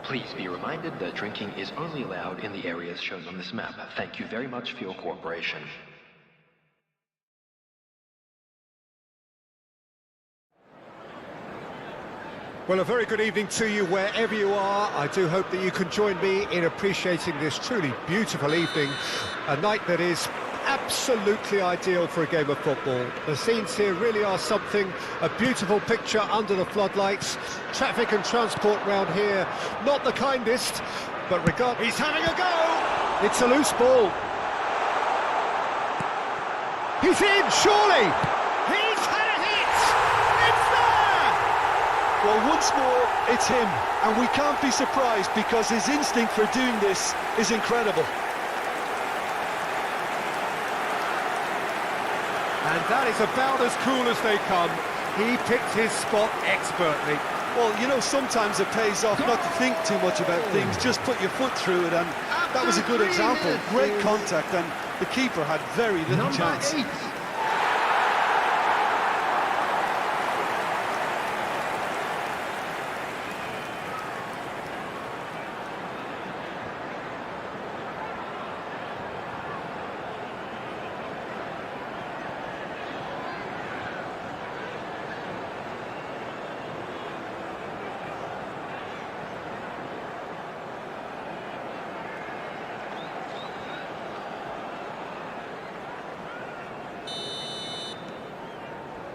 Please be reminded that drinking is only allowed in the areas shown on this map. Thank you very much for your cooperation. Well, a very good evening to you wherever you are. I do hope that you can join me in appreciating this truly beautiful evening, a night that is absolutely ideal for a game of football. The scenes here really are something, a beautiful picture under the floodlights. Traffic and transport round here, not the kindest, but he's having a go! It's a loose ball. He's in, surely! He's had a hit! It's there! Well, once more, it's him, and we can't be surprised because his instinct for doing this is incredible. And that is about as cool as they come. He picked his spot expertly. Well, you know, sometimes it pays off not to think too much about things, just put your foot through it, and that was a good example. Great contact, and the keeper had very little chance. Number 8.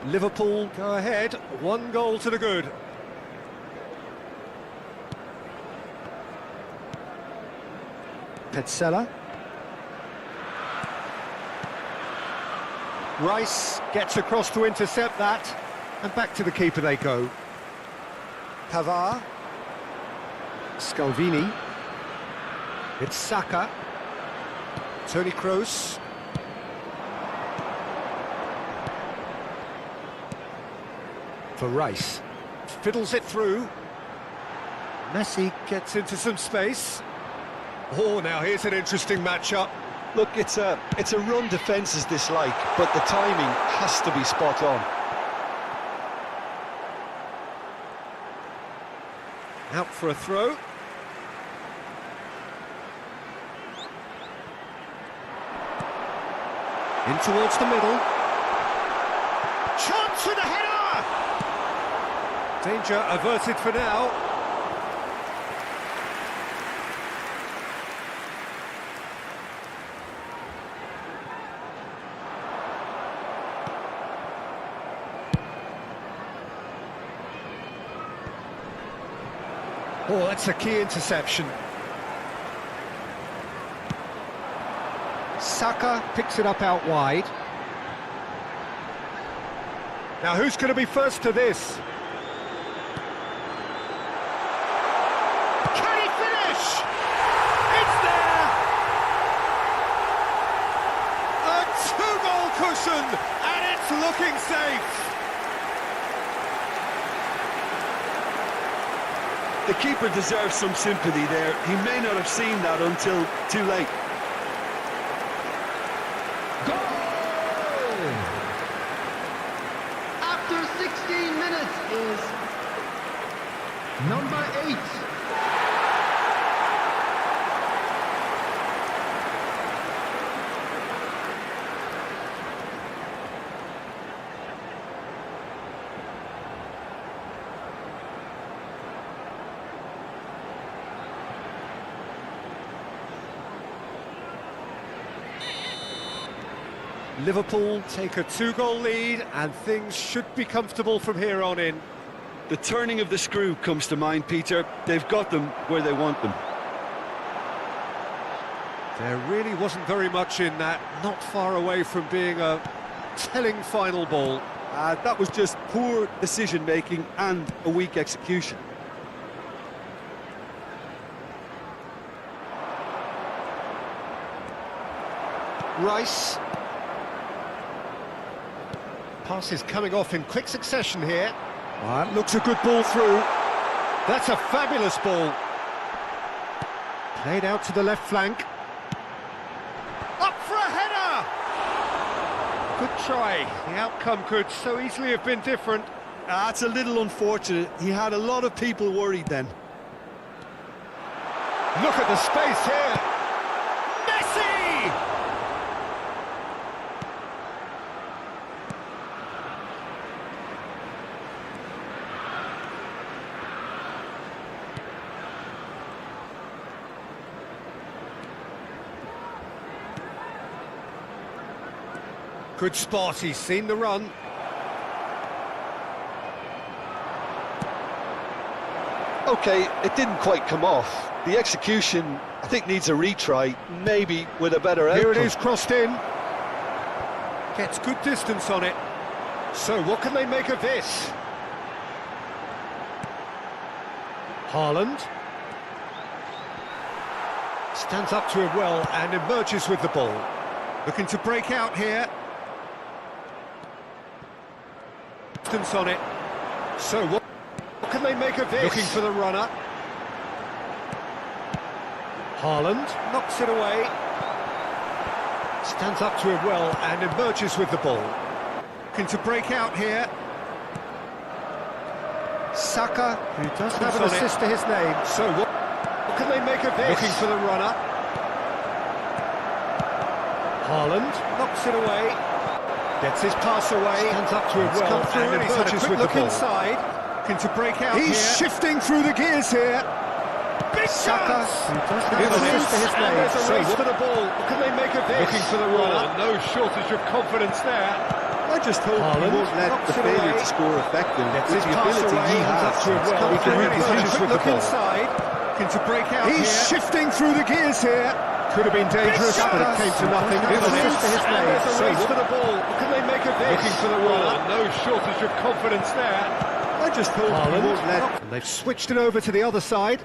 Liverpool go ahead, 1 goal to the good. Petzela. Rice gets across to intercept that, and back to the keeper they go. Pavard. Scalvini. It's Saka. Toni Kroos. For Rice, fiddles it through. Messi gets into some space. Oh, now here's an interesting matchup. Look, it's a run defence is dislike, but the timing has to be spot on. Out for a throw. In towards the middle. Chance with a header! Danger averted for now. Oh, that's a key interception. Saka picks it up out wide. Now who's going to be first to this? Can he finish? It's there! A two-goal cushion, and it's looking safe. The keeper deserves some sympathy there. He may not have seen that until too late. Goal! After 16 minutes is number 8. Liverpool take a two-goal lead, and things should be comfortable from here on in. The turning of the screw comes to mind, Peter. They've got them where they want them. There really wasn't very much in that, not far away from being a telling final ball. That was just poor decision-making and a weak execution. Rice. Passes coming off in quick succession here. That looks a good ball through. That's a fabulous ball. Played out to the left flank. Up for a header! Good try. The outcome could so easily have been different. That's a little unfortunate. He had a lot of people worried then. Look at the space here. Messi! Good spot, he's seen the run. Okay, it didn't quite come off. The execution, I think, needs a retry, maybe with a better outcome. Here it is, crossed in. Gets good distance on it. So what can they make of this? Haaland. Stands up to it well and emerges with the ball. Looking to break out here. Distance on it. So what can they make of this? Looking for the runner. Haaland knocks it away. Stands up to it well and emerges with the ball. Looking to break out here. Saka, who does have an assist to his name. So what can they make of this? Looking for the runner. Haaland knocks it away. Gets his pass away. Stands up to it well and emerges with the ball. Inside. Looking to break out here. He's shifting through the gears here. Big Saka, who does have an assist to his name. There's a race for the ball. What can they make of this? Looking for the runner. No shortage of confidence there. I just hope he won't let the failure to score effective. Gets with his the pass ability away. he has. He can emerges with the ball. Inside. Looking to break out here. He's shifting through the gears here. Could have been dangerous, but it came to nothing. There's a race for the ball. What can they make of this? Looking for the runner. No shortage of confidence there. I just hope he won't let... And they've switched it over to the other side.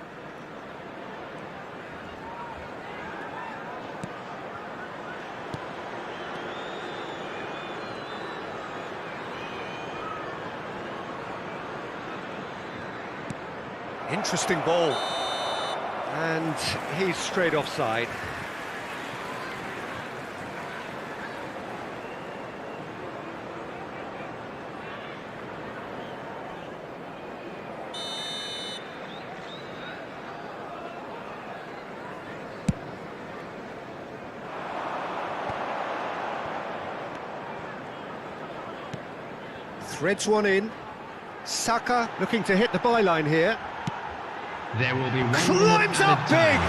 Interesting ball. And he's straight offside. Threads one in. Saka looking to hit the byline here. There will be one. Climbs up big!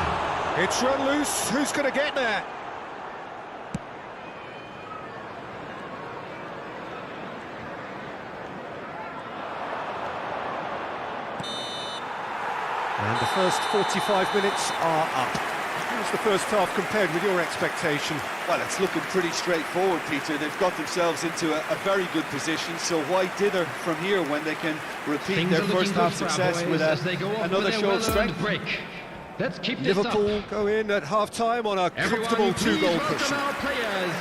It's run loose. Who's going to get there? And the first 45 minutes are up. How's the first half compared with your expectation? Well, it's looking pretty straightforward, Peter. They've got themselves into a very good position, so why dither from here when they can repeat Things their are first looking half good for our success boys with as they go off another with their show of well-earned strength? break. Let's keep this up. Liverpool go in at half-time on a comfortable Everyone, please two-goal welcome cushion. our players.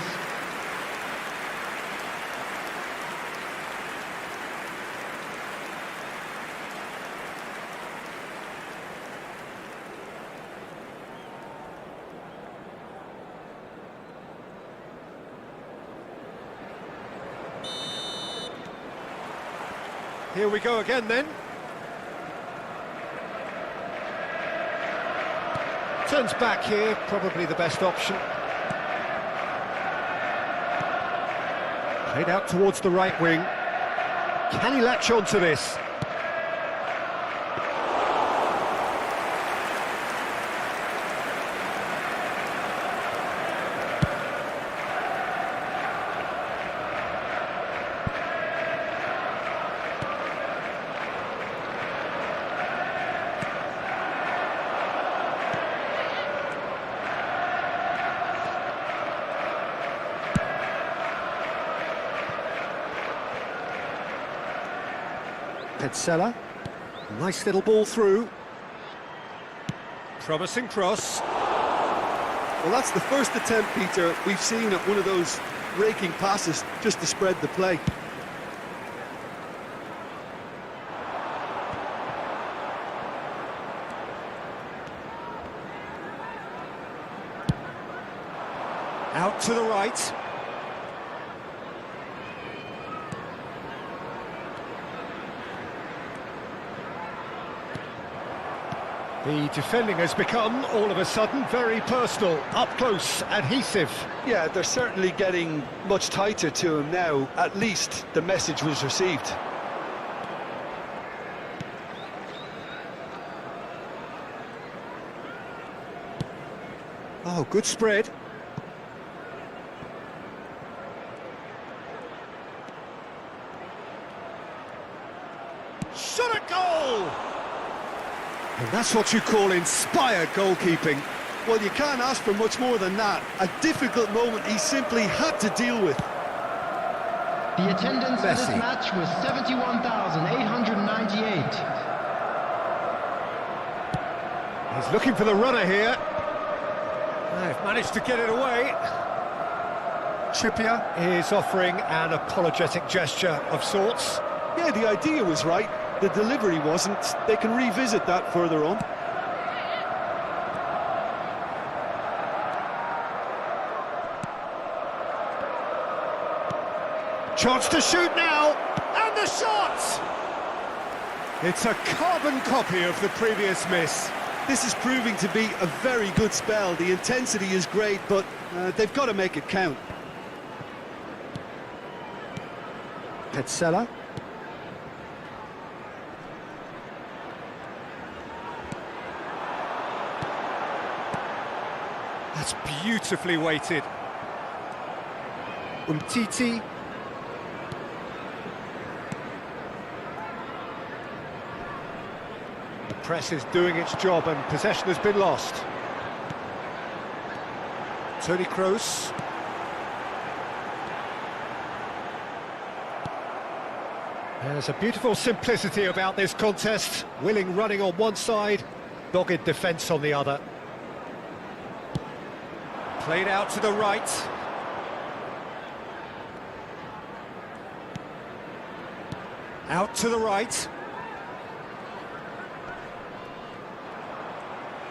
Here we go again then. Turns back here, probably the best option. Played out towards the right wing. Can he latch on to this? Petzela, nice little ball through. Promising cross. Well, that's the first attempt, Peter, we've seen at one of those raking passes just to spread the play. Out to the right. The defending has become, all of a sudden, very personal, up close, adhesive. Yeah, they're certainly getting much tighter to him now. At least the message was received. Oh, good spread. Shot at goal! And that's what you call inspired goalkeeping. Well, you can't ask for much more than that. A difficult moment he simply had to deal with. The attendance for this Messi. match was 71,898. He's looking for the runner here. They've managed to get it away. Trippier is offering an apologetic gesture of sorts. Yeah, the idea was right. The delivery wasn't. They can revisit that further on. Chance to shoot now, and the shot! It's a carbon copy of the previous miss. This is proving to be a very good spell. The intensity is great, but they've got to make it count. Petzela. That's beautifully weighted. Umtiti. The press is doing its job and possession has been lost. Toni Kroos. There's a beautiful simplicity about this contest. Willing running on one side, dogged defence on the other. Played out to the right. Out to the right.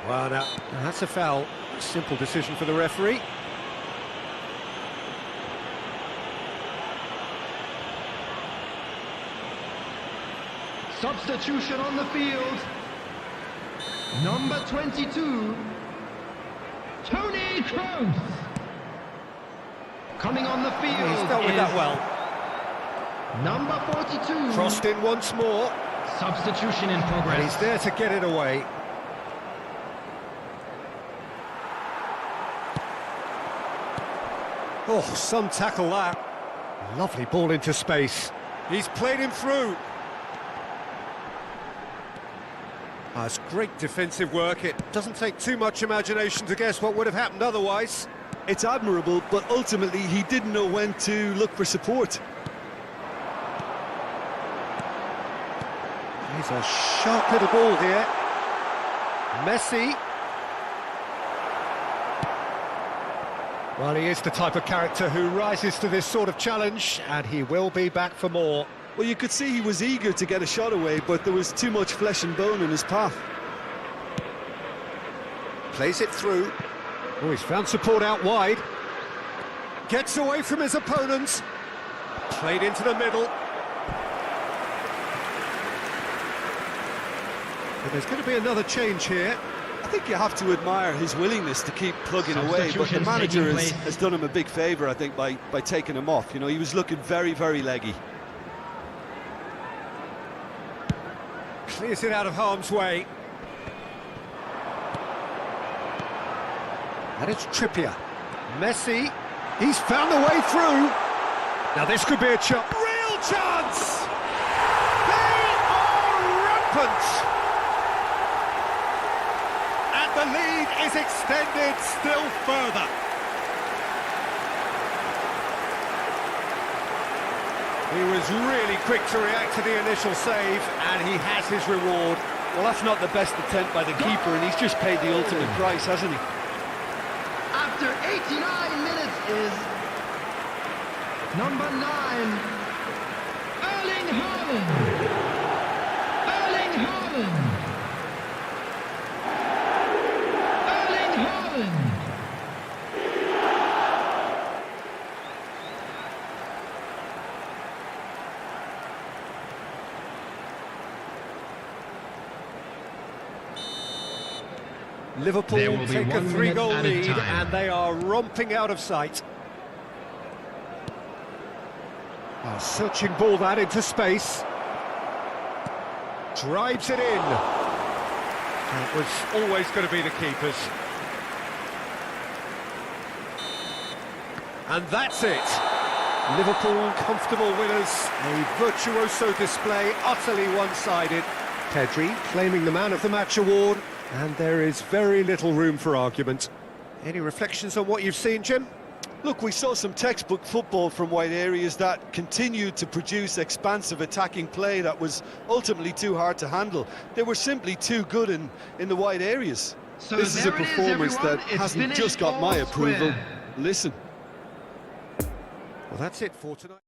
Well, now, that's a foul. Simple decision for the referee. Substitution on the field. Number 22, Toni Kroos. Coming on the field. He's dealt with that well. Number 42. Crossed in once more. Substitution in progress. And he's there to get it away. Oh, some tackle that. Lovely ball into space. He's played him through. It's great defensive work. It doesn't take too much imagination to guess what would have happened otherwise. It's admirable, but ultimately he didn't know when to look for support. He's a sharp little ball here. Messi. Well, he is the type of character who rises to this sort of challenge, and he will be back for more. Well, you could see he was eager to get a shot away, but there was too much flesh and bone in his path. Plays it through. Oh, he's found support out wide. Gets away from his opponents. Played into the middle. And there's going to be another change here. I think you have to admire his willingness to keep plugging away, but the manager has done him a big favour, I think, by taking him off. You know, he was looking very, very leggy. Clears it out of harm's way. And it's Trippier. Messi, he's found a way through. Now this could be a chance. Real chance! They are rampant! And the lead is extended still further. He was really quick to react to the initial save, and he has his reward. Well, that's not the best attempt by the keeper, and he's just paid the ultimate price, hasn't he? After 89 minutes is number 9, Erling Haaland. Erling Haaland. Erling Haaland. Liverpool take a 3-goal lead, and they are romping out of sight. A searching ball that into space. Drives it in. It was always going to be the keeper's. And that's it. Liverpool comfortable winners. A virtuoso display, utterly one-sided. Pedri claiming the Man of the Match award. And there is very little room for argument. Any reflections on what you've seen, Jim? Look, we saw some textbook football from wide areas that continued to produce expansive attacking play that was ultimately too hard to handle. They were simply too good in the wide areas. So this is a performance that hasn't just got my approval. Listen. Well, that's it for tonight.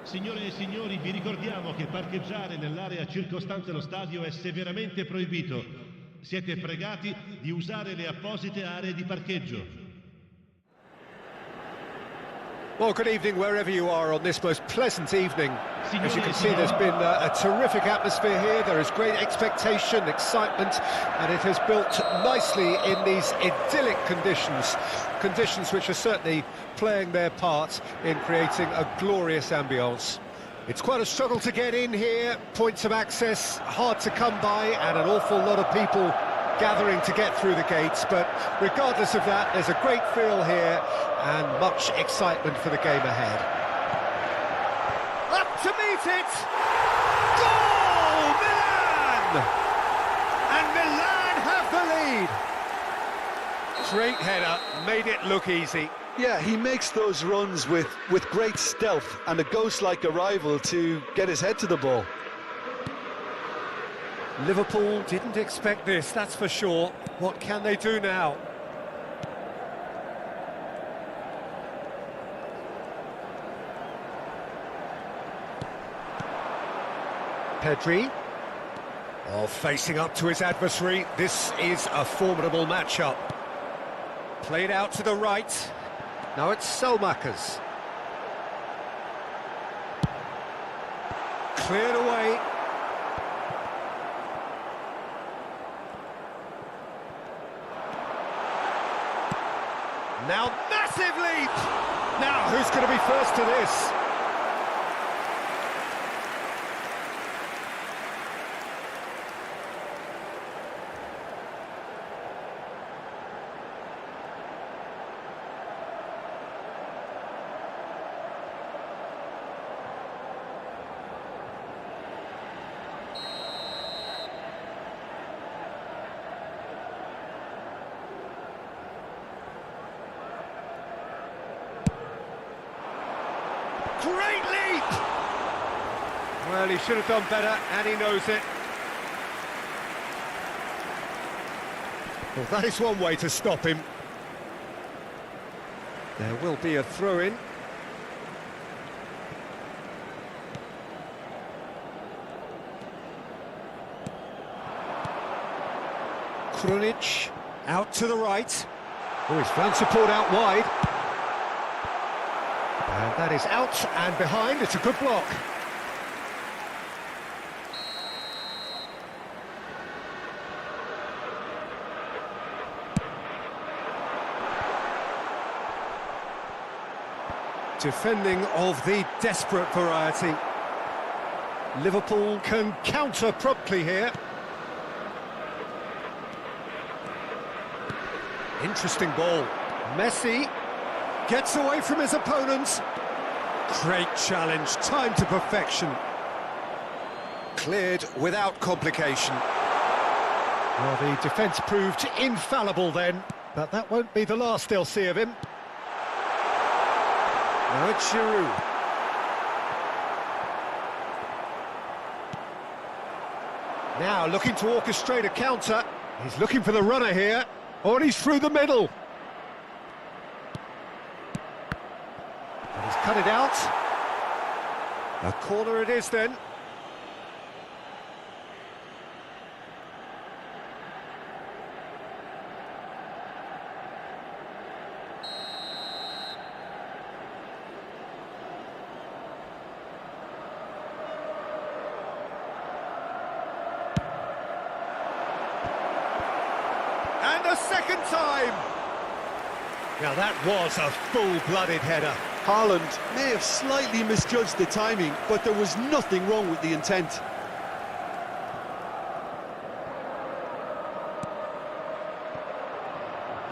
Signore e signori, vi ricordiamo che parcheggiare nell'area circostante lo stadio è severamente proibito. Siete pregati di usare le apposite aree di parcheggio. Well, good evening wherever you are on this most pleasant evening. As you can see, there's been a terrific atmosphere here. There is great expectation, excitement, and it has built nicely in these idyllic conditions. Conditions which are certainly playing their part in creating a glorious ambience. It's quite a struggle to get in here, points of access hard to come by, and an awful lot of people gathering to get through the gates, but regardless of that, there's a great feel here and much excitement for the game ahead. Up to meet it! Goal! Milan! And Milan have the lead! Great header, made it look easy. Yeah, he makes those runs with great stealth and a ghost-like arrival to get his head to the ball. Liverpool didn't expect this, that's for sure. What can they do now? Pedri. Oh, facing up to his adversary. This is a formidable matchup. Played out to the right. Now it's Selmakers. Cleared away. Now massive leap! Now who's going to be first to this? Great leap! Well, he should have done better, and he knows it. Well, that is one way to stop him. There will be a throw-in. Krunic out to the right. Oh, he's found support out wide. And that is out and behind. It's a good block. Defending of the desperate variety. Liverpool can counter promptly here. Interesting ball. Messi gets away from his opponents. Great challenge, time to perfection. Cleared without complication. Well, the defence proved infallible then, but that won't be the last they'll see of him. Now it's Giroud. Now looking to orchestrate a counter. He's looking for the runner here. Oh, and he's through the middle. And he's cut it out. A corner it is then. And a second time! Now that was a full-blooded header. Haaland may have slightly misjudged the timing, but there was nothing wrong with the intent.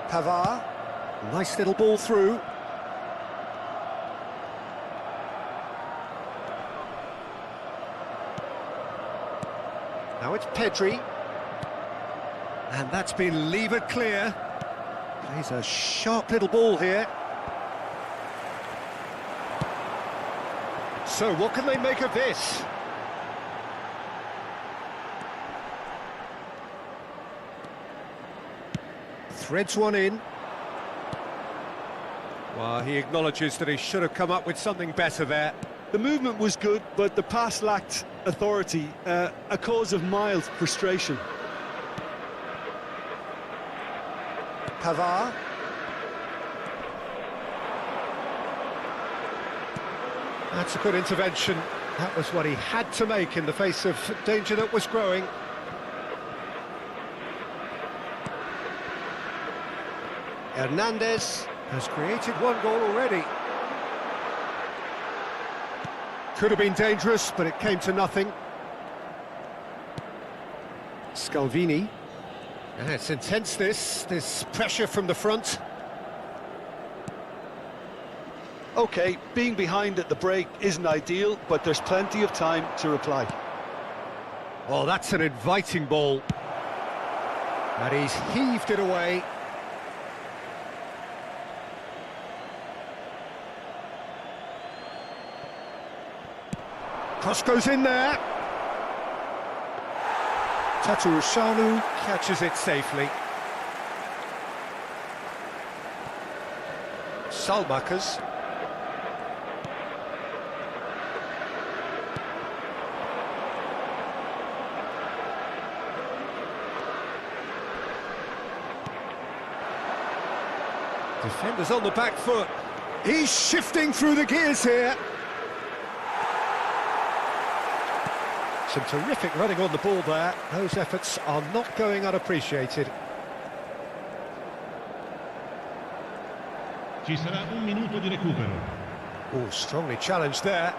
Pavard, nice little ball through. Now it's Pedri. And that's been levered clear. Plays a sharp little ball here. So what can they make of this? Threads one in. Well, he acknowledges that he should have come up with something better there. The movement was good, but the pass lacked authority, a cause of mild frustration. Pavard. That's a good intervention. That was what he had to make in the face of danger that was growing. Hernandez has created one goal already. Could have been dangerous, but it came to nothing. Scalvini. And it's intense, this pressure from the front. OK, being behind at the break isn't ideal, but there's plenty of time to reply. Oh, that's an inviting ball. And he's heaved it away. Cross goes in there. Tatarusanu catches it safely. Selmakers. Defenders on the back foot. He's shifting through the gears here. Some terrific running on the ball there. Those efforts are not going unappreciated. Ci sarà un minuto di recupero. Oh, strongly challenged there.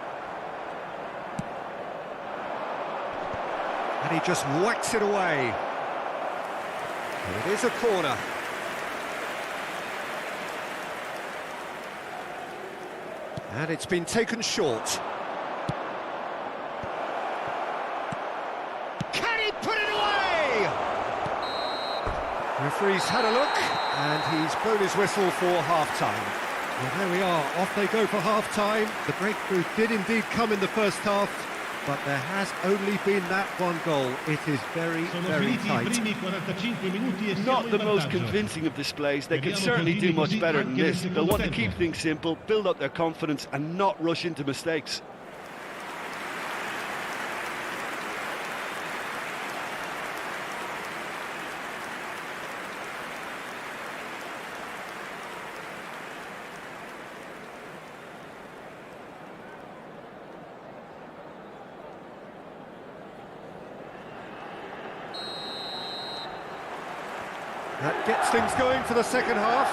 And he just whacks it away. And it is a corner. And it's been taken short. Can he put it away? Referee's had a look, and he's blown his whistle for half-time. Well, there we are, off they go for half-time. The breakthrough did indeed come in the first half, but there has only been that one goal. It is very, very tight. Not the most convincing of displays. They can certainly do much better than this. They'll want to keep things simple, build up their confidence and not rush into mistakes. That gets things going for the second half.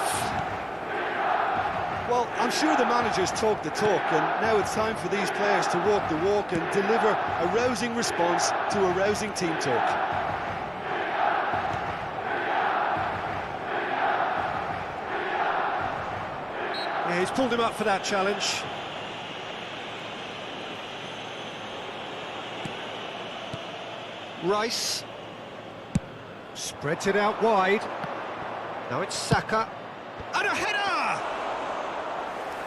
Well, I'm sure the managers talk the talk, and now it's time for these players to walk the walk and deliver a rousing response to a rousing team talk. Yeah, he's pulled him up for that challenge. Rice spreads it out wide. Now it's Saka. And a header!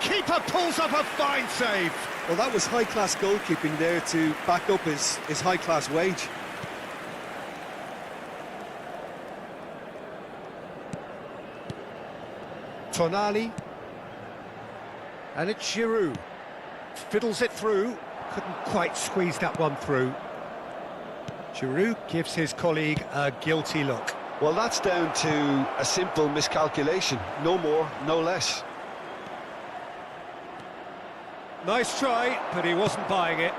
Keeper pulls up a fine save. Well, that was high-class goalkeeping there to back up his high-class wage. Tonali. And it's Giroud. Fiddles it through. Couldn't quite squeeze that one through. Giroud gives his colleague a guilty look. Well, that's down to a simple miscalculation. No more, no less. Nice try, but he wasn't buying it.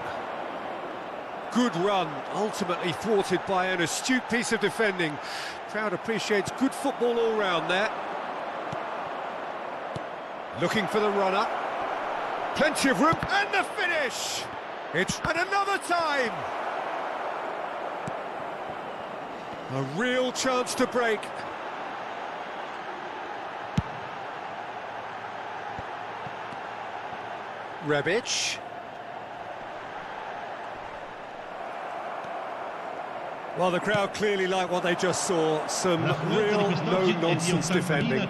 Good run, ultimately thwarted by an astute piece of defending. Crowd appreciates good football all round there. Looking for the runner. Plenty of room, and the finish! It's at another time! A real chance to break. Rebic. Well, the crowd clearly like what they just saw. Some real no-nonsense defending.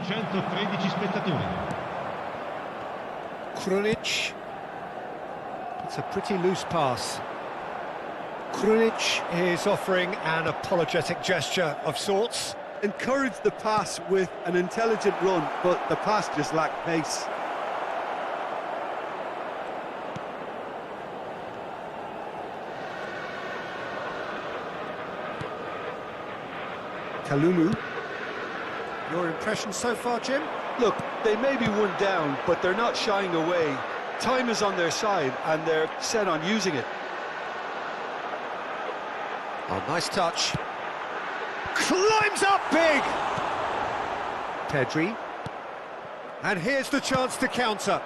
Krunic. It's a pretty loose pass. Krunic is offering an apologetic gesture of sorts. Encouraged the pass with an intelligent run, but the pass just lacked pace. Kalulu. Your impression so far, Jim? Look, they may be one down, but they're not shying away. Time is on their side, and they're set on using it. Oh, nice touch. Climbs up big! Pedri. And here's the chance to counter.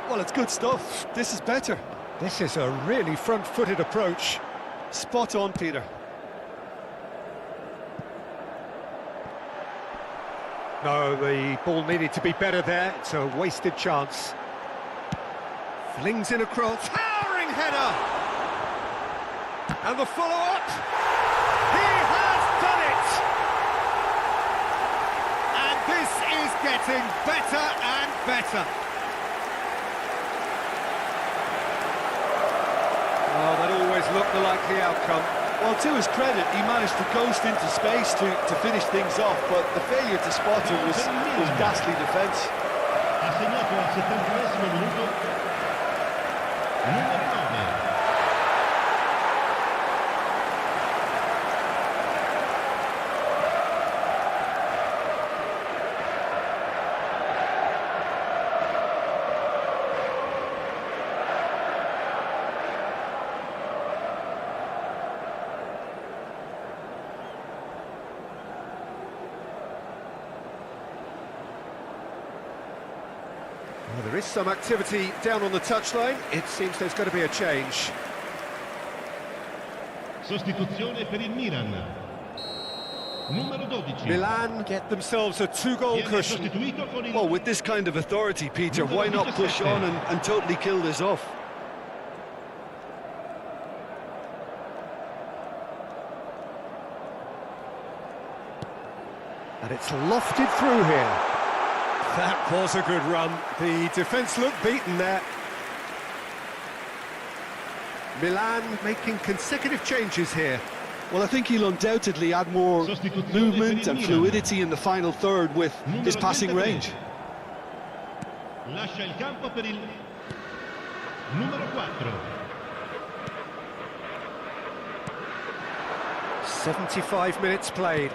Well, it's good stuff. This is better. This is a really front-footed approach. Spot on, Peter. No, the ball needed to be better there. It's a wasted chance. Flings in a cross. Towering header! And the follow-up. He has done it! And this is getting better and better. Oh, that always looked the likely outcome. Well, to his credit, he managed to ghost into space to finish things off, but the failure to spot him was ghastly defence. Ha segnato al 70esimo minuto numero 9. Well, there is some activity down on the touchline. It seems there's going to be a change. Sostituzione per il Milan. Numero 12. Milan get themselves a two-goal cushion. Well, with this kind of authority, Peter, why not push on and totally kill this off? And it's lofted through here. That was a good run. The defence looked beaten there. Milan making consecutive changes here. Well, I think he'll undoubtedly add more movement and fluidity in the final third with his passing range. Lascia il campo per il numero 4. 75 minutes played.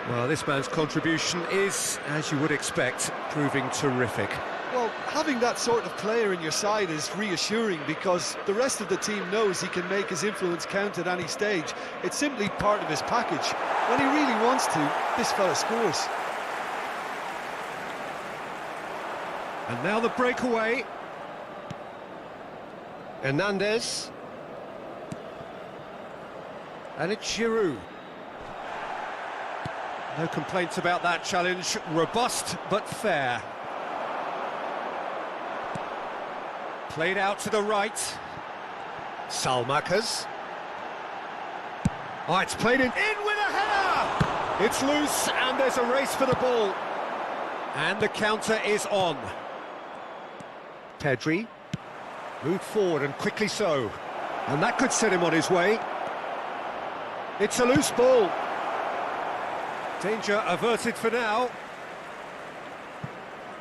Well, this man's contribution is, as you would expect, proving terrific. Well, having that sort of player in your side is reassuring because the rest of the team knows he can make his influence count at any stage. It's simply part of his package. When he really wants to, this fella scores. And now the breakaway. Hernandez. And it's Giroud. No complaints about that challenge. Robust but fair. Played out to the right. Salmakers. Oh, it's played in with a header! It's loose and there's a race for the ball. And the counter is on. Pedri. Moved forward and quickly so. And that could set him on his way. It's a loose ball. Danger averted for now.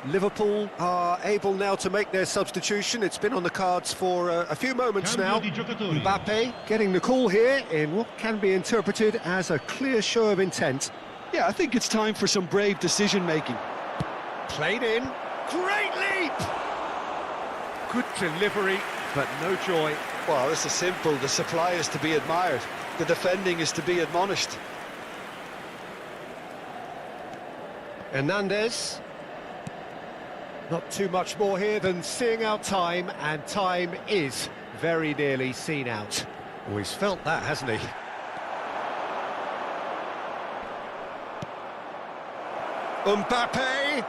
Liverpool are able now to make their substitution. It's been on the cards for a few moments now. Mbappe getting the call here in what can be interpreted as a clear show of intent. Yeah, I think it's time for some brave decision-making. Played in. Great leap! Good delivery, but no joy. Well, this is simple. The supply is to be admired. The defending is to be admonished. Hernandez. Not too much more here than seeing out time, and time is very nearly seen out. Always felt that, hasn't he? Mbappe!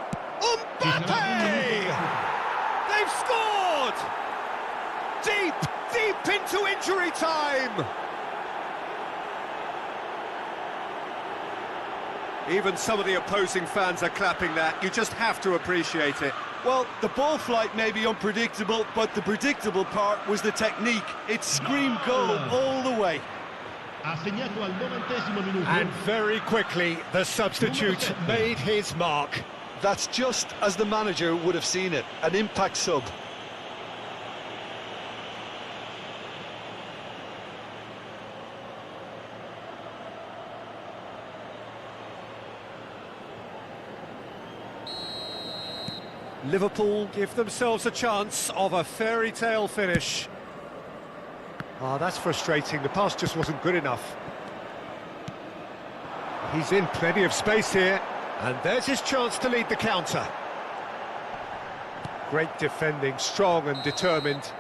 Mbappe! They've scored! Deep into injury time! Even some of the opposing fans are clapping that. You just have to appreciate it. Well, the ball flight may be unpredictable, but the predictable part was the technique. It screamed goal all the way. And very quickly, the substitute made his mark. That's just as the manager would have seen it, an impact sub. Liverpool give themselves a chance of a fairy tale finish. Ah, that's frustrating. The pass just wasn't good enough. He's in plenty of space here, and there's his chance to lead the counter. Great defending, strong and determined.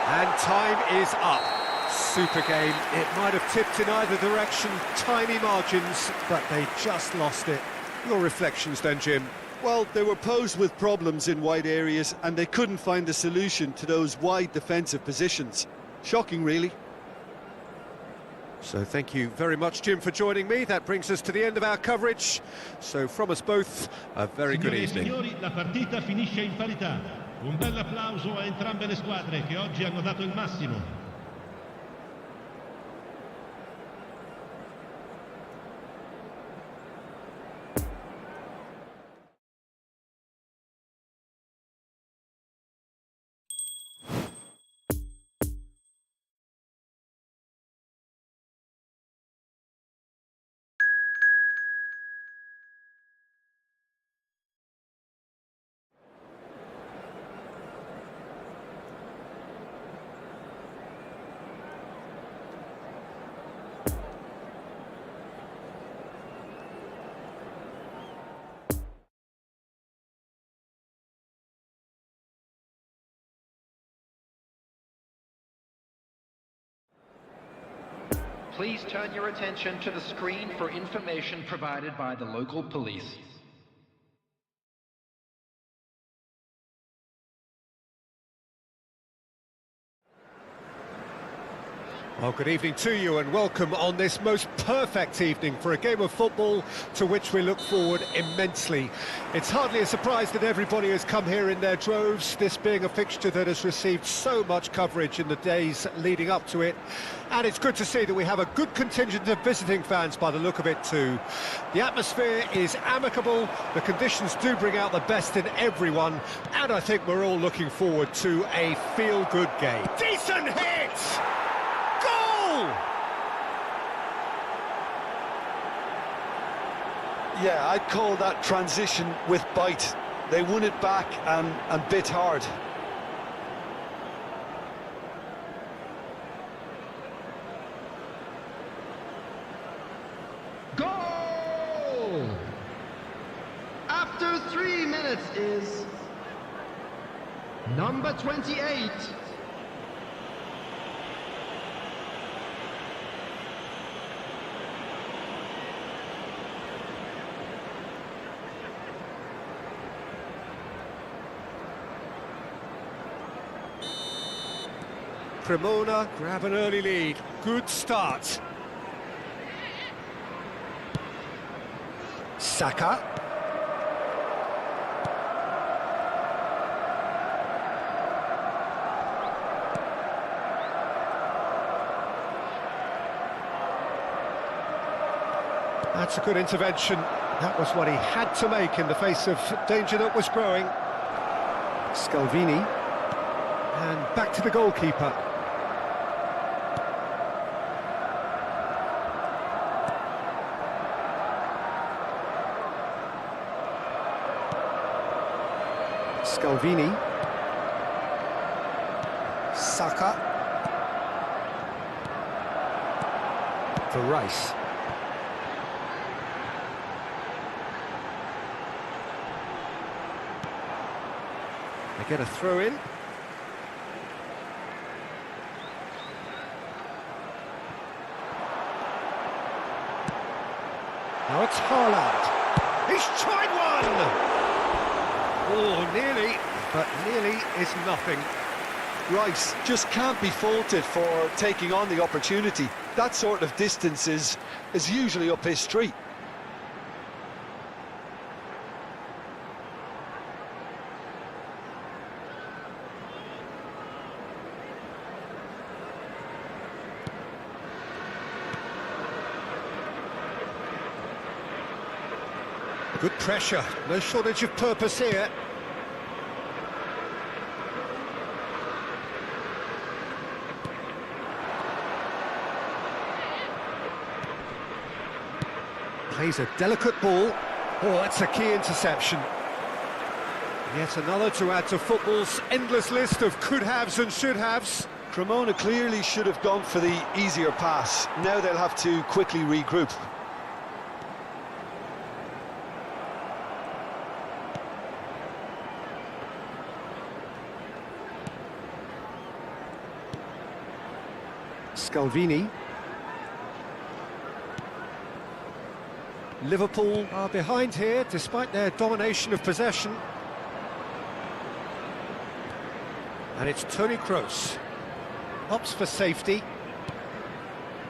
And time is up. Super game. It might have tipped in either direction, tiny margins, but they just lost it. Your reflections then, Jim? Well, they were posed with problems in wide areas and they couldn't find a solution to those wide defensive positions. Shocking, really. So thank you very much, Jim, for joining me. That brings us to the end of our coverage. So from us both, a very good evening. Signori, la partita finisce in parità. Un bel applauso a entrambe le squadre che oggi hanno dato il massimo. Please turn your attention to the screen for information provided by the local police. Well, good evening to you and welcome on this most perfect evening for a game of football to which we look forward immensely. It's hardly a surprise that everybody has come here in their droves, this being a fixture that has received so much coverage in the days leading up to it. And it's good to see that we have a good contingent of visiting fans by the look of it too. The atmosphere is amicable, the conditions do bring out the best in everyone, and I think we're all looking forward to a feel-good game. Decent hit! Yeah, I'd call that transition with bite. They won it back and bit hard. Goal! After 3 minutes is number 28. Cremona grab an early lead. Good start. Saka. That's a good intervention. That was what he had to make in the face of danger that was growing. Scalvini. And back to the goalkeeper. Scalvini. Saka. For Rice. They get a throw in. Now it's Haaland. He's tried one! Oh, nearly, but nearly is nothing. Rice just can't be faulted for taking on the opportunity. That sort of distance is usually up his street. Good pressure, no shortage of purpose here. Plays a delicate ball. Oh, that's a key interception. Yet another to add to football's endless list of could-haves and should-haves. Cremona clearly should have gone for the easier pass. Now they'll have to quickly regroup. Scalvini. Liverpool are behind here despite their domination of possession. And it's Toni Kroos. Opts for safety.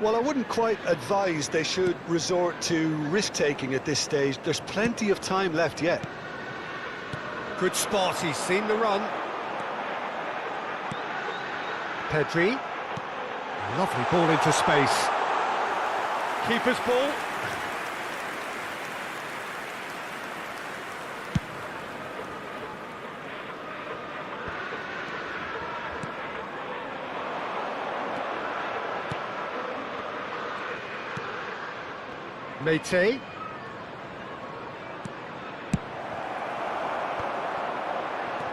Well, I wouldn't quite advise they should resort to risk-taking at this stage. There's plenty of time left yet. Good spot, he's seen the run. Pedri. Lovely ball into space. Keeper's ball. Mate.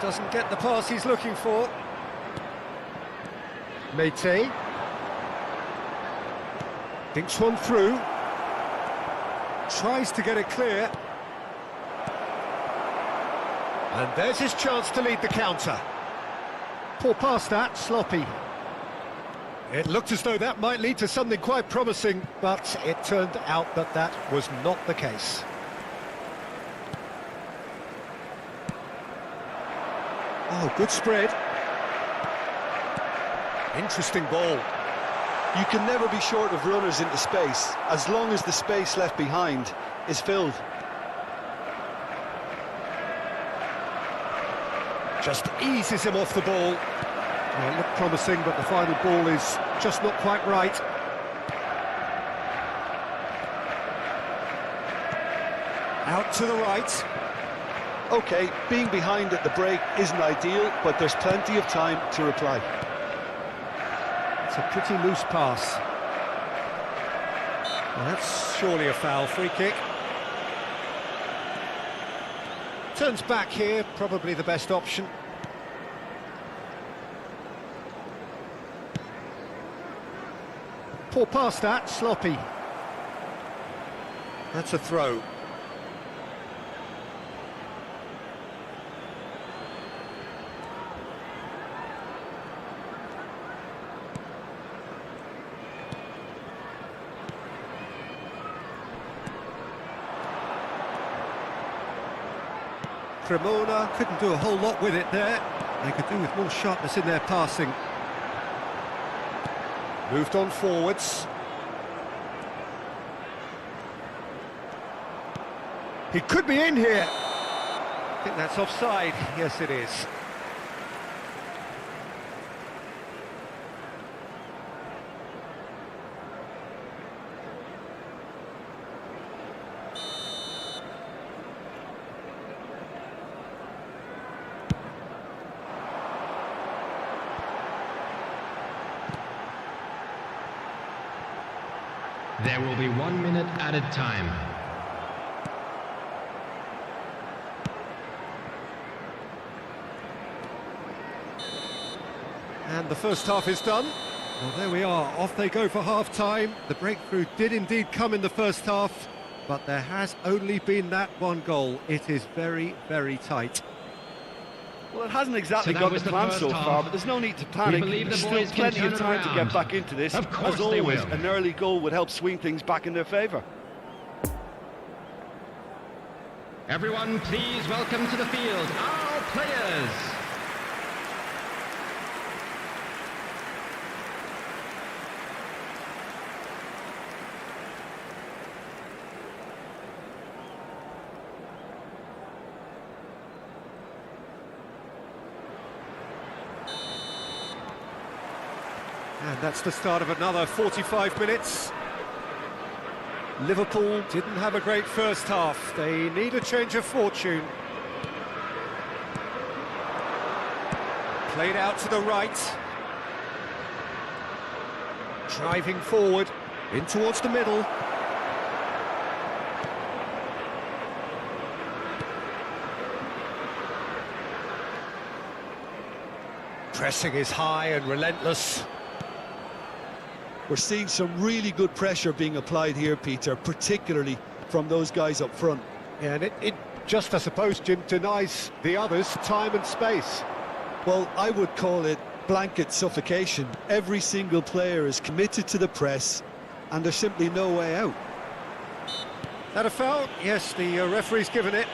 Doesn't get the pass he's looking for. Mate. Thinks one through. Tries to get it clear. And there's his chance to lead the counter. Poor pass that, sloppy. It looked as though that might lead to something quite promising, but it turned out that that was not the case. Oh, good spread. Interesting ball. You can never be short of runners into space, as long as the space left behind is filled. Just eases him off the ball. Well, it looked promising, but the final ball is just not quite right. Out to the right. OK, being behind at the break isn't ideal, but there's plenty of time to reply. It's a pretty loose pass. Well, that's surely a foul. Free kick. Turns back here, probably the best option. Poor pass that, sloppy. That's a throw. Cremona couldn't do a whole lot with it there. They could do with more sharpness in their passing. Moved on forwards. He could be in here. I think that's offside. Yes, it is. There will be 1 minute added time. And the first half is done. Well, there we are. Off they go for half-time. The breakthrough did indeed come in the first half, but there has only been that one goal. It is very, very tight. Well, it hasn't exactly So that gone was to the plan first so half. far, but there's no need to panic. believe the There's still boys can plenty of turn time to around. get back into this. Of course As they always, will. an early goal would help swing things back in their favour. Everyone, please welcome to the field our players. And that's the start of another 45 minutes. Liverpool didn't have a great first half. They need a change of fortune. Played out to the right. Driving forward, in towards the middle. Pressing is high and relentless. We're seeing some really good pressure being applied here, Peter, particularly from those guys up front. Yeah, and it just, I suppose, Jim, denies the others time and space. Well, I would call it blanket suffocation. Every single player is committed to the press, and there's simply no way out. That a foul? Yes, the referee's given it.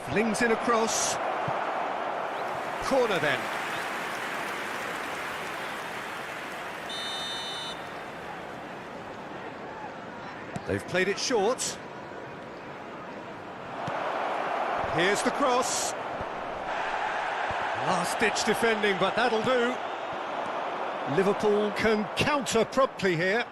Flings in across. Corner then. They've played it short. Here's the cross. Last-ditch defending, but that'll do. Liverpool can counter promptly here.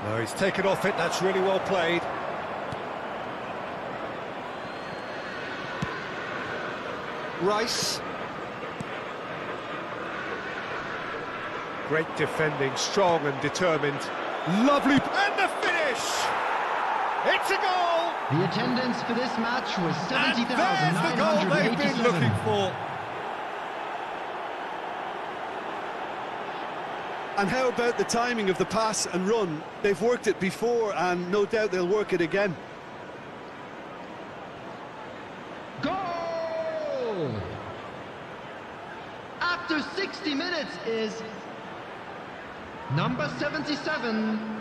No, he's taken off it, that's really well played. Rice. Great defending, strong and determined. Lovely, and the finish! It's a goal! The attendance for this match was And there's the goal they've been 70,987. looking for. And how about the timing of the pass and run? They've worked it before, and no doubt they'll work it again. Goal! After 60 minutes is number 77.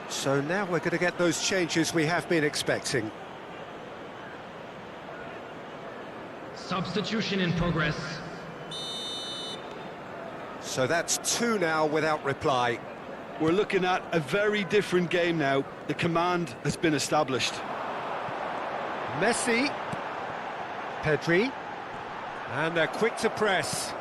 So now we're going to get those changes we have been expecting. Substitution in progress. So that's 2 now without reply. We're looking at a very different game now. The command has been established. Messi. Pedri. And they're quick to press.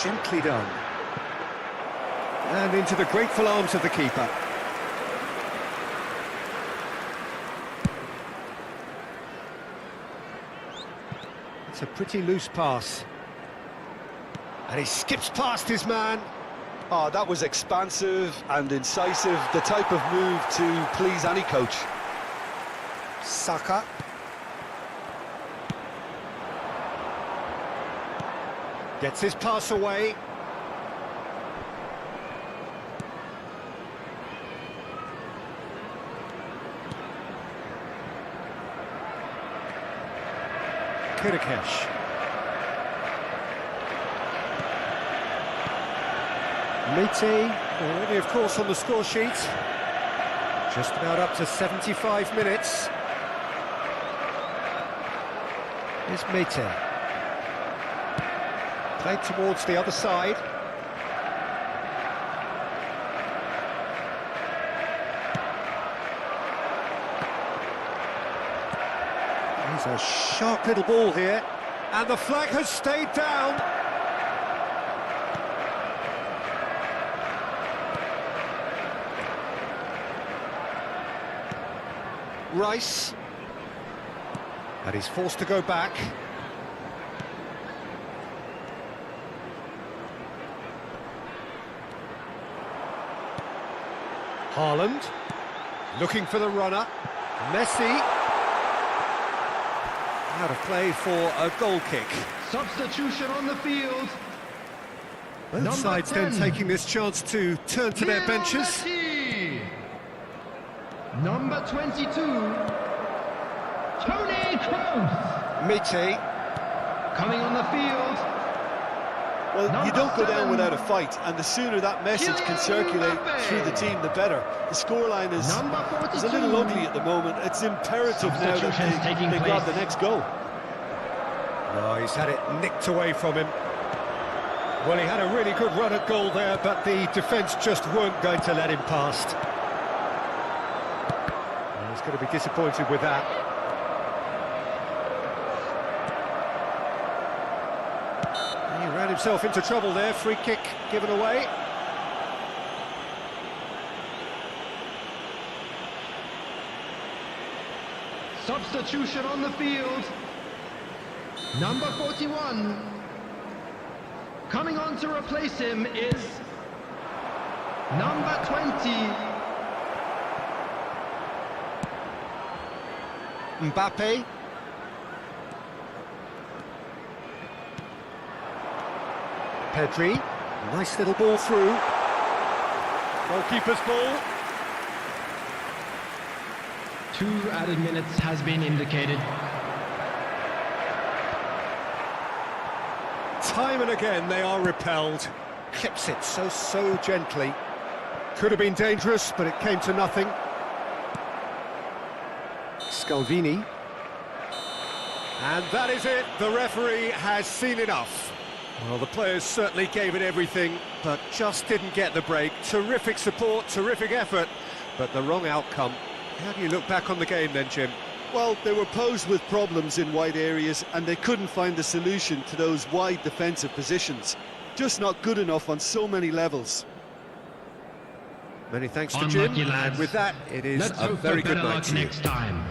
Gently done. And into the grateful arms of the keeper. It's a pretty loose pass. And he skips past his man. Oh, that was expansive and incisive, the type of move to please any coach. Saka. Gets his pass away. Kirikesh. Mete, already of course on the score sheet. Just about up to 75 minutes. Here's Mete. Played towards the other side. There's a sharp little ball here, and the flag has stayed down. Rice, and he's forced to go back. Haaland, looking for the runner. Messi. Out of play for a goal kick. Substitution on the field. Both Number sides 10. then taking this chance to turn to their benches. Messi. Number 22. Tony Kroos. Mete. Coming on the field. Well, you Number don't go down 7. without a fight, and the sooner that message can circulate Mbappe. through the team, the better. The scoreline is Number a 42. little ugly at the moment. It's imperative now Substitutions that taking they grab the place. next goal. Oh, he's had it nicked away from him. Well, he had a really good run at goal there, but the defence just weren't going to let him past. Well, he's going to be disappointed with that. He ran himself into trouble there. Free kick given away. Substitution on the field. Number 41. Coming on to replace him is number 20. Mbappe. Pedri. Nice little ball through. Goalkeeper's ball. 2 added minutes has been indicated. Time and again they are repelled. Clips it so gently. Could have been dangerous, but it came to nothing. Scalvini. And that is it. The referee has seen enough. Well, the players certainly gave it everything, but just didn't get the break. Terrific support, terrific effort, but the wrong outcome. How do you look back on the game then, Jim? Well, they were posed with problems in wide areas and they couldn't find the solution to those wide defensive positions. Just not good enough on so many levels. Many thanks to Unlucky, Jim, lads. and with that, it is Let's a hope very for good better night luck to you. next time.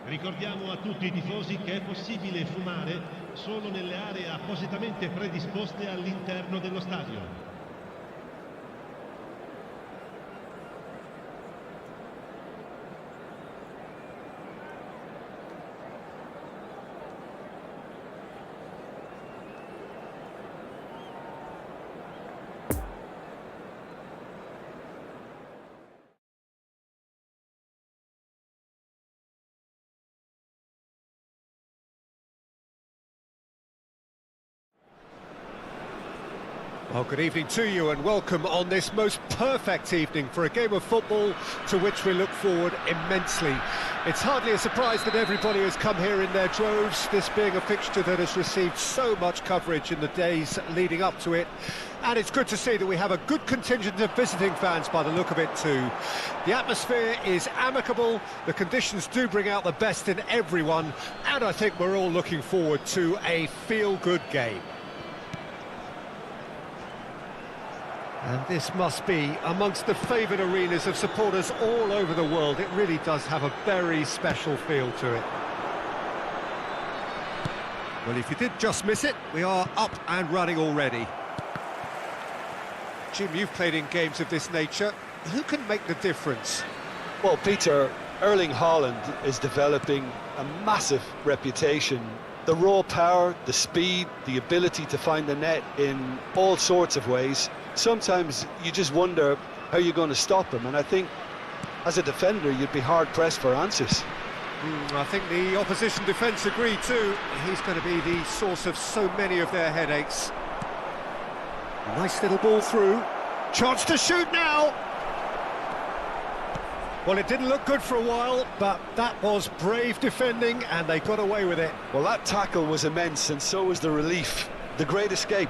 Ricordiamo a tutti i tifosi che è possibile fumare solo nelle aree appositamente predisposte all'interno dello stadio. Well, good evening to you and welcome on this most perfect evening for a game of football to which we look forward immensely. It's hardly a surprise that everybody has come here in their droves, this being a fixture that has received so much coverage in the days leading up to it. And it's good to see that we have a good contingent of visiting fans by the look of it too. The atmosphere is amicable, the conditions do bring out the best in everyone, and I think we're all looking forward to a feel-good game. And this must be amongst the favoured arenas of supporters all over the world. It really does have a very special feel to it. Well, if you did just miss it, we are up and running already. Jim, you've played in games of this nature. Who can make the difference? Well, Peter, Erling Haaland is developing a massive reputation. The raw power, the speed, the ability to find the net in all sorts of ways. Sometimes you just wonder how you're going to stop him, and I think as a defender you'd be hard-pressed for answers. I think the opposition defence agree too. He's going to be the source of so many of their headaches. Nice little ball through. Chance to shoot now! Well, it didn't look good for a while, but that was brave defending and they got away with it. Well, that tackle was immense, and so was the relief. The great escape.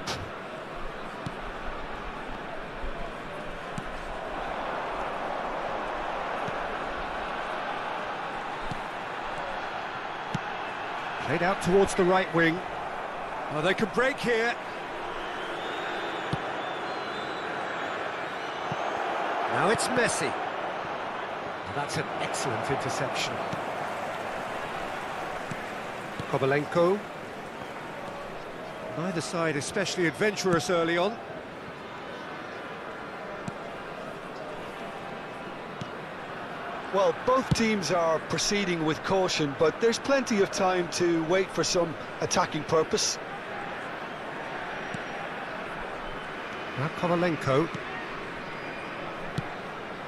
Played out towards the right wing. Oh, they could break here. Now it's Messi. That's an excellent interception. Kovalenko. Neither side especially adventurous early on. Well, both teams are proceeding with caution, but there's plenty of time to wait for some attacking purpose. Now Kovalenko.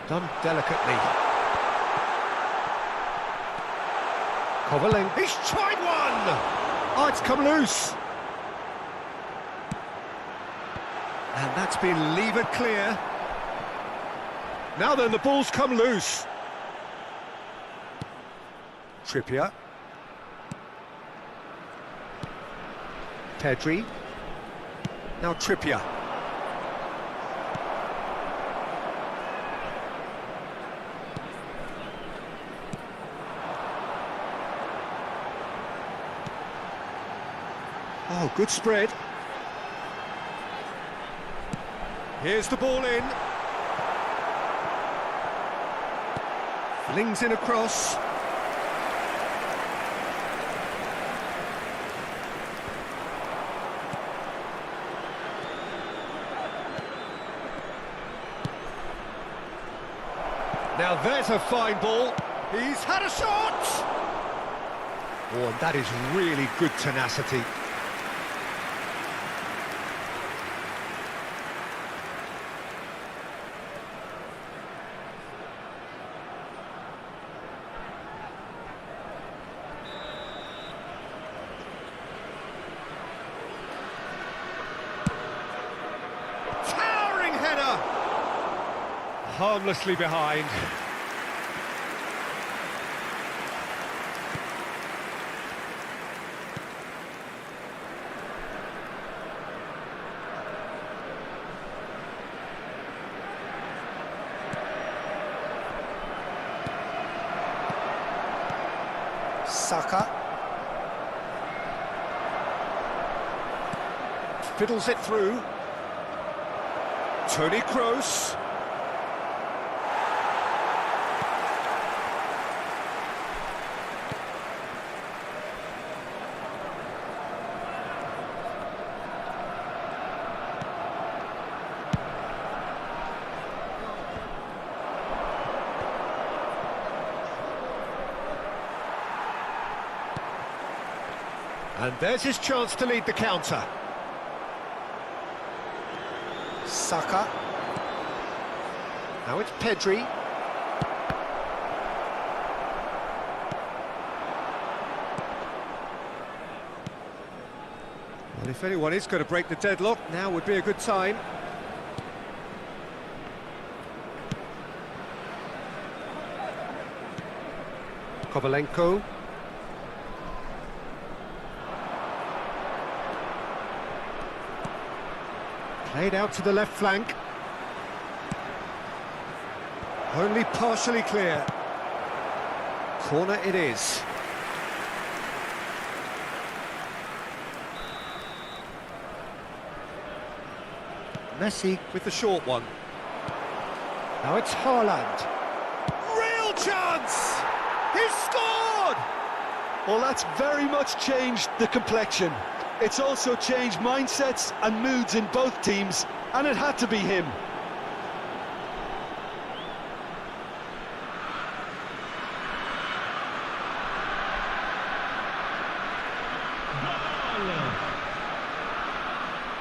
Done delicately. Kovalenko. He's tried one! Oh, it's come loose. And that's been levered clear. Now then, the ball's come loose. Trippier. Pedri. Now Trippier. Oh, good spread. Here's the ball in. Flings in across. Now there's a fine ball. He's had a shot! Oh, and that is really good tenacity. Towering header! Harmlessly behind. Saka. Fiddles it through. Toni Kroos. And there's his chance to lead the counter. Saka. Now it's Pedri. Well, if anyone is going to break the deadlock, now would be a good time. Kovalenko. Played out to the left flank. Only partially clear. Corner it is. Messi with the short one. Now it's Haaland. Real chance! He's scored! Well, that's very much changed the complexion. It's also changed mindsets and moods in both teams, and it had to be him.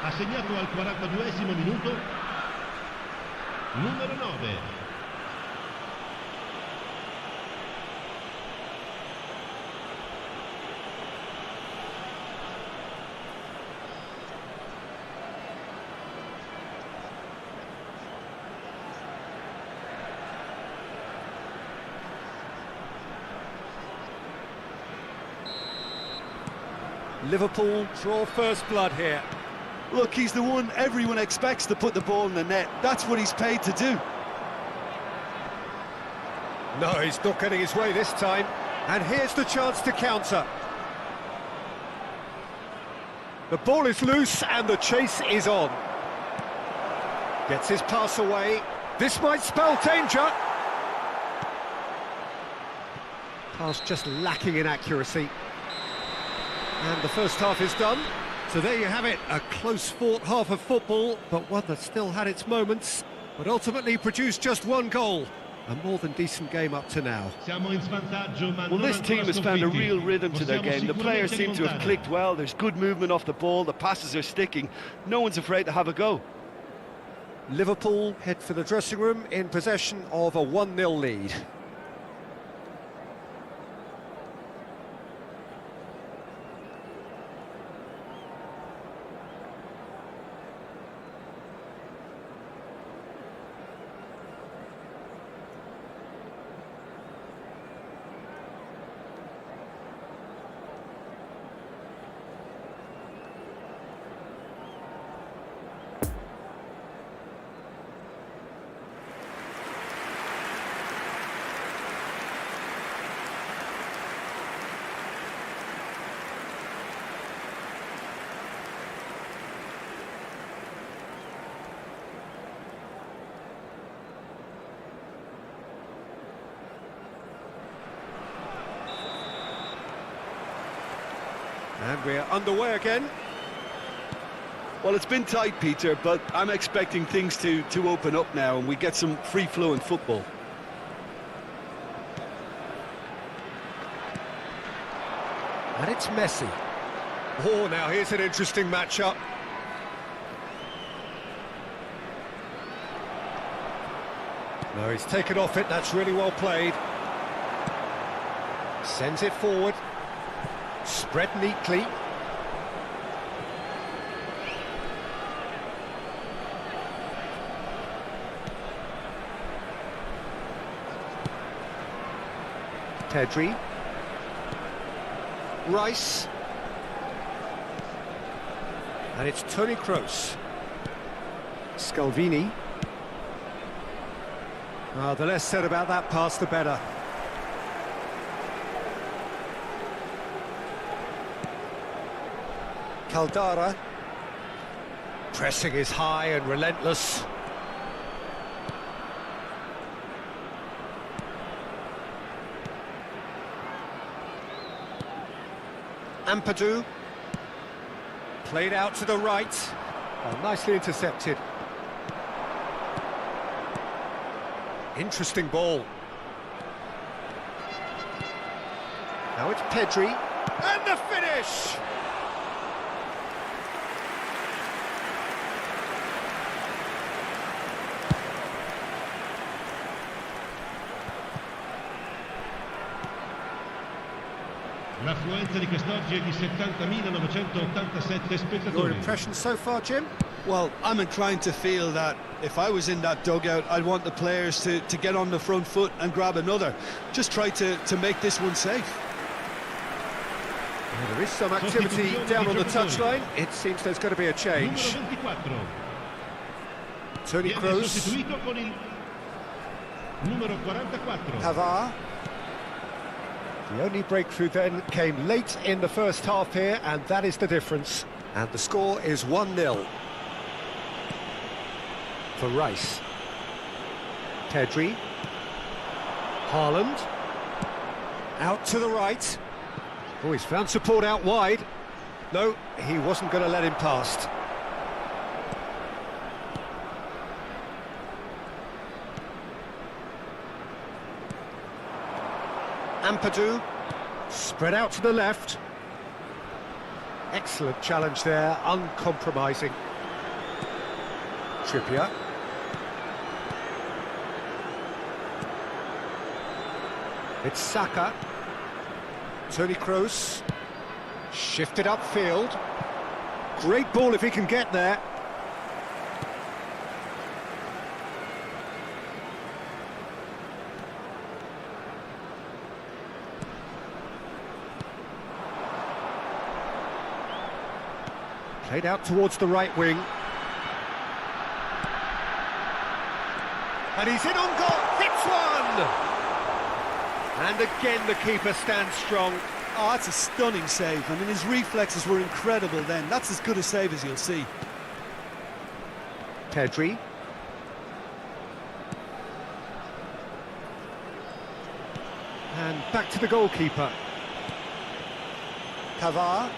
Ha segnato al 42esimo minuto numero 9. Liverpool draw first blood here. Look, he's the one everyone expects to put the ball in the net. That's what he's paid to do. No, he's not getting his way this time. And here's the chance to counter. The ball is loose and the chase is on. Gets his pass away. This might spell danger. Pass just lacking in accuracy. And the first half is done. So there you have it, a close-fought half of football, but one that still had its moments, but ultimately produced just one goal. A more than decent game up to now. Well, this team has found a real rhythm to their game. The players seem to have clicked well. There's good movement off the ball. The passes are sticking. No one's afraid to have a go. Liverpool head for the dressing room in possession of a 1-0 lead. we're underway again. Well, it's been tight, Peter, but I'm expecting things to open up now and we get some free-flowing football. And it's Messi. Oh, now here's an interesting matchup. No, he's taken off it, that's really well played. Sends it forward. Spread neatly. Pedri. Rice. And it's Toni Kroos. Scalvini. The less said about that pass, the better. Caldara. Pressing is high and relentless. Ampadu. Played out to the right. Nicely intercepted. Interesting ball. Now it's Pedri. And the finish! L'affluenza di quest'oggi è di 70.987 Your spettatori. impression so far, Jim? Well, I'm inclined to feel that if I was in that dugout, I'd want the players to get on the front foot and grab another. Just try to make this one safe. Well, there is some activity down on the touchline. It seems there's going to be a change. Numero 24. Toni Viene Kroos. sostituito con il numero 44. Pavard. The only breakthrough then came late in the first half here, and that is the difference. And the score is 1-0. For Rice. Pedri. Haaland. Out to the right. Oh, he's found support out wide. No, he wasn't going to let him past. Ampadu. Spread out to the left. Excellent challenge there, uncompromising. Trippier. It's Saka. Toni Kroos. Shifted upfield. Great ball if he can get there. Played out towards the right wing. And he's in on goal, hits one! And again the keeper stands strong. Oh, that's a stunning save. I mean, his reflexes were incredible then. That's as good a save as you'll see. Pedri. And back to the goalkeeper. Pavard.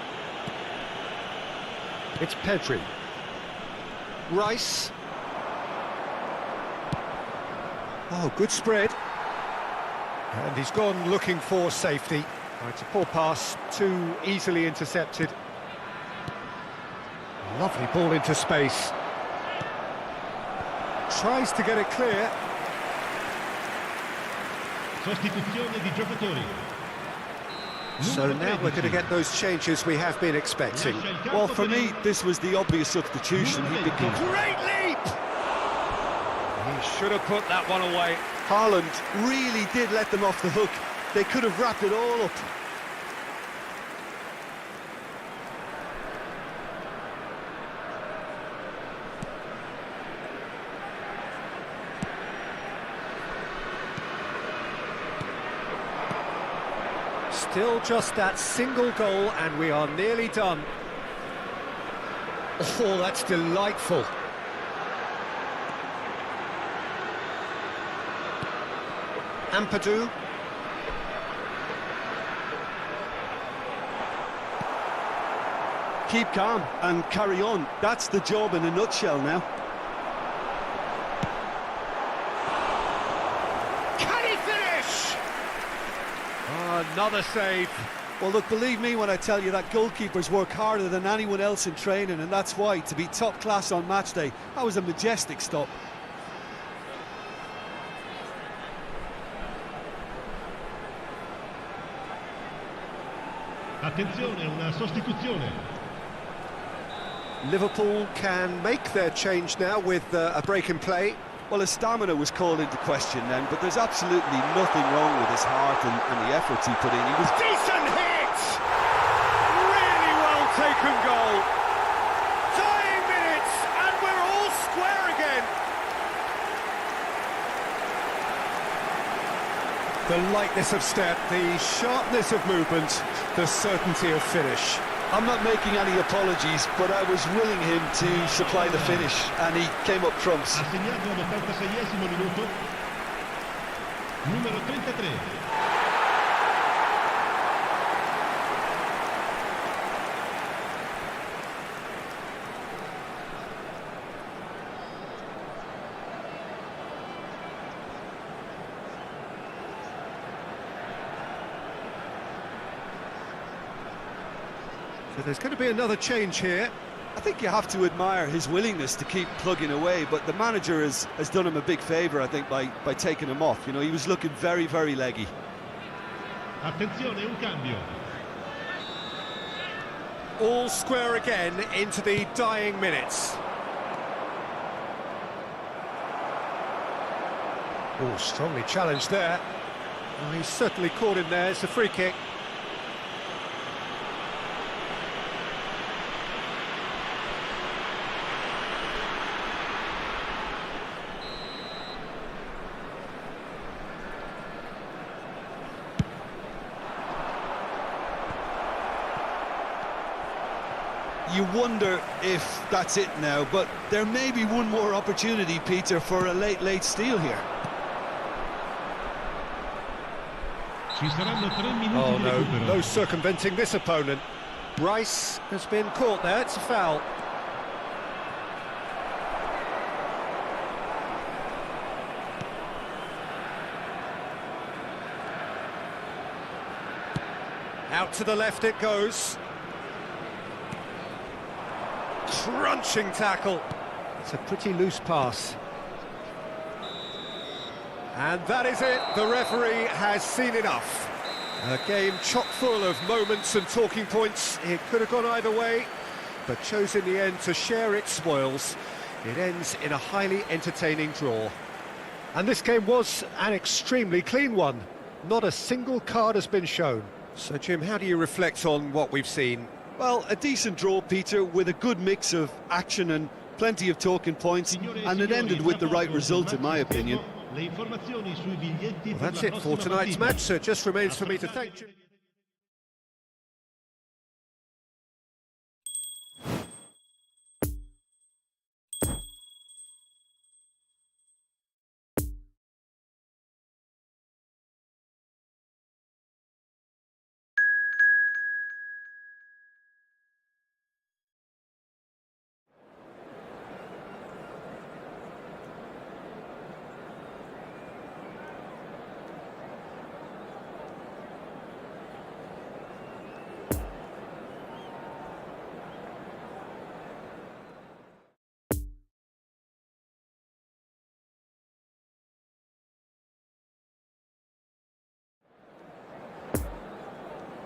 It's Pedri. Rice. Oh, good spread. And he's gone looking for safety. Oh, it's a poor pass, too easily intercepted. Lovely ball into space. Tries to get it clear. Sostituzione di giocatori. So now we're going to get those changes we have been expecting. Well, for me, this was the obvious substitution. He became... Great leap! He should have put that one away. Haaland really did let them off the hook. They could have wrapped it all up. Still just that single goal and we are nearly done. Oh, that's delightful. keep calm and carry on. That's the job in a nutshell now. Can he finish? Oh, another save. Well, look, believe me when I tell you that goalkeepers work harder than anyone else in training, and that's why, to be top class on match day, that was a majestic stop. Attenzione, una sostituzione. Liverpool can make their change now with a break in play. Well, his stamina was called into question then, but there's absolutely nothing wrong with his heart and the efforts he put in. He was Decent hit! Really well taken goal. Dying minutes, and we're all square again. The lightness of step, the sharpness of movement, the certainty of finish. I'm not making any apologies, but I was willing him to supply the finish, and he came up trumps. Ha segnato all'86esimo minuto. Numero 33. So there's going to be another change here. I think you have to admire his willingness to keep plugging away, but the manager has done him a big favour, I think, by taking him off. You know, he was looking very, very leggy. Attenzione, un cambio. All square again into the dying minutes. Oh, strongly challenged there. Oh, he's certainly caught him there. It's a free kick. You wonder if that's it now, but there may be one more opportunity, Peter, for a late steal here. Ci saranno 3 minuti Oh di no, recupero. no circumventing this opponent. Rice has been caught there, it's a foul. Out to the left it goes. Crunching tackle. It's a pretty loose pass. And that is it. The referee has seen enough. A game chock full of moments and talking points. It could have gone either way, but chose in the end to share its spoils. It ends in a highly entertaining draw. And this game was an extremely clean one. Not a single card has been shown. So, Jim, how do you reflect on what we've seen? Well, a decent draw, Peter, with a good mix of action and plenty of talking points, and it ended with the right result, in my opinion. Well, that's it for tonight's match, so it just remains for me to thank you.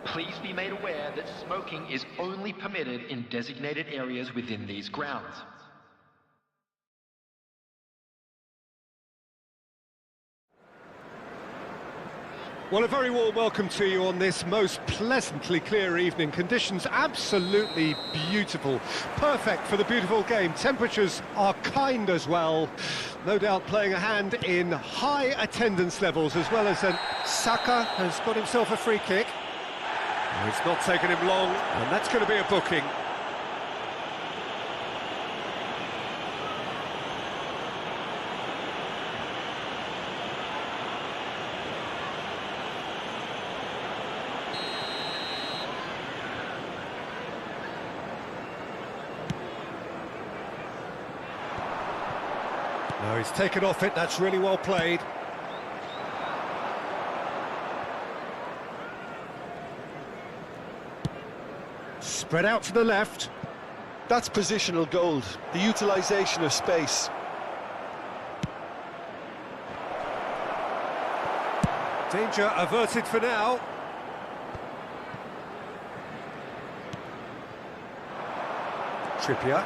Please be made aware that smoking is only permitted in designated areas within these grounds. Well, a very warm welcome to you on this most pleasantly clear evening. Conditions absolutely beautiful. Perfect for the beautiful game. Temperatures are kind as well. No doubt playing a hand in high attendance levels, as well as Saka has got himself a free kick. It's not taken him long, and that's going to be a booking. No, he's taken off it, that's really well played. Spread out to the left. That's positional gold, the utilisation of space. Danger averted for now. Trippier.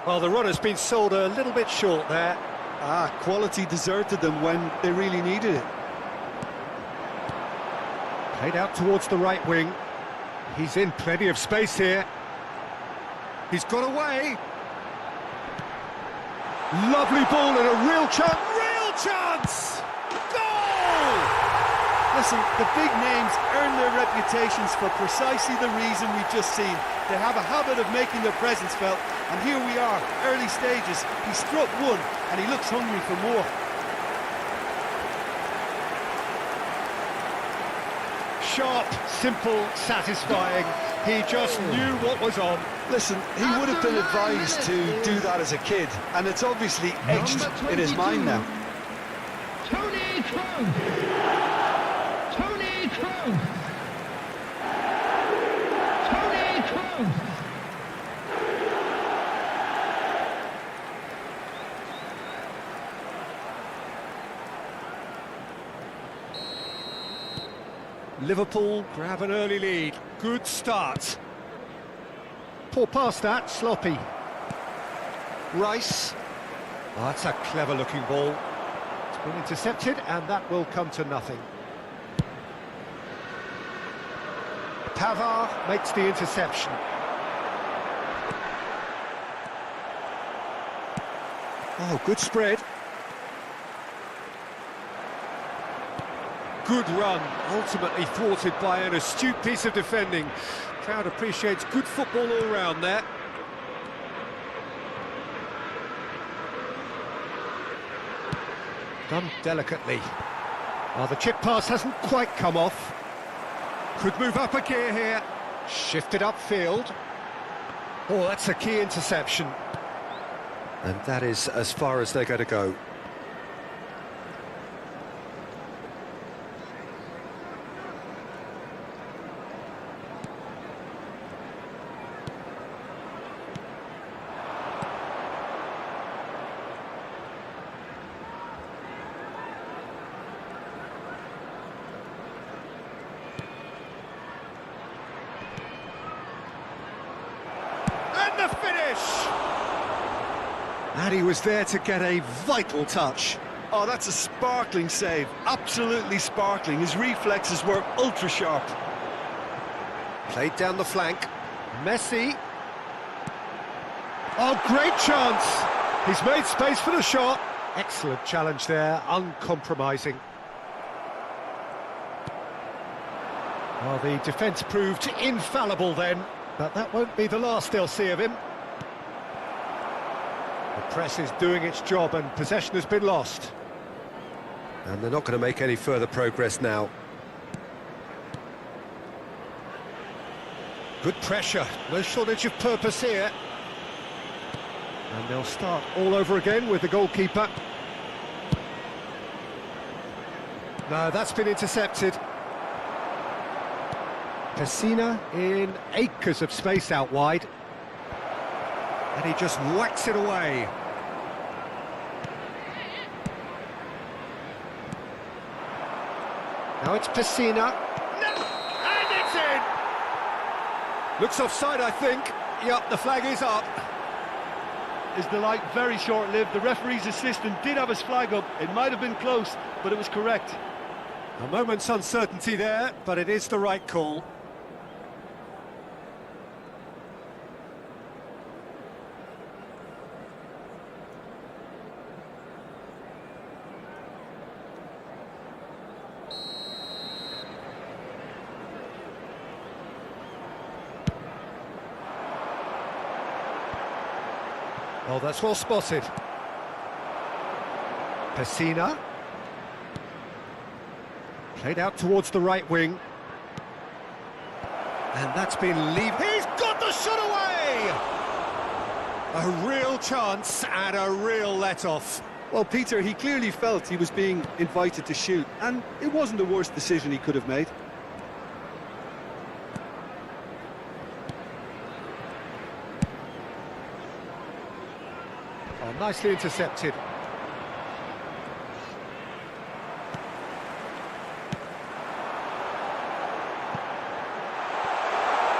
Well, the run has been sold a little bit short there. Quality deserted them when they really needed it. Played out towards the right wing. He's in plenty of space here. He's got away. Lovely ball and a real chance. Real chance! Goal! Listen, the big names earn their reputations for precisely the reason we've just seen. They have a habit of making their presence felt, and here we are, early stages. He struck one, and he looks hungry for more. Sharp, simple, satisfying. He just knew what was on. Listen, he would have been advised to do that as a kid, and it's obviously etched in his mind now. Tony Kroos. Tony Kroos. Tony Kroos. Liverpool grab an early lead. Good start. Poor pass that, sloppy. Rice. Oh, that's a clever-looking ball. It's been intercepted, and that will come to nothing. Pavard makes the interception. Oh, good spread. Good run, ultimately thwarted by an astute piece of defending. Crowd appreciates good football all round there. Done delicately. Oh, the chip pass hasn't quite come off. Could move up a gear here. Shifted upfield. Oh, that's a key interception. And that is as far as they're going to go. The finish! And he was there to get a vital touch. Oh, that's a sparkling save. Absolutely sparkling. His reflexes were ultra sharp. Played down the flank. Messi. Oh, great chance! He's made space for the shot. Excellent challenge there, uncompromising. Well, the defence proved infallible then, but that won't be the last they'll see of him. The press is doing its job and possession has been lost. And they're not going to make any further progress now. Good pressure, no shortage of purpose here. And they'll start all over again with the goalkeeper. No, that's been intercepted. Pessina in acres of space out wide. And he just whacks it away. Now it's Pessina. No! And it's in! Looks offside, I think. Yep, the flag is up. His delight very short-lived. The referee's assistant did have his flag up. It might have been close, but it was correct. A moment's uncertainty there, but it is the right call. Oh, that's well spotted. Pessina. Played out towards the right wing. And that's been He's got the shot away! A real chance and a real let-off. Well, Peter, he clearly felt he was being invited to shoot, and it wasn't the worst decision he could have made. Oh, nicely intercepted.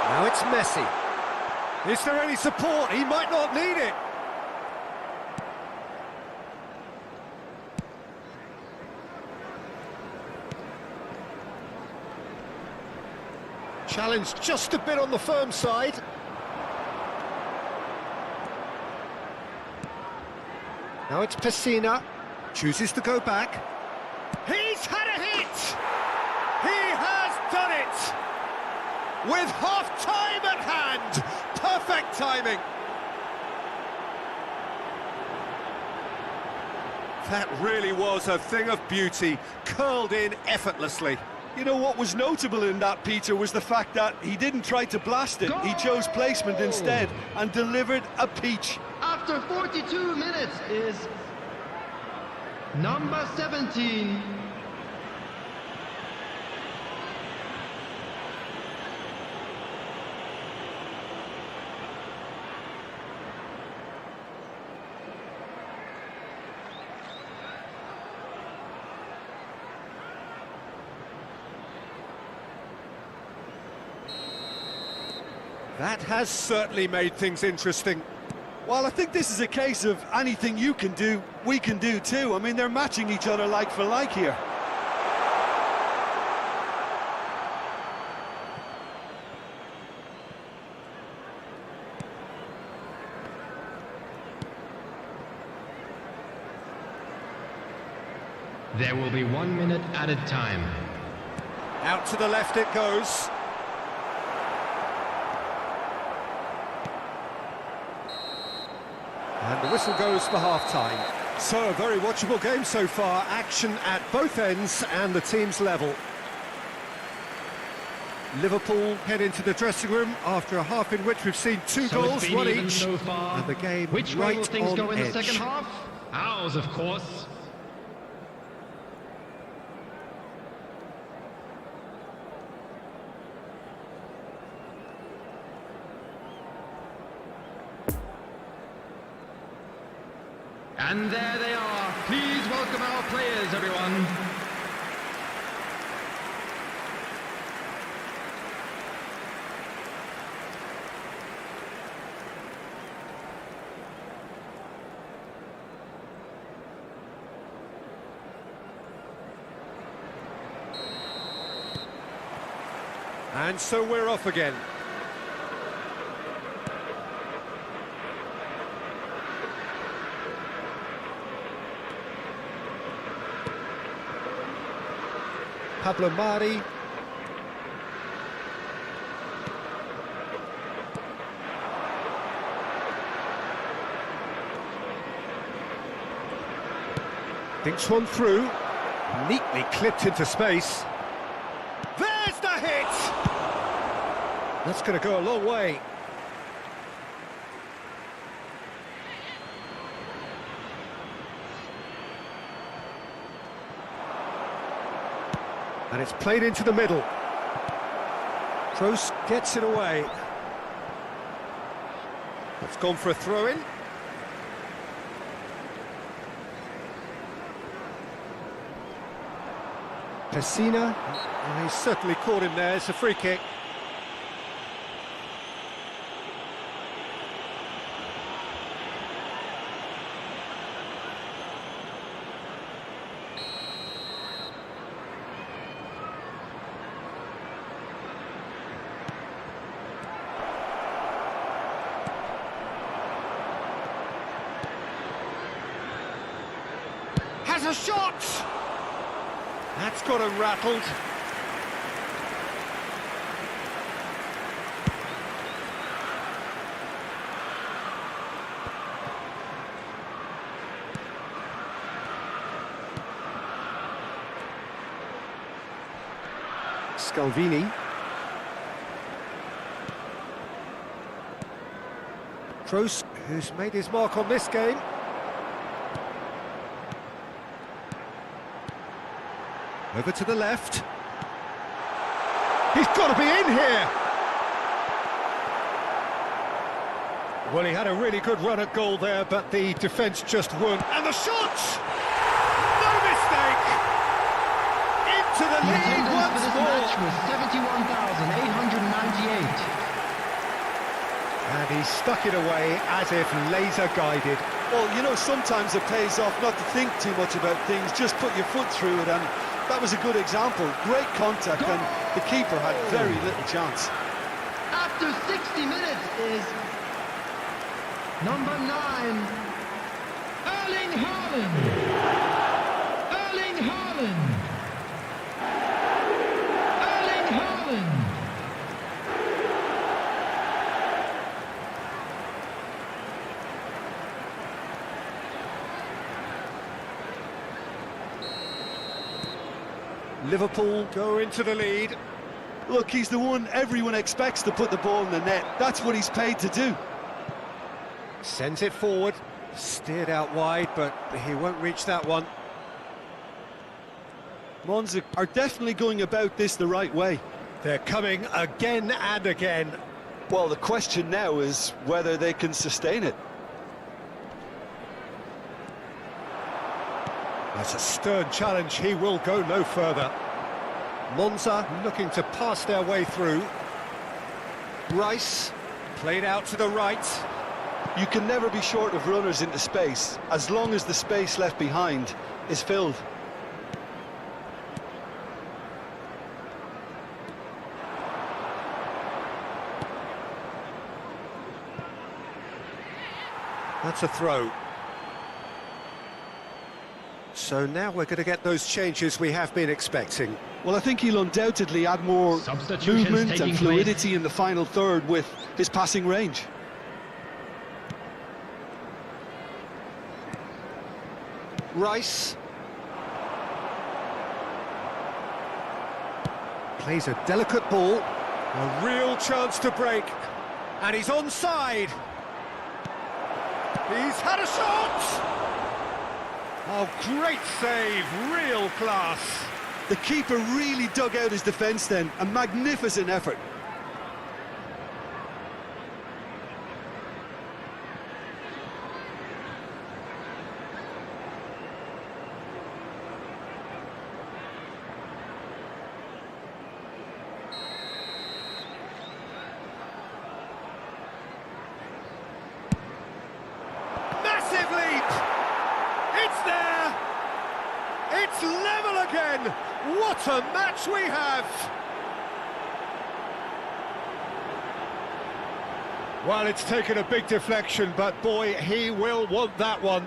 Now it's Messi. Is there any support? He might not need it. Challenge just a bit on the firm side. Now it's Pessina. Chooses to go back. He's had a hit! He has done it! With half-time at hand! Perfect timing! That really was a thing of beauty, curled in effortlessly. You know what was notable in that, Peter, was the fact that he didn't try to blast it. He chose placement instead and delivered a peach. After 42 minutes is number 17. That has certainly made things interesting. Well, I think this is a case of anything you can do, we can do too. I mean, they're matching each other like for like here. There will be 1 minute added time. Out to the left it goes. And the whistle goes for half-time. So, a very watchable game so far. Action at both ends and the team's level. Liverpool head into the dressing room after a half in which we've seen two goals, one each. So far. And the game Which right way will things on go in edge. the second half? Ours, of course. And there they are. Please welcome our players, everyone. And so we're off again. Pablo Mari. Thinks one through. Neatly clipped into space. There's the hit! That's going to go a long way. And it's played into the middle. Kroos gets it away. It's gone for a throw-in. Pessina, and he's certainly caught him there. It's a free kick. Has a shot! That's got him rattled. Scalvini. Kroos, who's made his mark on this game. Over to the left. He's got to be in here! Well, he had a really good run at goal there, but the defence just won. And the shot! No mistake! Into the lead once more! Match was 71,898. And he stuck it away as if laser-guided. Well, you know, sometimes it pays off not to think too much about things, just put your foot through it, and that was a good example. Great contact, and the keeper had very little chance. After 60 minutes is number 9. Erling Haaland. Erling Haaland. Erling Haaland. Liverpool go into the lead. Look, he's the one everyone expects to put the ball in the net. That's what he's paid to do. Sends it forward, steered out wide, but he won't reach that one. Monza are definitely going about this the right way. They're coming again and again. Well, the question now is whether they can sustain it. That's a stern challenge, he will go no further. Monza looking to pass their way through. Rice, played out to the right. You can never be short of runners into space, as long as the space left behind is filled. That's a throw. So now we're going to get those changes we have been expecting. Well, I think he'll undoubtedly add more Substitutions movement taking and fluidity in the final third with his passing range. Rice. Plays a delicate ball. A real chance to break. And he's onside. He's had a shot! Oh, great save, real class. The keeper really dug out his defence then, a magnificent effort. Massive leap! It's there! It's level again! What a match we have! Well, it's taken a big deflection, but boy, he will want that one.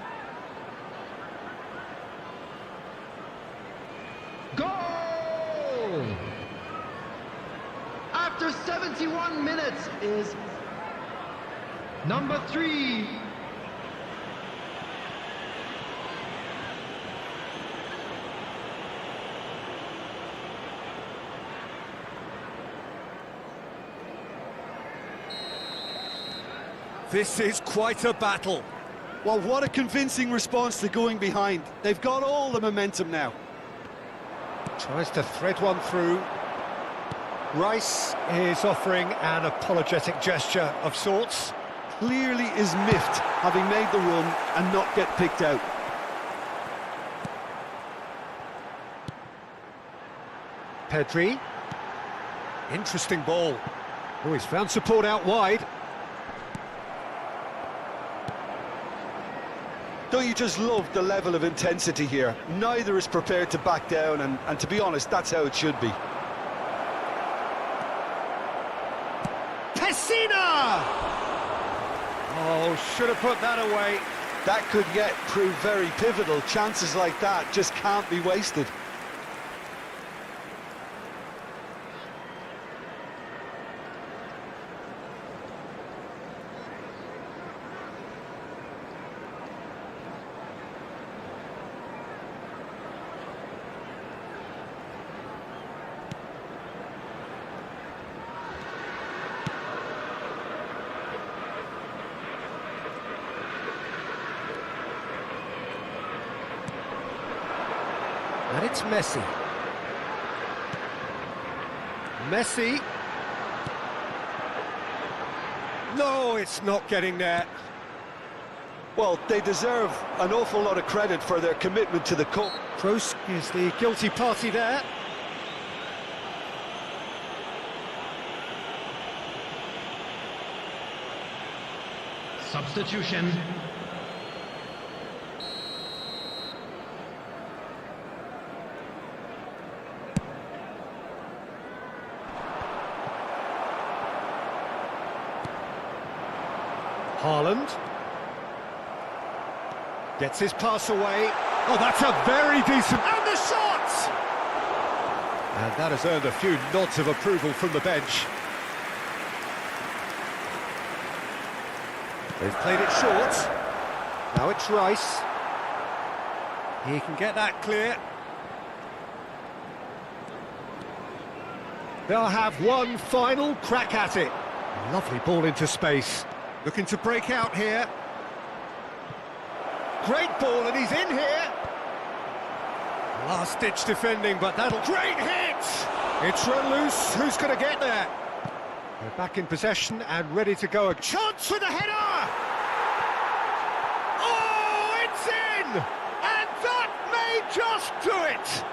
Goal! After 71 minutes is number 3. This is quite a battle. Well, what a convincing response to going behind. They've got all the momentum now. Tries to thread one through. Rice is offering an apologetic gesture of sorts. Clearly is miffed, having made the run and not get picked out. Pedri. Interesting ball. Oh, he's found support out wide. Don't you just love the level of intensity here? Neither is prepared to back down, and to be honest, that's how it should be. Pessina! Oh, should have put that away. That could yet prove very pivotal. Chances like that just can't be wasted. And it's Messi. Messi. No, it's not getting there. Well, they deserve an awful lot of credit for their commitment to the cup. Kroos is the guilty party there. Substitution. Haaland gets his pass away. Oh, that's a very decent... And the shot! And that has earned a few nods of approval from the bench. They've played it short. Now it's Rice. He can get that clear. They'll have one final crack at it. Lovely ball into space. Looking to break out here. Great ball, and he's in here. Last-ditch defending, but that'll... Great hit! It's run loose. Who's going to get there? They're back in possession and ready to go. A chance with a header! Oh, it's in! And that may just do it!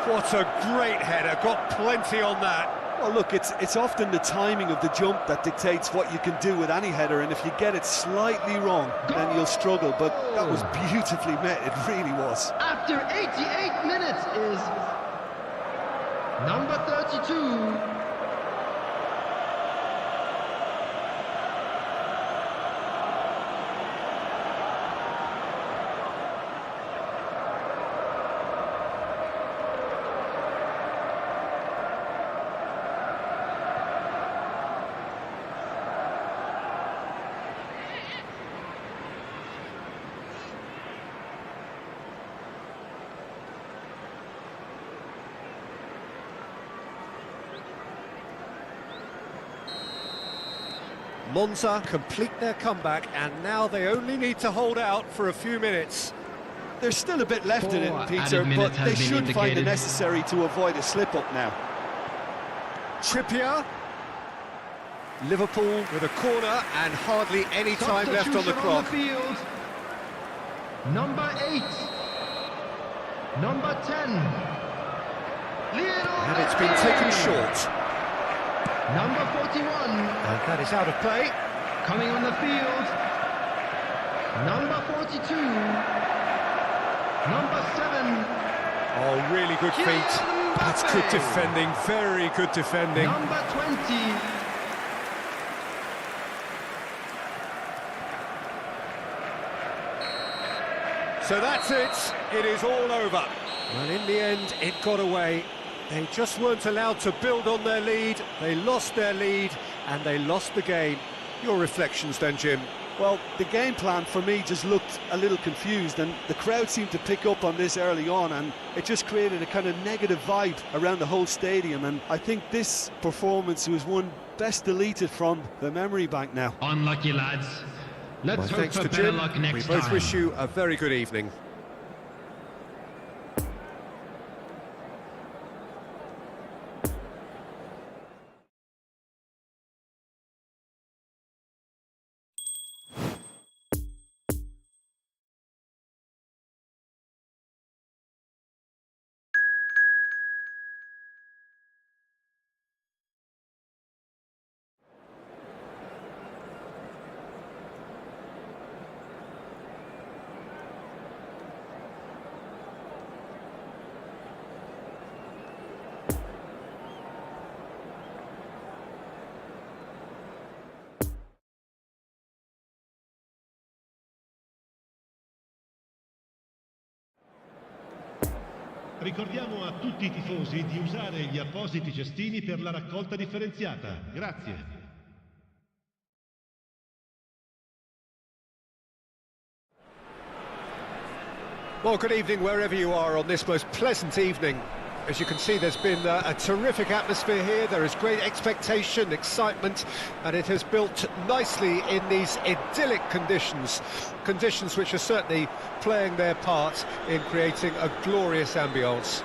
What a great header. Got plenty on that. Well, look, it's often the timing of the jump that dictates what you can do with any header, and if you get it slightly wrong, then you'll struggle, but that was beautifully met, it really was. After 88 minutes is number 32. Monza complete their comeback, and now they only need to hold out for a few minutes. There's still a bit left in it, Peter, added but minutes they has been should find the indicated. necessary to avoid a slip-up now. Trippier. Liverpool with a corner and hardly any time left on the clock. Field. Number 8. Number 10. And it's been taken short. Number 41. And that is out of play. Coming on the field. Number 42. Number 7. Oh, really good feet. That's good defending, very good defending. Number 20. So that's it. It is all over. Well, in the end, it got away. They just weren't allowed to build on their lead. They lost their lead, and they lost the game. Your reflections then, Jim? Well, the game plan for me just looked a little confused, and the crowd seemed to pick up on this early on, and it just created a kind of negative vibe around the whole stadium, and I think this performance was one best deleted from the memory bank now. Unlucky, lads. Let's Well, hope thanks for to better Jim. luck next We time. both wish you a very good evening. Ricordiamo a tutti i tifosi di usare gli appositi cestini per la raccolta differenziata. Grazie. Well, good evening wherever you are on this most pleasant evening. As you can see, there's been a terrific atmosphere here. There is great expectation, excitement, and it has built nicely in these idyllic conditions. Conditions which are certainly playing their part in creating a glorious ambience.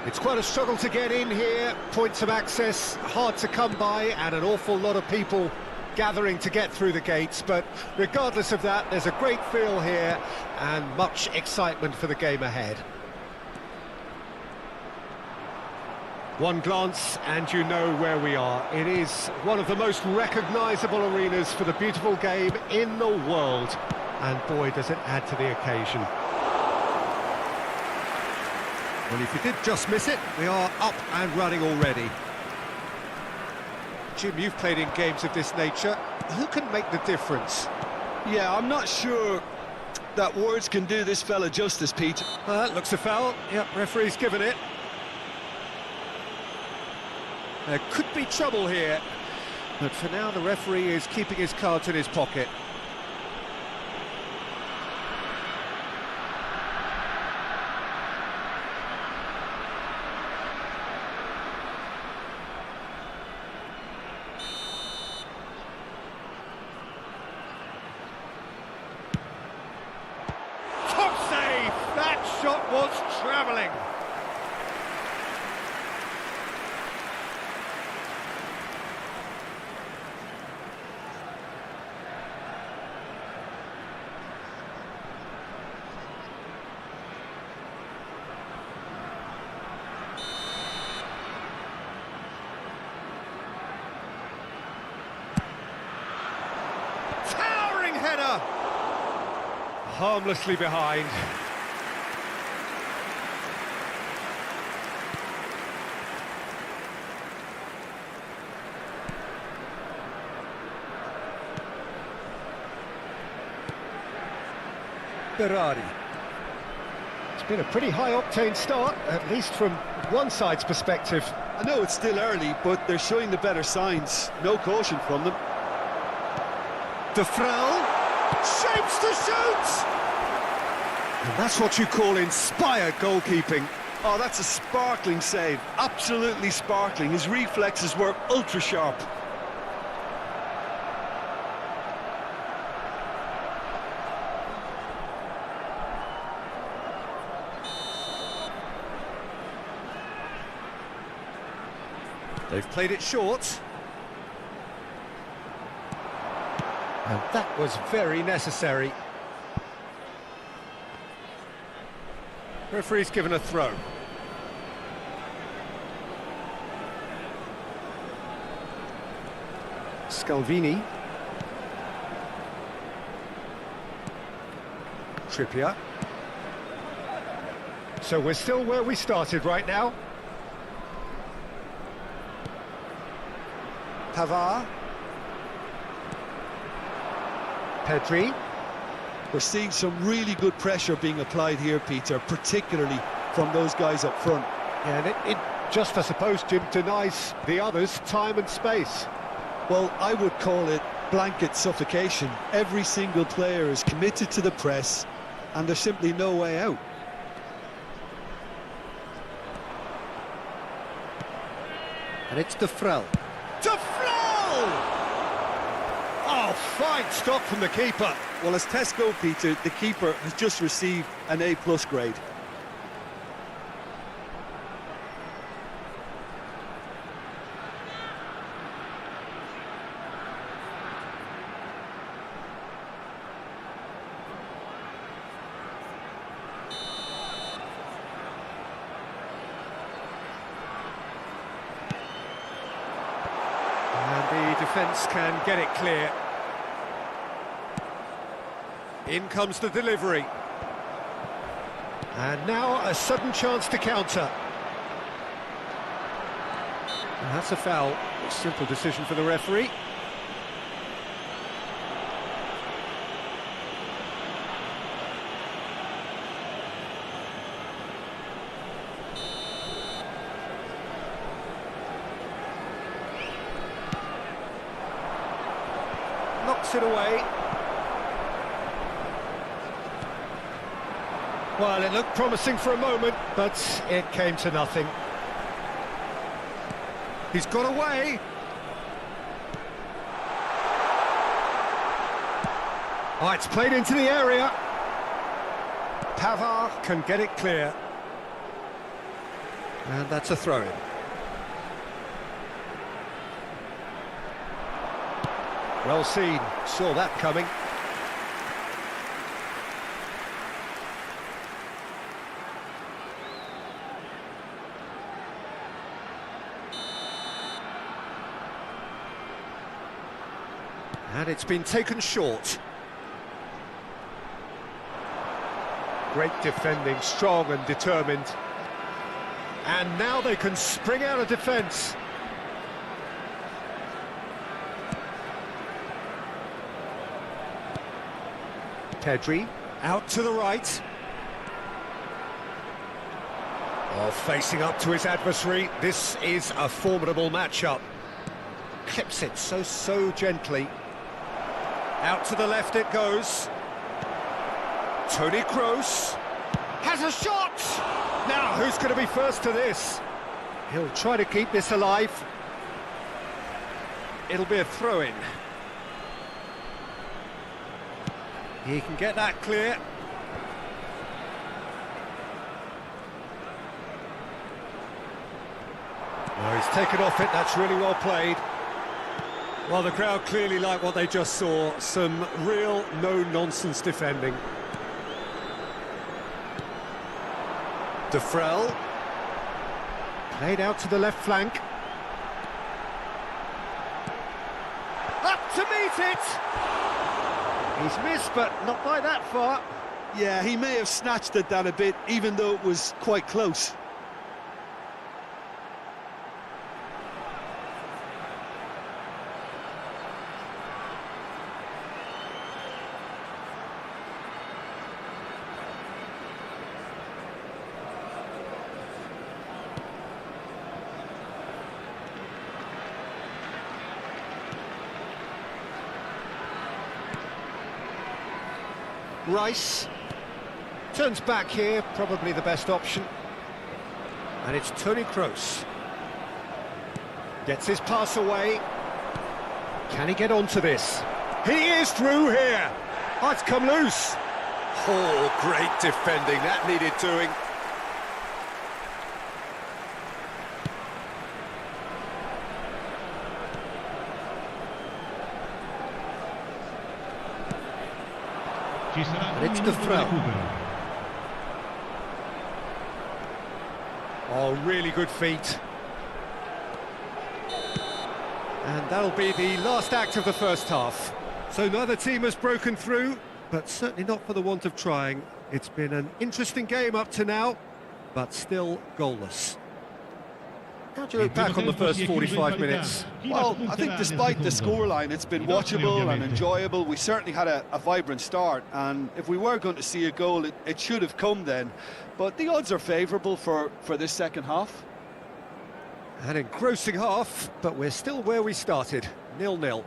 It's quite a struggle to get in here, points of access hard to come by, and an awful lot of people gathering to get through the gates, but regardless of that, there's a great feel here and much excitement for the game ahead. One glance and you know where we are. It is one of the most recognisable arenas for the beautiful game in the world, and boy does it add to the occasion. Well, if you did just miss it, we are up and running already. Jim, you've played in games of this nature. Who can make the difference? Yeah, I'm not sure that words can do this fella justice, Pete. That looks a foul. Yep, referee's given it. There could be trouble here, but for now the referee is keeping his cards in his pocket. That shot was travelling. Towering header. Harmlessly behind. It's been a pretty high-octane start, at least from one side's perspective. I know it's still early, but they're showing the better signs. No caution from them. De Vrel shapes to shoot! And that's what you call inspired goalkeeping. Oh, that's a sparkling save. Absolutely sparkling. His reflexes were ultra-sharp. They've played it short. And that was very necessary. Referee's given a throw. Scalvini. Trippier. So we're still where we started right now. Pavard. Pedri. We're seeing some really good pressure being applied here, Peter, particularly from those guys up front. Yeah, and it just, I suppose, Jim, denies the others time and space. Well, I would call it blanket suffocation. Every single player is committed to the press, and there's simply no way out. And it's De Vrel. De Vrel! Oh, fine stop from the keeper. Well, as tests go, Peter, the keeper has just received an A+ grade. And the defence can get it clear. In comes the delivery. And now a sudden chance to counter. And that's a foul. A simple decision for the referee. Knocks it away. Well, it looked promising for a moment, but it came to nothing. He's got away. Oh, it's played into the area. Pavard can get it clear. And that's a throw-in. Well seen, saw that coming. And it's been taken short. Great defending, strong and determined. And now they can spring out of defence. Pedri, out to the right. Oh, facing up to his adversary. This is a formidable matchup. Clips it so gently. Out to the left it goes. Toni Kroos has a shot! Now, who's going to be first to this? He'll try to keep this alive. It'll be a throw-in. He can get that clear. Oh, he's taken off it, that's really well played. Well, the crowd clearly like what they just saw. Some real no-nonsense defending. Defrel. Played out to the left flank. Up to meet it! He's missed, but not by that far. Yeah, he may have snatched it down a bit, even though it was quite close. Rice turns back here, probably the best option. And it's Toni Kroos. Gets his pass away. Can he get onto this? He is through here. Oh, it's come loose. Oh, great defending. That needed doing. And it's the throw. Oh, really good feet. And that'll be the last act of the first half. So neither team has broken through, but certainly not for the want of trying. It's been an interesting game up to now, but still goalless. How do you look back on the first 45 minutes? Well, I think despite the scoreline, it's been watchable and enjoyable. We certainly had a vibrant start, and if we were going to see a goal, it should have come then. But the odds are favourable for this second half. An engrossing half, but we're still where we started, 0-0.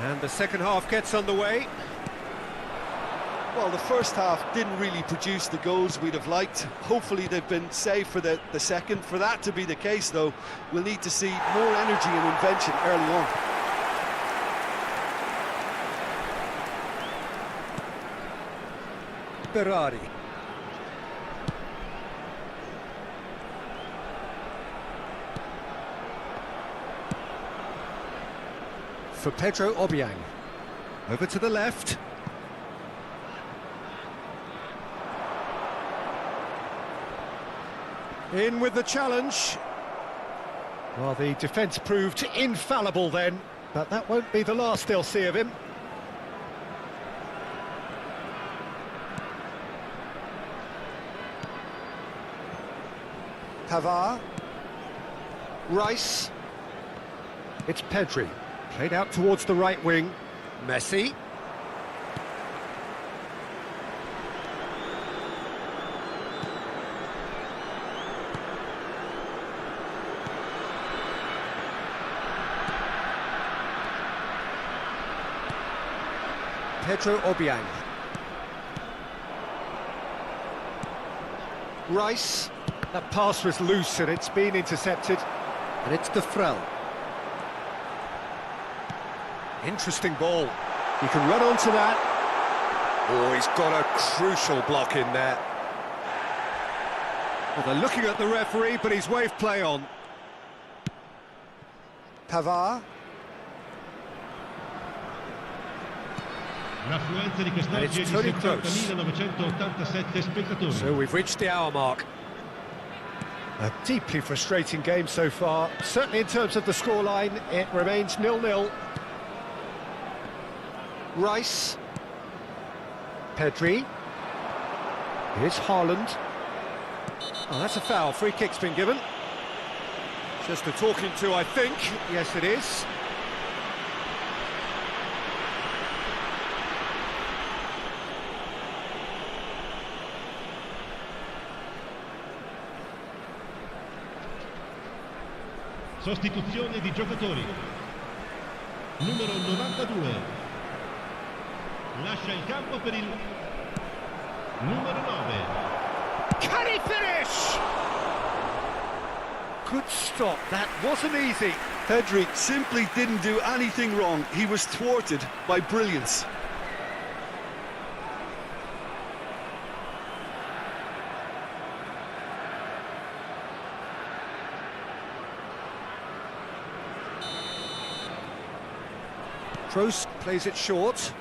And the second half gets underway. Well, the first half didn't really produce the goals we'd have liked. Hopefully they've been saved for the second. For that to be the case, though, we'll need to see more energy and invention early on. Berardi. for Pedro Obiang. Over to the left. In with the challenge. Well, the defence proved infallible then, but that won't be the last they'll see of him. Pavard. Rice. It's Pedri. Played out towards the right wing. Messi. Pedro Obiang. Rice. That pass was loose and it's been intercepted. And it's De Frel. Interesting ball. He can run onto that. Oh, he's got a crucial block in there. Well, they're looking at the referee, but he's waved play on. Pavard. L'affluenza di quest'oggi è di 70.987 spettatori. So we've reached the hour mark. A deeply frustrating game so far. Certainly in terms of the scoreline, it remains 0-0. Rice. Pedri. Here's Haaland. Oh, that's a foul. Free kick's been given. Just a talking to, I think. Yes, it is. Sostituzione di giocatori. Numero 92. Lascia il campo per il numero 9. Can he finish? Good stop. That wasn't easy. Pedri simply didn't do anything wrong. He was thwarted by brilliance. Kroos plays it short.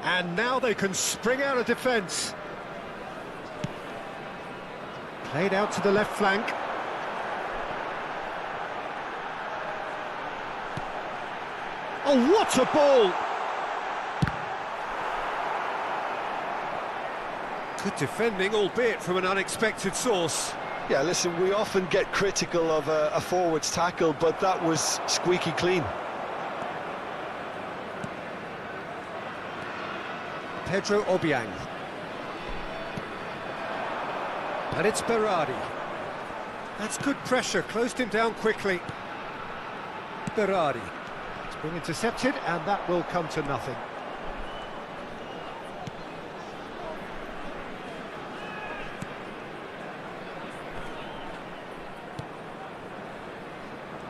And now they can spring out of defence. Played out to the left flank. Oh, what a ball! Good defending, albeit from an unexpected source. Yeah, listen, we often get critical of a forward's tackle, but that was squeaky clean. Pedro Obiang. And it's Berardi. That's good pressure, closed him down quickly. Berardi. It's been intercepted, and that will come to nothing.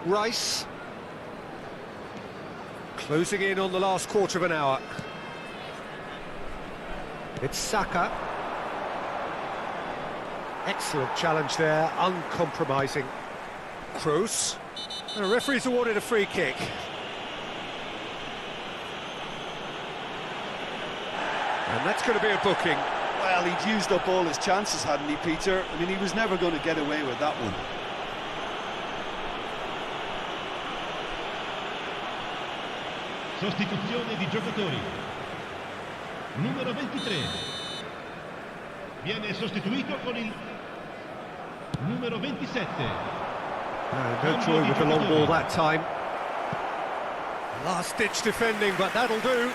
Rice. Closing in on the last quarter of an hour. It's Saka. Excellent challenge there, uncompromising. Kroos. And the referee's awarded a free kick. And that's going to be a booking. Well, he'd used up all his chances, hadn't he, Peter? I mean, he was never going to get away with that one. Sostituzione di giocatori. Numero 23. Viene sostituito con il numero 27. No joy with the long ball that time. Last-ditch defending, but that'll do.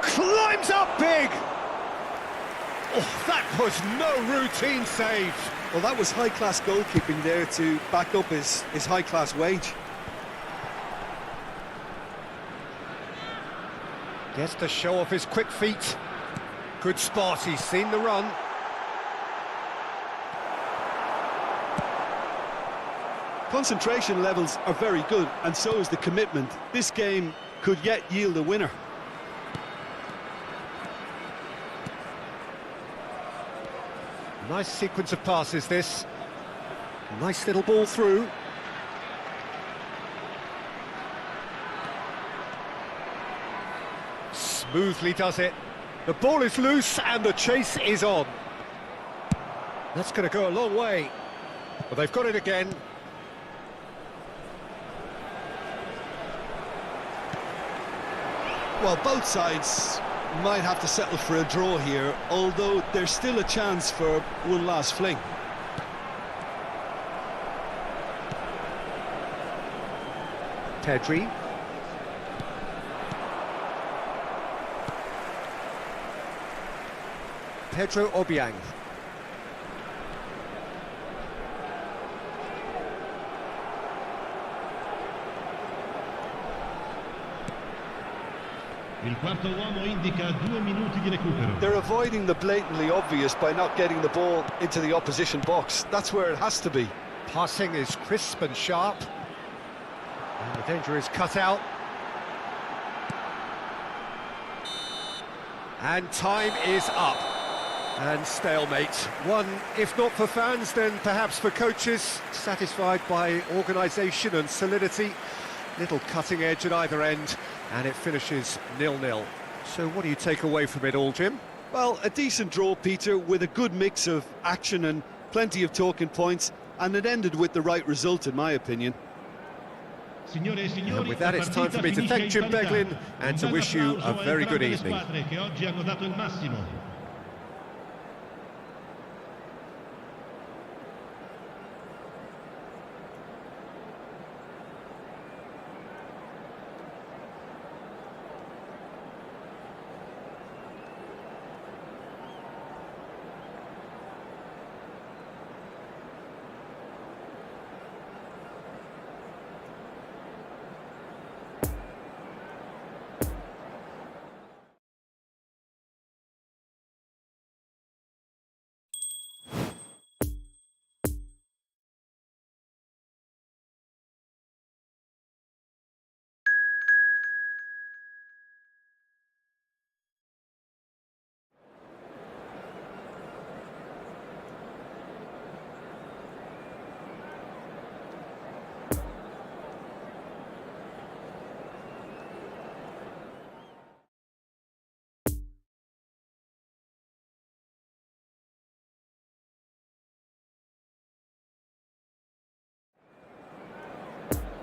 Climbs up big! Oh, that was no routine save. Well, that was high-class goalkeeping there to back up his high-class wage. Gets to show off his quick feet. Good spot, he's seen the run. Concentration levels are very good, and so is the commitment. This game could yet yield a winner. Nice sequence of passes, this. Nice little ball through. Smoothly does it. The ball is loose and the chase is on. That's going to go a long way. But they've got it again. Well, both sides might have to settle for a draw here, although there's still a chance for one last fling. Pedri. Pedro Obiang. Il quarto uomo indica 2 minuti di recupero. They're avoiding the blatantly obvious by not getting the ball into the opposition box. That's where it has to be. Passing is crisp and sharp. And the danger is cut out. And time is up. And stalemate. One, if not for fans, then perhaps for coaches, satisfied by organisation and solidity. Little cutting edge at either end, and it finishes 0-0. So what do you take away from it all, Jim? Well, a decent draw, Peter, with a good mix of action and plenty of talking points, and it ended with the right result, in my opinion. Signore e signori, And with that, it's time for me to thank Jim Beglin and to wish you a very good evening. Che oggi hanno dato il massimo.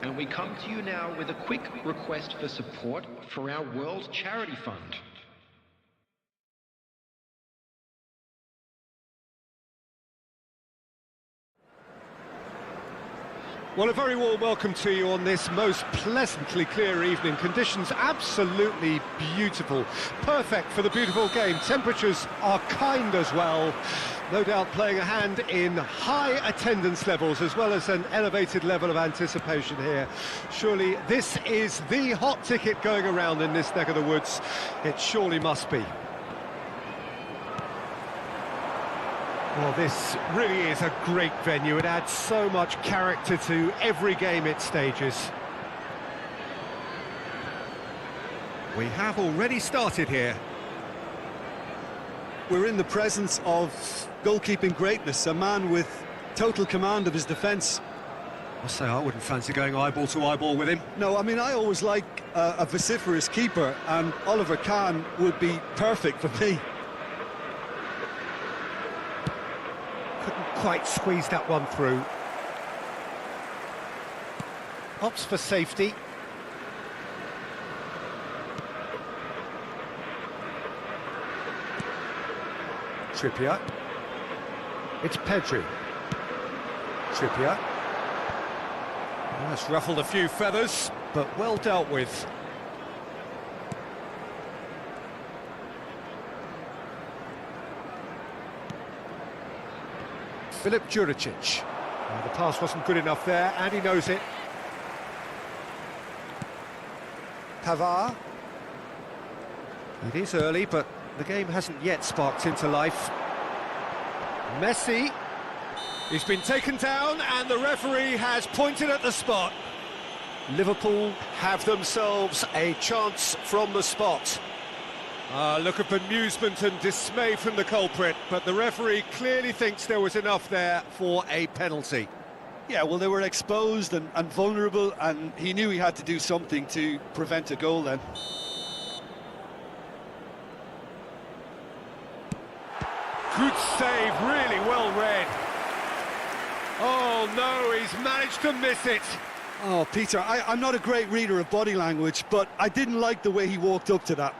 And we come to you now with a quick request for support for our World Charity Fund. Well, a very warm welcome to you on this most pleasantly clear evening. Conditions absolutely beautiful. Perfect for the beautiful game. Temperatures are kind as well. No doubt playing a hand in high attendance levels as well as an elevated level of anticipation here. Surely this is the hot ticket going around in this neck of the woods. It surely must be. Well, this really is a great venue. It adds so much character to every game it stages. We have already started here. We're in the presence of goalkeeping greatness, a man with total command of his defence. I'll say I wouldn't fancy going eyeball to eyeball with him. No, I mean, I always like a vociferous keeper, and Oliver Kahn would be perfect for me. Couldn't quite squeeze that one through. Opts for safety. Trippier. It's Pedri. Trippier. That's ruffled a few feathers, but well dealt with. Filip Juricic. The pass wasn't good enough there, and he knows it. Pavard. It is early, but the game hasn't yet sparked into life. Messi. He's been taken down, and the referee has pointed at the spot. Liverpool have themselves a chance from the spot. Look of amusement and dismay from the culprit, but the referee clearly thinks there was enough there for a penalty. Yeah, well, they were exposed and vulnerable, and he knew he had to do something to prevent a goal then. Good save, really well read. Oh no, he's managed to miss it. Oh, Peter, I'm not a great reader of body language, but I didn't like the way he walked up to that.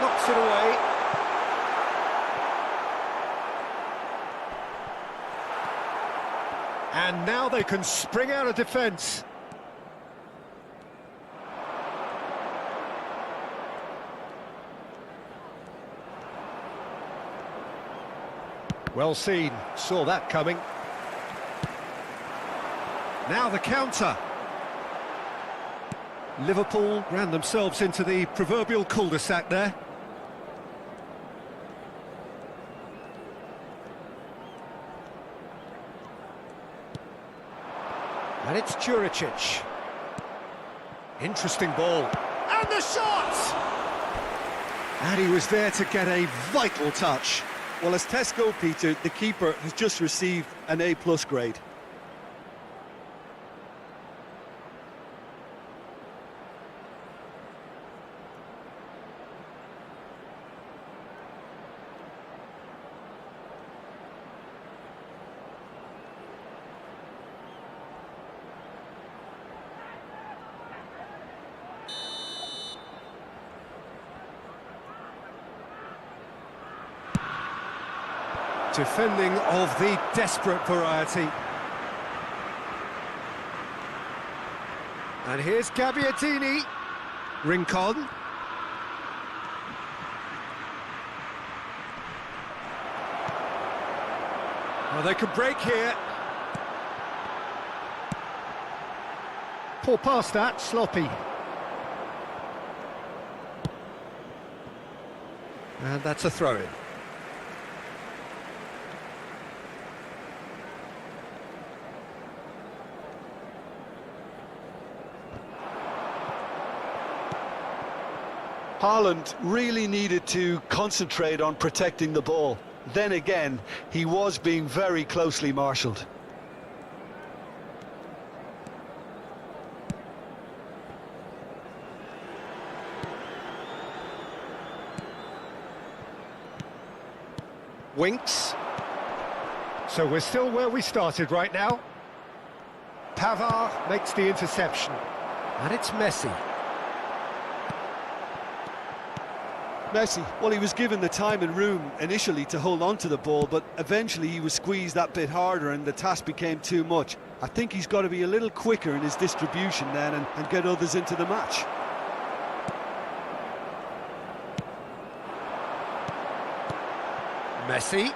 Knocks it away. And now they can spring out of defence. Well seen, saw that coming. Now the counter. Liverpool ran themselves into the proverbial cul-de-sac there. And it's Juricic. Interesting ball. And the shot! And he was there to get a vital touch. Well, as tests go, Peter, the keeper has just received an A+ grade. Defending of the desperate variety. And here's Gabbiadini. Rincon. Oh, they could break here. Poor pass that, sloppy. And that's a throw-in. Haaland really needed to concentrate on protecting the ball. Then again, he was being very closely marshalled. Winks. So we're still where we started right now. Pavard makes the interception. And it's Messi. Messi, well, he was given the time and room initially to hold on to the ball, but eventually he was squeezed that bit harder and the task became too much. I think he's got to be a little quicker in his distribution then and get others into the match. Messi.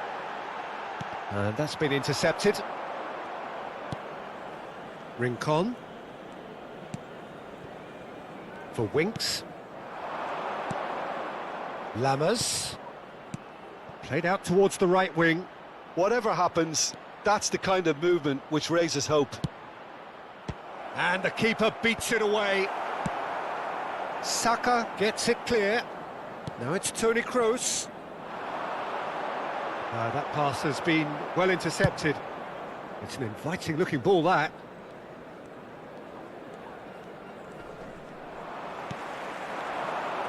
And that's been intercepted. Rincon. For Winks. Lammers. Played out towards the right wing. Whatever happens, that's the kind of movement which raises hope. And the keeper beats it away. Saka gets it clear. Now it's Toni Kroos. That pass has been well intercepted. It's an inviting looking ball, that.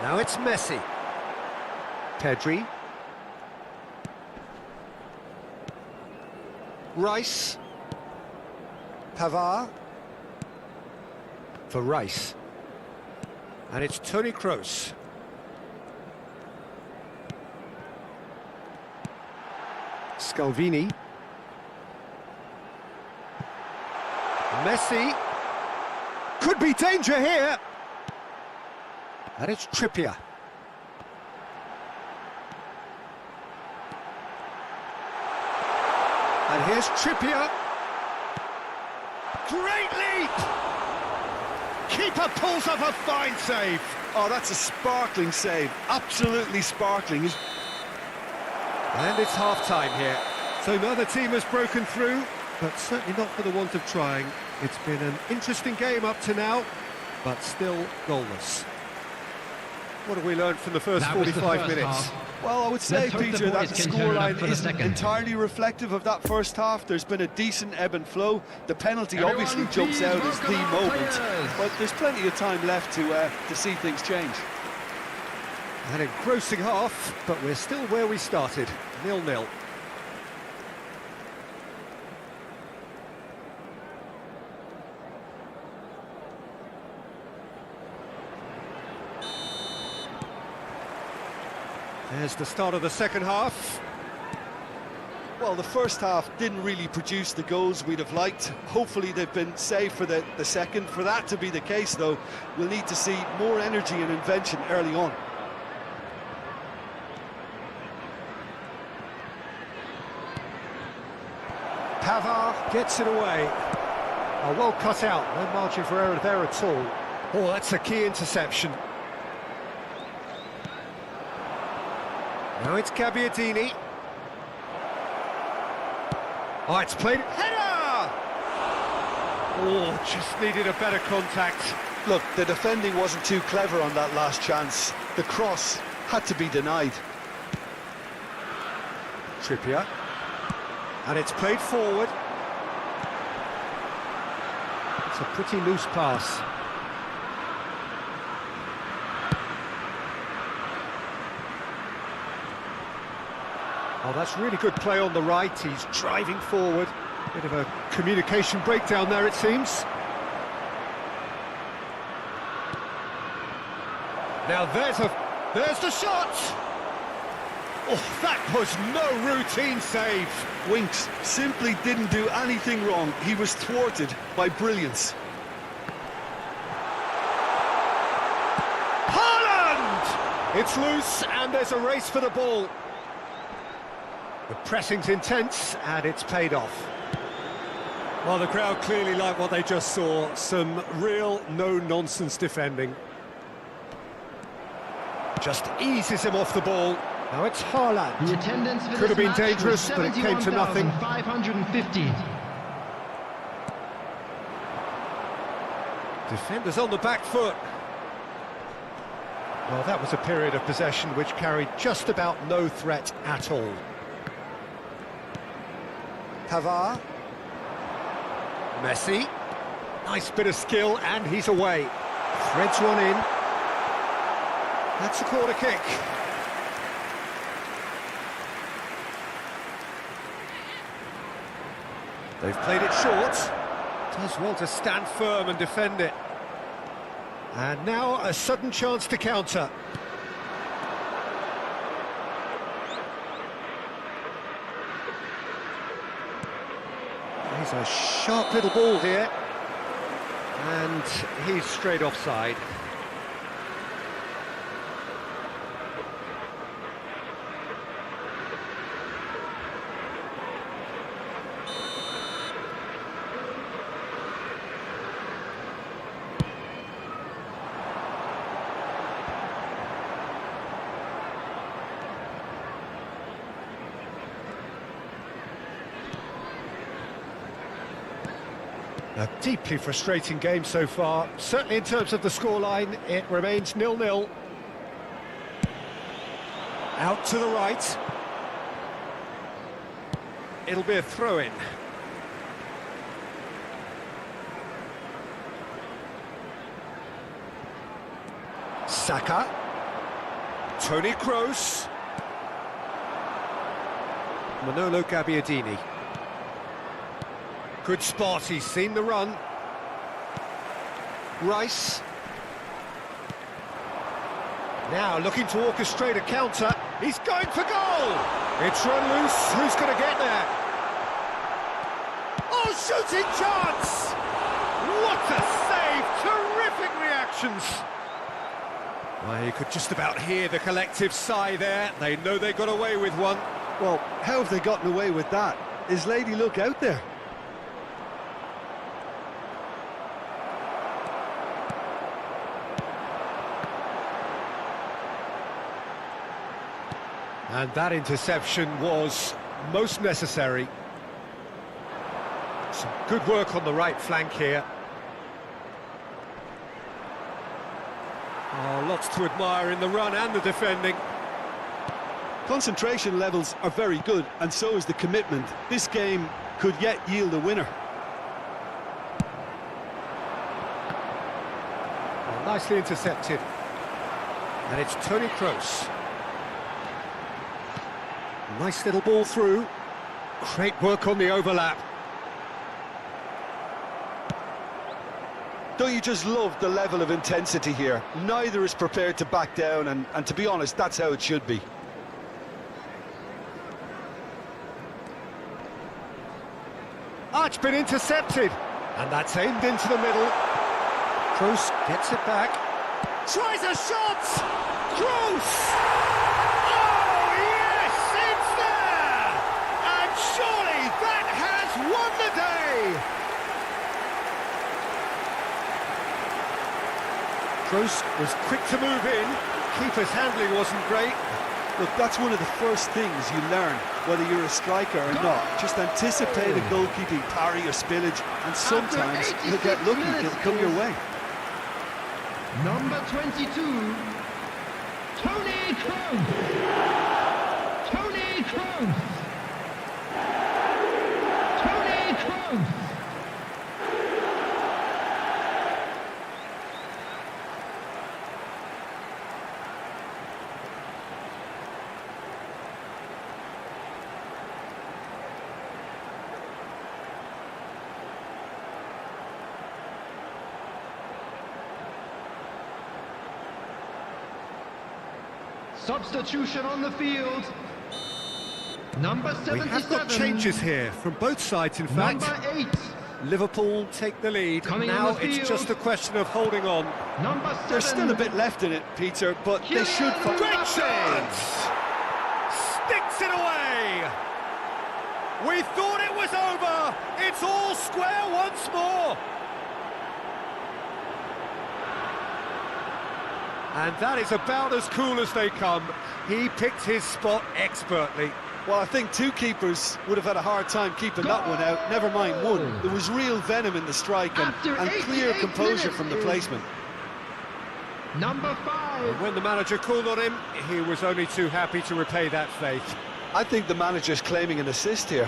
Now it's Messi. Pedri. Rice. Pavard. For Rice. And it's Toni Kroos. Scalvini. Messi. Could be danger here. And it's Trippier. And here's Trippier. Great leap! Keeper pulls off a fine save. Oh, that's a sparkling save, absolutely sparkling. And it's half-time here. So neither team has broken through, but certainly not for the want of trying. It's been an interesting game up to now, but still goalless. What have we learned from the first 45 minutes? Half. Well, I would say, Let's hope the Peter, that boys the can turn it up scoreline for the isn't second. entirely reflective of that first half. There's been a decent ebb and flow. The penalty Everyone, obviously jumps please out as the welcome our moment, players. but there's plenty of time left to see things change. An engrossing half, but we're still where we started, 0-0. There's the start of the second half. Well, the first half didn't really produce the goals we'd have liked. Hopefully they've been saved for the second. For that to be the case, though, we'll need to see more energy and invention early on. Pavard gets it away. Oh, well cut out, no margin for error there at all. Oh, that's a key interception. Now it's Gabbiadini. Oh, it's played. Header! Oh, just needed a better contact. Look, the defending wasn't too clever on that last chance. The cross had to be denied. Trippier. And it's played forward. It's a pretty loose pass. Oh, that's really good play on the right. He's driving forward. Bit of a communication breakdown there, it seems. Now there's the shot! Oh, that was no routine save. Winks simply didn't do anything wrong. He was thwarted by brilliance. Haaland! It's loose and there's a race for the ball. The pressing's intense and it's paid off. Well, the crowd clearly like what they just saw. Some real no-nonsense defending. Just eases him off the ball. Now it's Haaland. The attendance for Could have this been match dangerous, was but it came to nothing. 71,550. Defenders on the back foot. Well, that was a period of possession which carried just about no threat at all. Pavard. Messi. Nice bit of skill, and he's away. Threads one in. That's a corner kick. They've played it short. Does well to stand firm and defend it. And now a sudden chance to counter. He's a sharp little ball here. And he's straight offside. A deeply frustrating game so far. Certainly in terms of the scoreline, it remains 0-0. Out to the right. It'll be a throw-in. Saka. Toni Kroos. Manolo Gabbiadini. Good spot, he's seen the run. Rice. Now looking to orchestrate a counter. He's going for goal! It's run loose, who's going to get there? Oh, shooting chance! What a save! Terrific reactions! Well, you could just about hear the collective sigh there. They know they got away with one. Well, how have they gotten away with that? Is Lady Luck out there? And that interception was most necessary. Some good work on the right flank here. Oh, lots to admire in the run and the defending. Concentration levels are very good, and so is the commitment. This game could yet yield a winner. Oh, nicely intercepted. And it's Toni Kroos. Nice little ball through. Great work on the overlap. Don't you just love the level of intensity here? Neither is prepared to back down, and to be honest, that's how it should be. Arch been intercepted, and that's aimed into the middle. Kroos gets it back. Tries a shot! Kroos! Oh, yes, it's there! And surely that has won the day! Kroos was quick to move in. Keeper's handling wasn't great. Look, that's one of the first things you learn, whether you're a striker or not. Just anticipate a goalkeeping parry or spillage, and sometimes you'll get lucky, it'll come your way. Number 22, Toni Kroos. Toni Kroos. Toni Kroos. Substitution on the field. Number 77. We have got changes here from both sides, in fact. Number 8. Liverpool take the lead. Coming on now the it's field. just a question of holding on. Number 7. There's still a bit left in it, Peter, but they should find... Great chance! Sticks it away! We thought it was over! It's all square once more! And that is about as cool as they come. He picked his spot expertly. Well, I think two keepers would have had a hard time keeping that one out, never mind one. There was real venom in the strike and clear 88 composure minutes from the is placement. Number 5. And when the manager called on him, he was only too happy to repay that faith. I think the manager's claiming an assist here.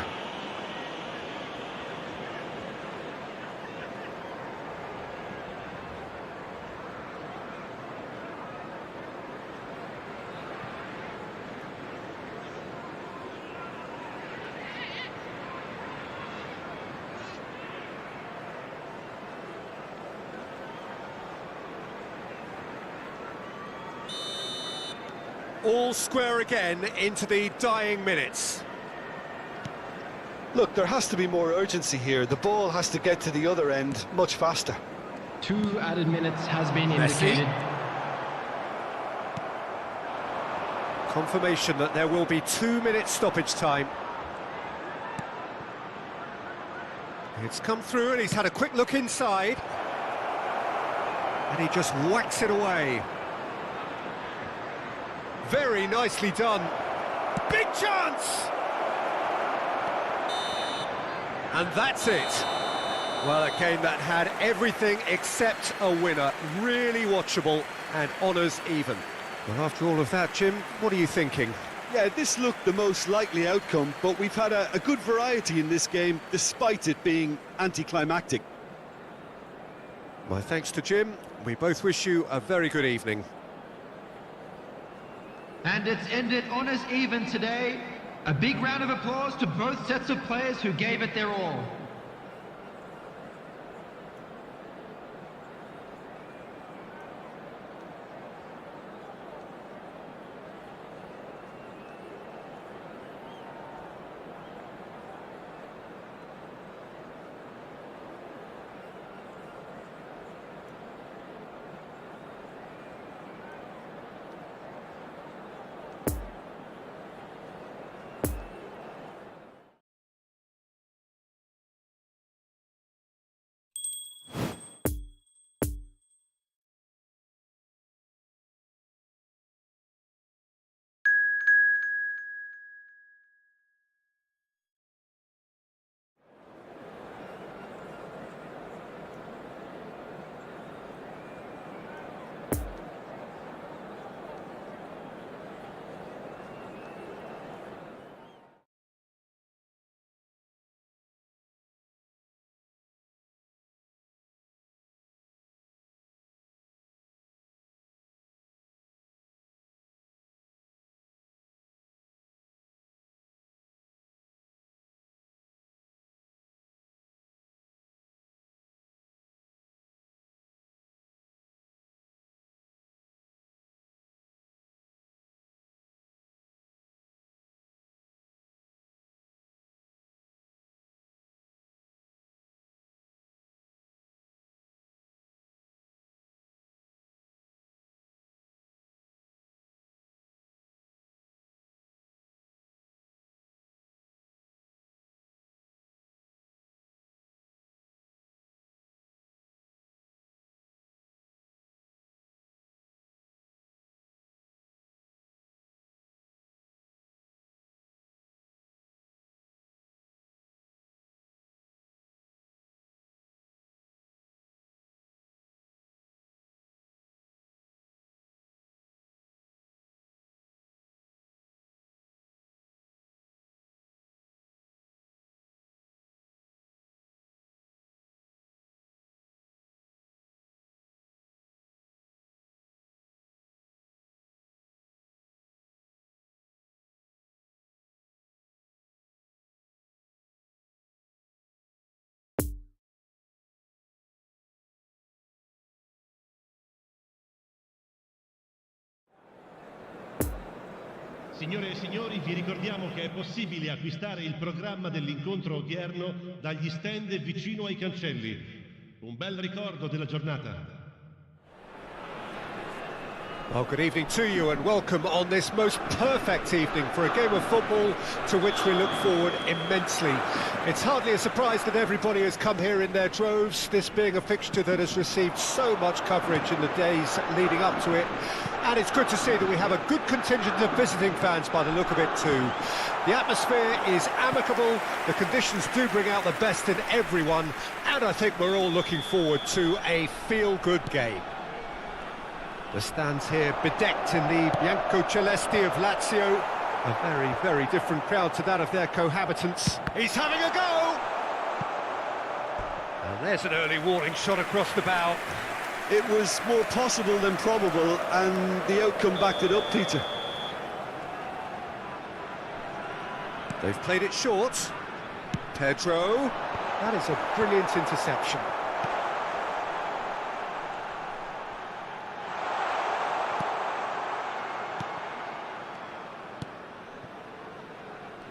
All square again into the dying minutes. Look, there has to be more urgency here. The ball has to get to the other end much faster. 2 added minutes has been Messi. indicated. Confirmation that there will be 2 minutes stoppage time. It's come through and he's had a quick look inside. And he just whacks it away. Very nicely done. Big chance! And that's it. Well, a game that had everything except a winner. Really watchable and honours even. Well, after all of that, Jim, what are you thinking? Yeah, this looked the most likely outcome, but we've had a good variety in this game, despite it being anticlimactic. My thanks to Jim. We both wish you a very good evening. And it's ended honours even today. A big round of applause to both sets of players who gave it their all. Signore e signori, vi ricordiamo che è possibile acquistare il programma dell'incontro odierno dagli stand vicino ai cancelli. Un bel ricordo della giornata. Well, good evening to you and welcome on this most perfect evening for a game of football to which we look forward immensely. It's hardly a surprise that everybody has come here in their droves, this being a fixture that has received so much coverage in the days leading up to it. And it's good to see that we have a good contingent of visiting fans by the look of it too. The atmosphere is amicable, the conditions do bring out the best in everyone, and I think we're all looking forward to a feel-good game. The stands here bedecked in the bianco-celesti of Lazio. A very, very different crowd to that of their cohabitants. He's having a go! And there's an early warning shot across the bow. It was more possible than probable, and the outcome backed it up, Peter. They've played it short. Pedro. That is a brilliant interception.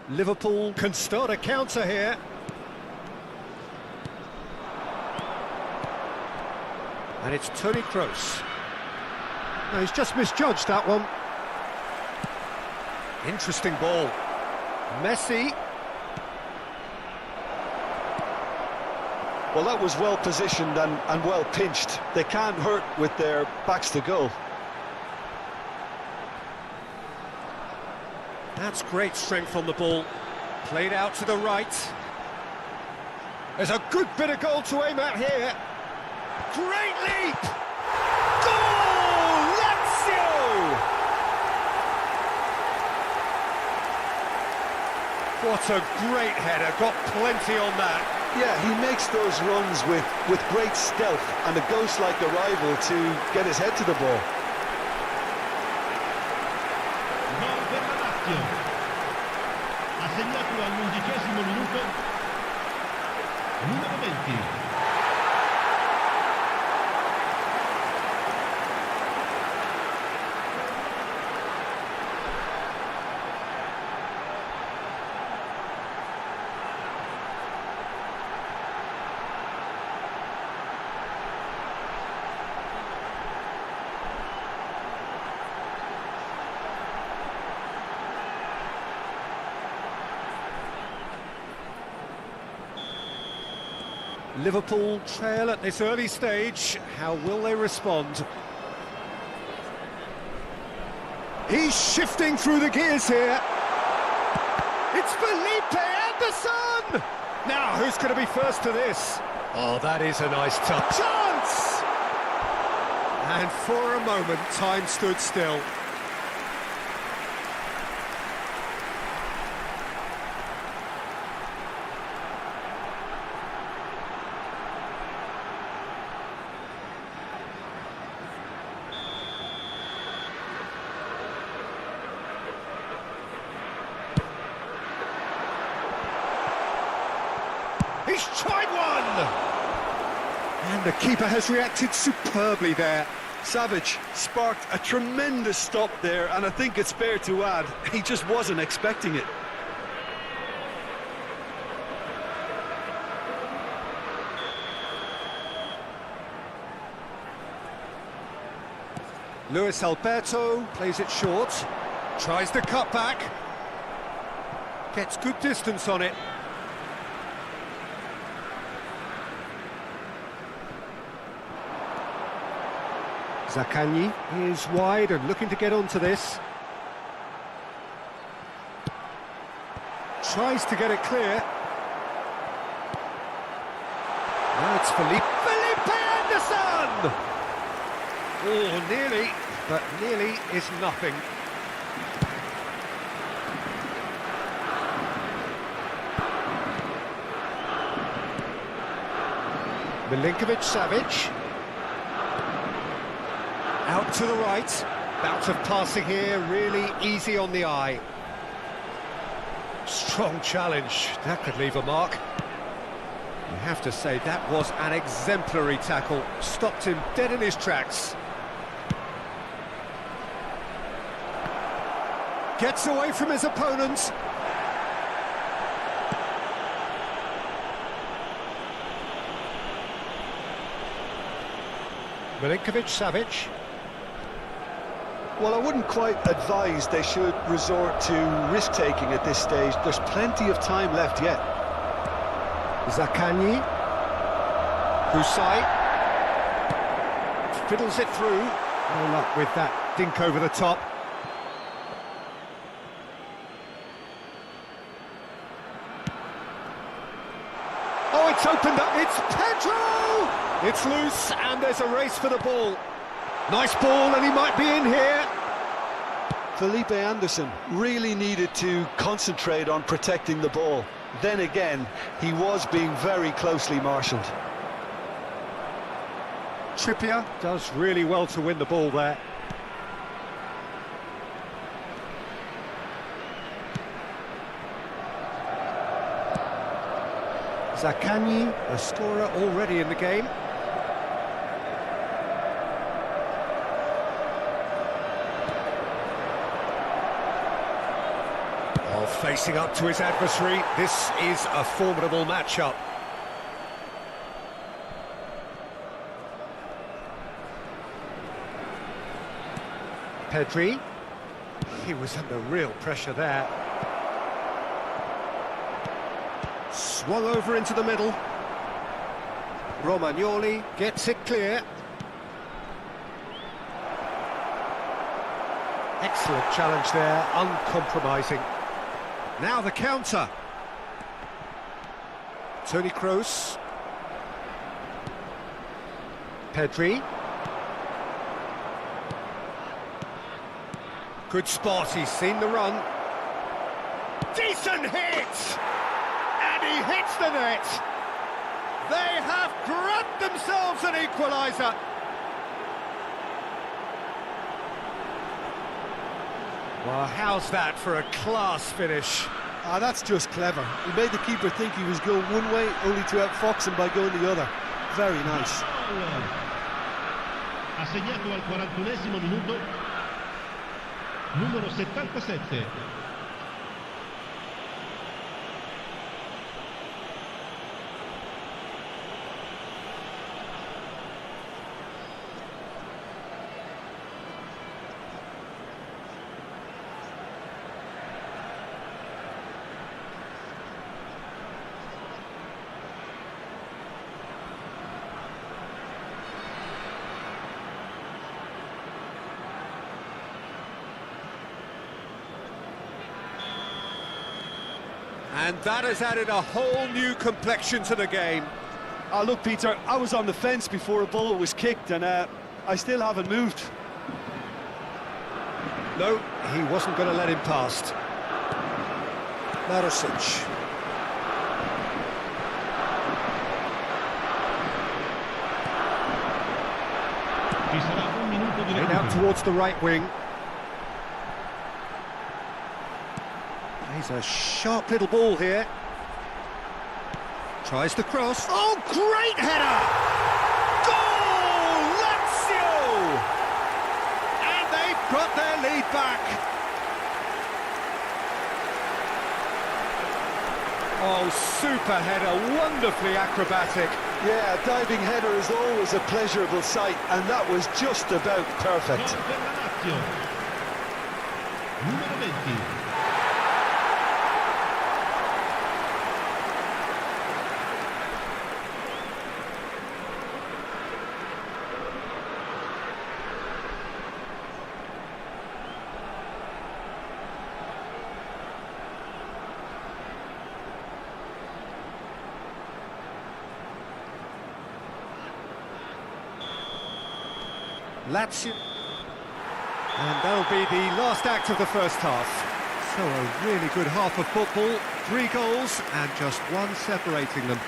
Liverpool can start a counter here. And it's Toni Kroos. No, he's just misjudged that one. Interesting ball. Messi. Well, that was well positioned and well pinched. They can't hurt with their backs to goal. That's great strength on the ball. Played out to the right. There's a good bit of goal to aim at here. Great leap! Goal! Lazio! What a great header, got plenty on that. Yeah, he makes those runs with great stealth and a ghost-like arrival to get his head to the ball. Ha segnato all'11° minuto numero 20. Liverpool trail at this early stage. How will they respond? He's shifting through the gears here. It's Felipe Anderson! Now, who's going to be first to this? Oh, that is a nice touch. Chance! And for a moment, time stood still. He's tried one! And the keeper has reacted superbly there. Savage sparked a tremendous stop there, and I think it's fair to add, he just wasn't expecting it. Luis Alberto plays it short, tries the cut back, gets good distance on it. Zaccagni is wide and looking to get onto this. Tries to get it clear. Now it's Felipe Anderson! Oh, nearly, but nearly is nothing. Milinkovic-Savic. Out to the right. Bout of passing here, really easy on the eye. Strong challenge, that could leave a mark. You have to say that was an exemplary tackle. Stopped him dead in his tracks. Gets away from his opponent. Milinkovic-Savic. Well, I wouldn't quite advise they should resort to risk-taking at this stage. There's plenty of time left yet. Zakani. Husai. Fiddles it through. No luck with that dink over the top. Oh, it's opened up. It's Pedro! It's loose, and there's a race for the ball. Nice ball, and he might be in here. Felipe Anderson really needed to concentrate on protecting the ball. Then again, he was being very closely marshalled. Trippier does really well to win the ball there. Zakani, a scorer already in the game. Oh, facing up to his adversary, this is a formidable matchup. Pedri, he was under real pressure there. Swung over into the middle. Romagnoli gets it clear. Excellent challenge there, uncompromising. Now the counter. Toni Kroos. Pedri. Good spot, he's seen the run. Decent hit! And he hits the net! They have grabbed themselves an equaliser! Well, how's that for a class finish? Ah, that's just clever. He made the keeper think he was going one way, only to outfox him by going the other. Very nice. Ha segnato al 41esimo minuto numero 77. And that has added a whole new complexion to the game. Look, Peter, I was on the fence before a ball was kicked, and I still haven't moved. No, he wasn't going to let him past. Marosic. Ci sarà un minuto di In out recupero. towards the right wing. He's a sharp little ball here. Tries the cross. Oh, great header! Goal! Lazio! And they've got their lead back. Oh, super header, wonderfully acrobatic. Yeah, a diving header is always a pleasurable sight, and that was just about perfect. Gol per la Lazio. Numero 20. Lazio. And that'll be the last act of the first half. So a really good half of football, 3 goals and just one separating them.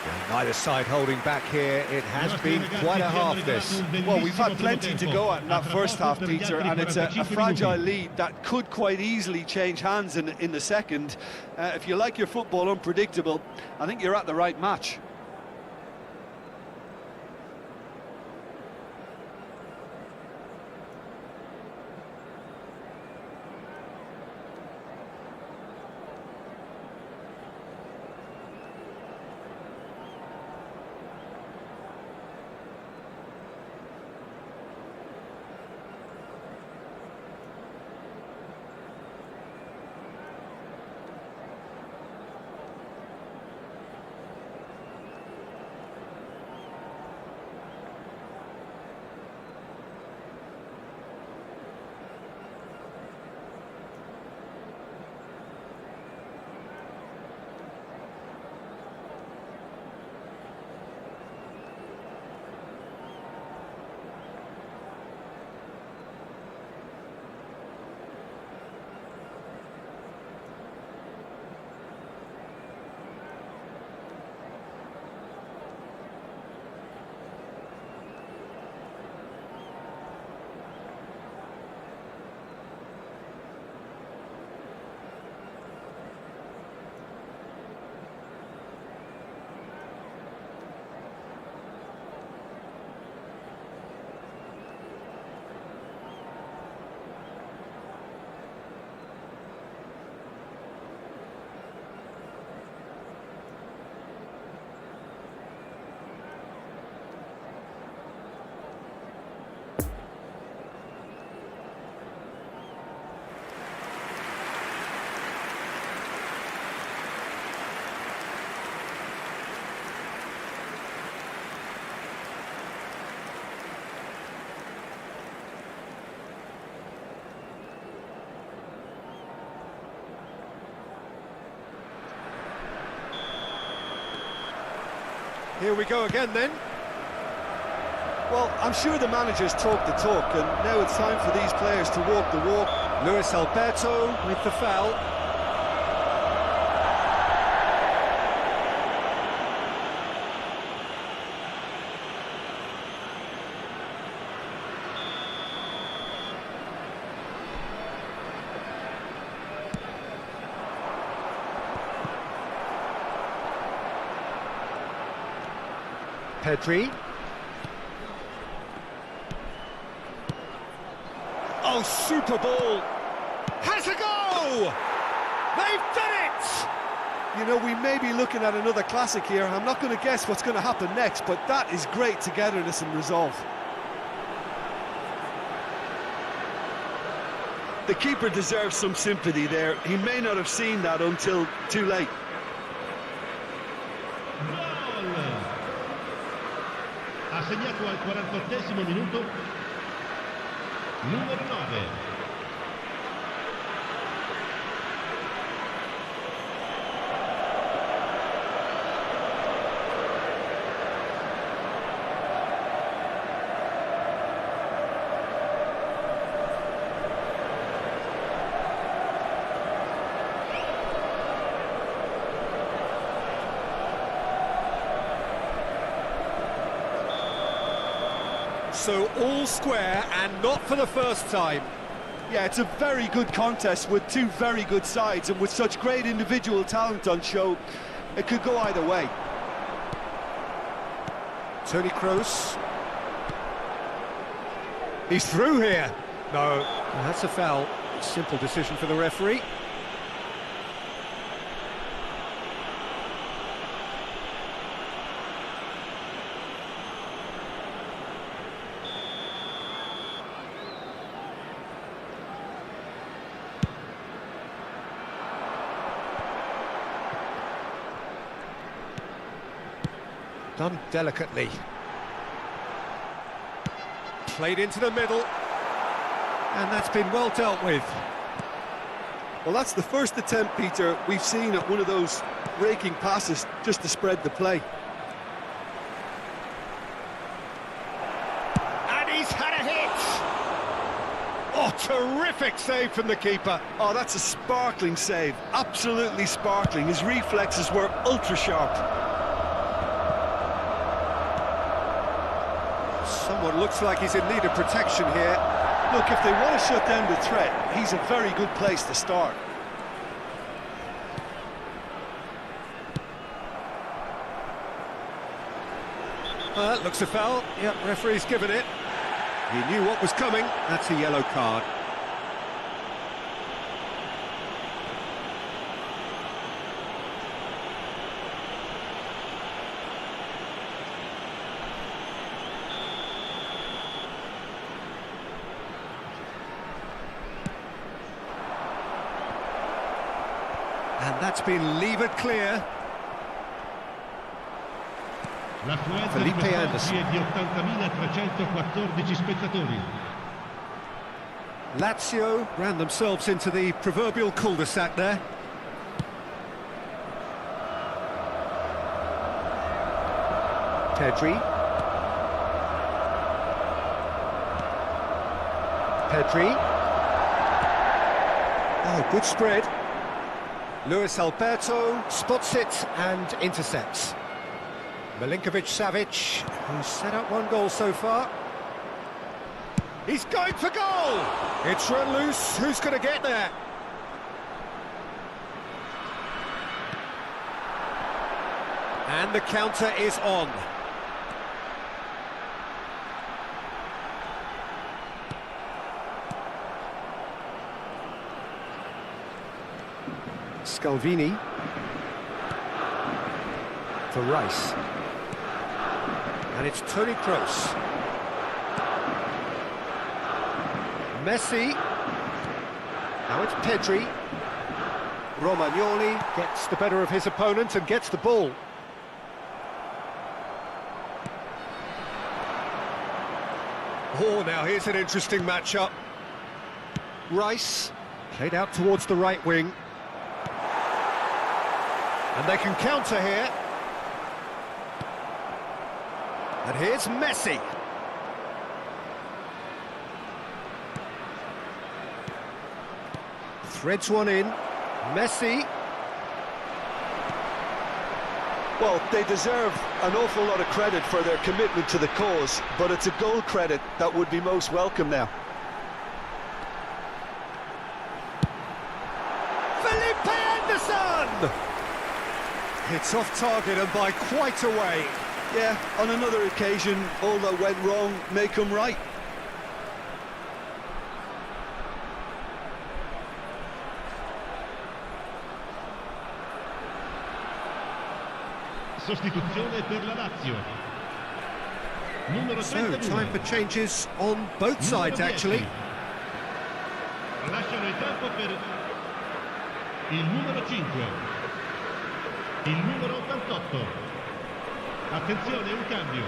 Well, neither side holding back here, it has been quite a half this. Well, we've had plenty to go at in that first half, Peter, and it's a fragile lead that could quite easily change hands in the second. If you like your football unpredictable, I think you're at the right match. Here we go again then. Well, I'm sure the managers talk the talk, and now it's time for these players to walk the walk. Luis Alberto with the foul. Pedri. Oh, super ball. Has a go! They've done it! You know, we may be looking at another classic here. I'm not going to guess what's going to happen next, but that is great togetherness and resolve. The keeper deserves some sympathy there. He may not have seen that until too late. Ha segnato al 48esimo minuto numero 9. So all square, and not for the first time. Yeah, it's a very good contest with two very good sides, and with such great individual talent on show, it could go either way. Toni Kroos. He's through here. No, that's a foul. Simple decision for the referee. Done delicately. Played into the middle. And that's been well dealt with. Well, that's the first attempt, Peter, we've seen at one of those raking passes just to spread the play. And he's had a hit! Oh, terrific save from the keeper. Oh, that's a sparkling save. Absolutely sparkling. His reflexes were ultra-sharp. Someone looks like he's in need of protection here. Look, if they want to shut down the threat, he's a very good place to start. That looks a foul. Yep, referee's given it. He knew what was coming. That's a yellow card. And that's been levered clear. Felipe Anderson. Di 80.314 spettatori. Lazio ran themselves into the proverbial cul-de-sac there. Pedri. Oh, good spread. Luis Alberto spots it and intercepts. Milinkovic-Savic, who's set up one goal so far. He's going for goal! It's run loose, who's going to get there? And the counter is on. Scalvini for Rice. And it's Toni Kroos. Messi. Now it's Pedri. Romagnoli gets the better of his opponent and gets the ball. Oh, now here's an interesting matchup. Rice played out towards the right wing. And they can counter here. And here's Messi. Threads one in. Messi. Well, they deserve an awful lot of credit for their commitment to the cause, but it's a goal credit that would be most welcome now. Felipe Anderson! It's off target and by quite a way. Yeah, on another occasion, all that went wrong may come right. Sostituzione per la Lazio. Numero 32. So, time for changes on both sides, actually. Lasciano il campo per il numero 5. Il numero 88. Attenzione, un cambio.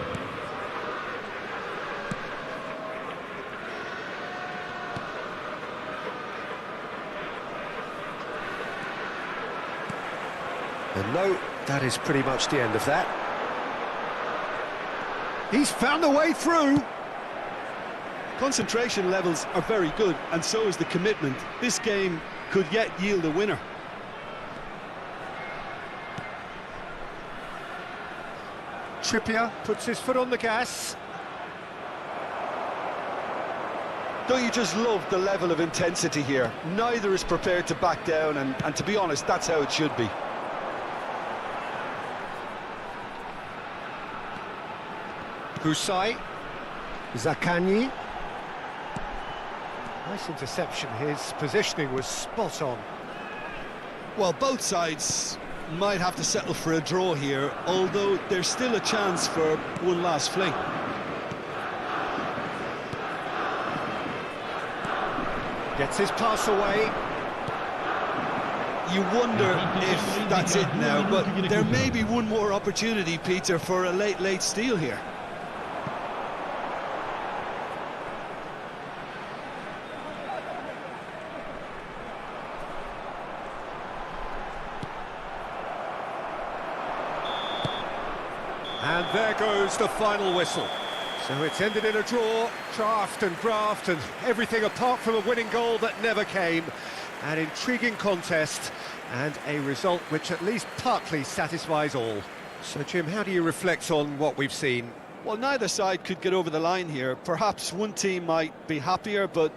And no, that is pretty much the end of that. He's found a way through. Concentration levels are very good, and so is the commitment. This game could yet yield a winner. Trippier puts his foot on the gas. Don't you just love the level of intensity here? Neither is prepared to back down, and to be honest, that's how it should be. Husai, Zakani. Nice interception, his positioning was spot on. Well, both sides might have to settle for a draw here, although there's still a chance for one last fling. Gets his pass away. You wonder if that's it now, but there may be one more opportunity, Peter, for a late steal here. And there goes the final whistle. So it's ended in a draw, draft and graft and everything apart from a winning goal that never came. An intriguing contest and a result which at least partly satisfies all. So Jim, how do you reflect on what we've seen? Well, neither side could get over the line here. Perhaps one team might be happier, but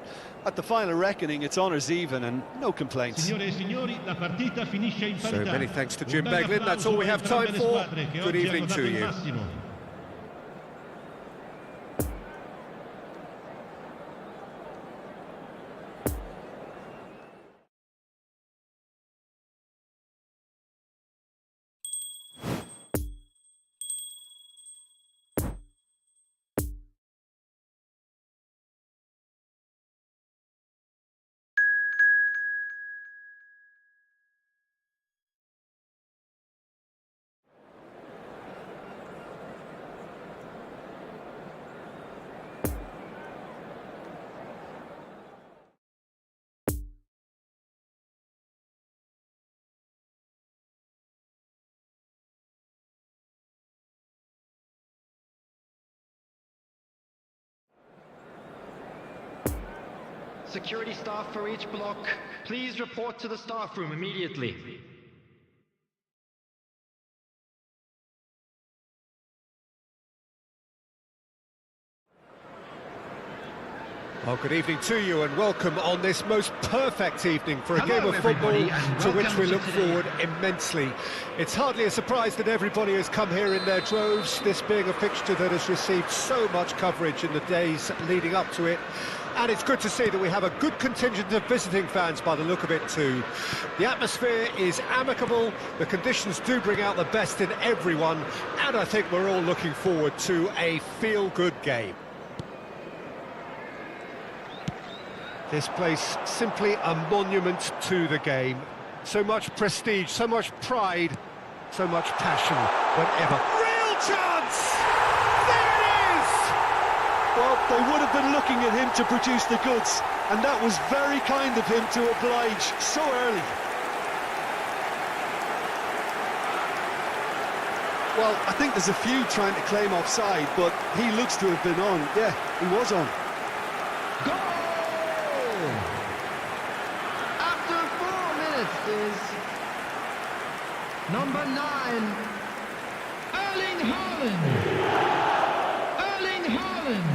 at the final reckoning, it's honours even and no complaints. Signore e signori, la partita finisce in So parità. many thanks to Jim Beglin. That's all we have time for. Good evening to you. Security staff for each block, please report to the staff room immediately. Well, good evening to you and welcome on this most perfect evening for a game of football to which we look forward immensely. It's hardly a surprise that everybody has come here in their droves, this being a fixture that has received so much coverage in the days leading up to it. And it's good to see that we have a good contingent of visiting fans by the look of it too. The atmosphere is amicable, the conditions do bring out the best in everyone, and I think we're all looking forward to a feel-good game. This place simply a monument to the game. So much prestige, so much pride, so much passion whenever. Real chance! There it is! Well, they would have been looking at him to produce the goods, and that was very kind of him to oblige so early. Well, I think there's a few trying to claim offside, but he looks to have been on. Yeah, he was on. Goal! After 4 minutes is number 9, Erling Haaland. Erling Haaland.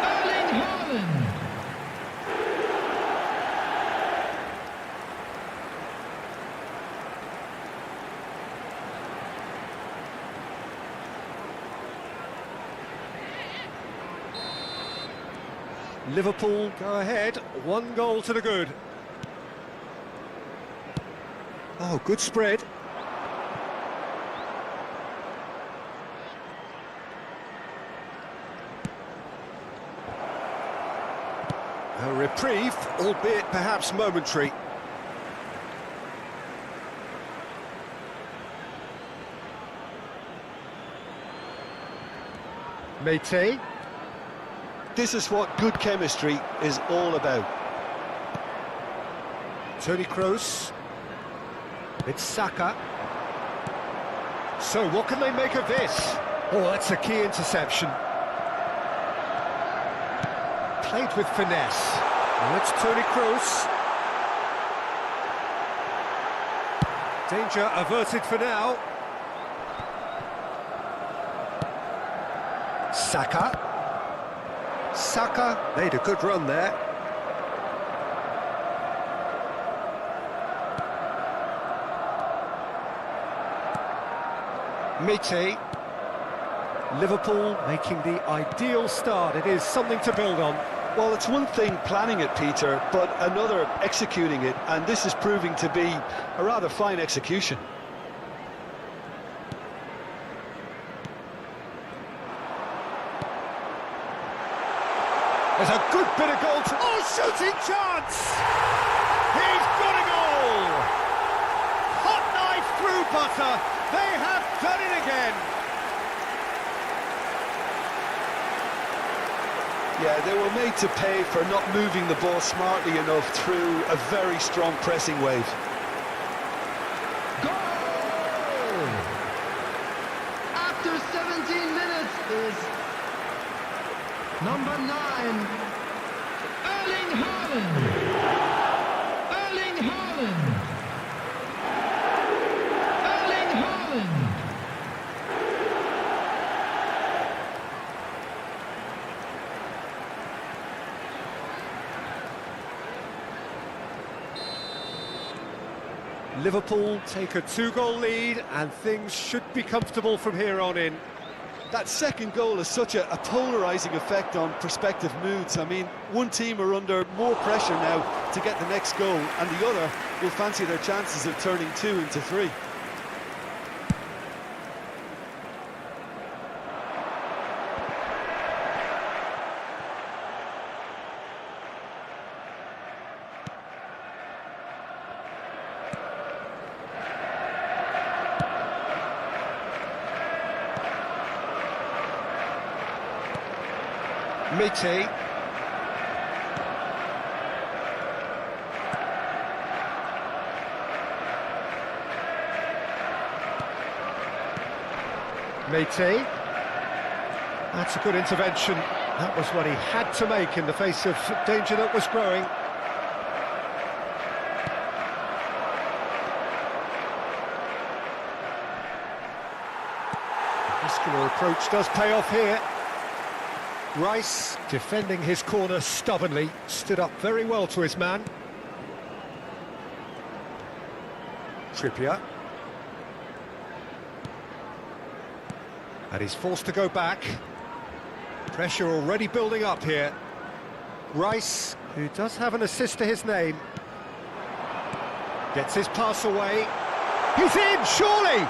Erling Haaland. Liverpool go ahead, 1 goal to the good. Oh, good spread. A reprieve, albeit perhaps momentary. Mate. This is what good chemistry is all about. Toni Kroos. It's Saka. So what can they make of this? Oh, that's a key interception. Played with finesse. Well, it's Toni Kroos. Danger averted for now. Saka. Saka made a good run there. Mate. Liverpool making the ideal start. It is something to build on. Well, it's one thing planning it, Peter, but another executing it, and this is proving to be a rather fine execution. There's a good bit of goal. Oh, shooting chance! He's got a goal! Hot knife through butter. They have done it again. Yeah, they were made to pay for not moving the ball smartly enough through a very strong pressing wave. Goal! After 17 minutes is number 9, Erling Haaland. Erling Haaland. Erling Haaland. Liverpool take a 2-goal lead and things should be comfortable from here on in. That second goal has such a polarising effect on prospective moods. I mean, one team are under more pressure now to get the next goal, and the other will fancy their chances of turning 2 into 3. Mate. Mate. That's a good intervention. That was what he had to make in the face of danger that was growing. Muscular approach does pay off here. Rice, defending his corner stubbornly, stood up very well to his man. Trippier. And he's forced to go back. Pressure already building up here. Rice, who does have an assist to his name, gets his pass away. He's in, surely!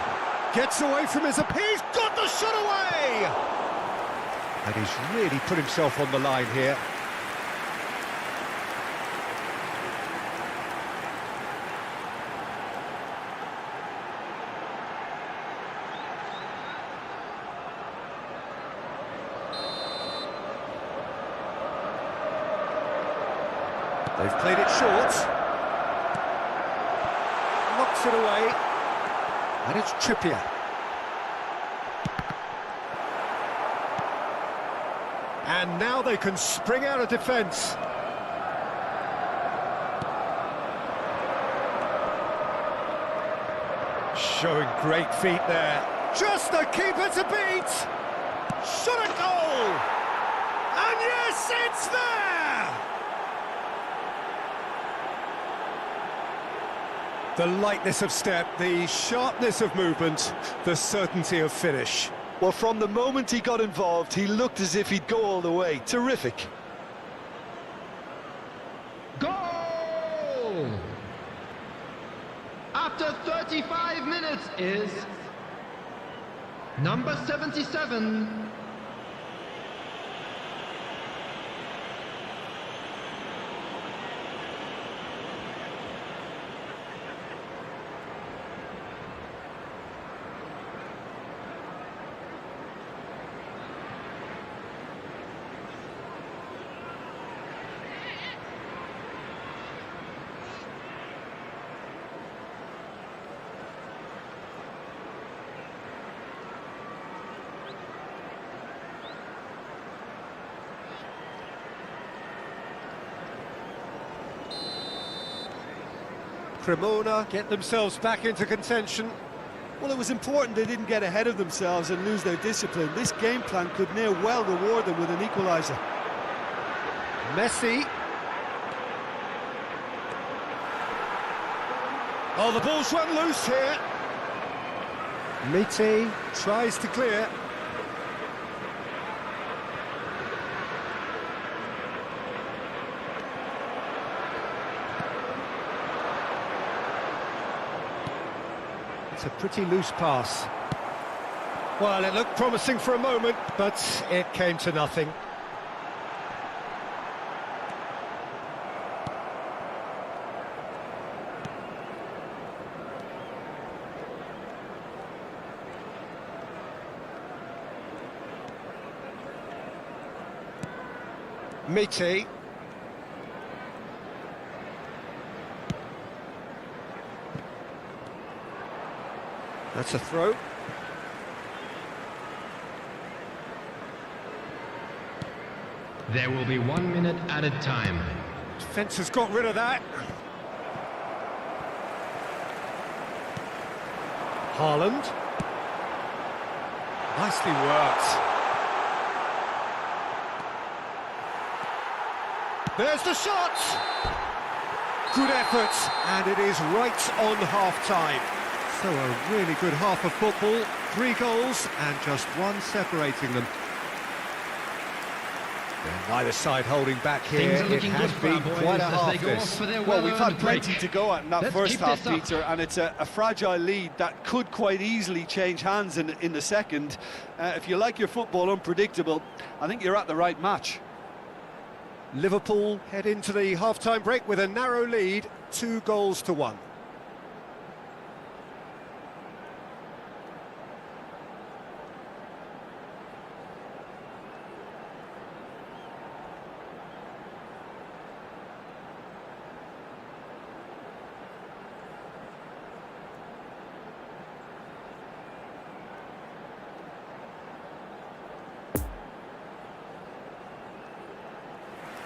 Gets away from his... He's got the shot away! And he's really put himself on the line here. They've played it short. Knocks it away. And it's Trippier. And now they can spring out of defence. Showing great feet there. Just the keeper to beat! Shot a goal! And yes, it's there! The lightness of step, the sharpness of movement, the certainty of finish. Well, from the moment he got involved, he looked as if he'd go all the way. Terrific. Goal! After 35 minutes is number 77. Cremona get themselves back into contention. Well, it was important they didn't get ahead of themselves and lose their discipline. This game plan could now well reward them with an equaliser. Messi. Oh, the ball's run loose here. Mite tries to clear. It's a pretty loose pass. Well, it looked promising for a moment, but it came to nothing. Mite. That's a throw. There will be 1 minute added time. Defence has got rid of that. Haaland. Nicely worked. There's the shot! Good effort, and it is right on half-time. So a really good half of football, 3 goals and just one separating them. And neither side holding back here. Things are looking it has good for our been boys quite a as half they go off this. for their Well, we've had well-earned break. plenty to go at in that Let's first keep half, this up. Peter, and it's a fragile lead that could quite easily change hands in the second. If you like your football unpredictable, I think you're at the right match. Liverpool head into the half-time break with a narrow lead, 2-1.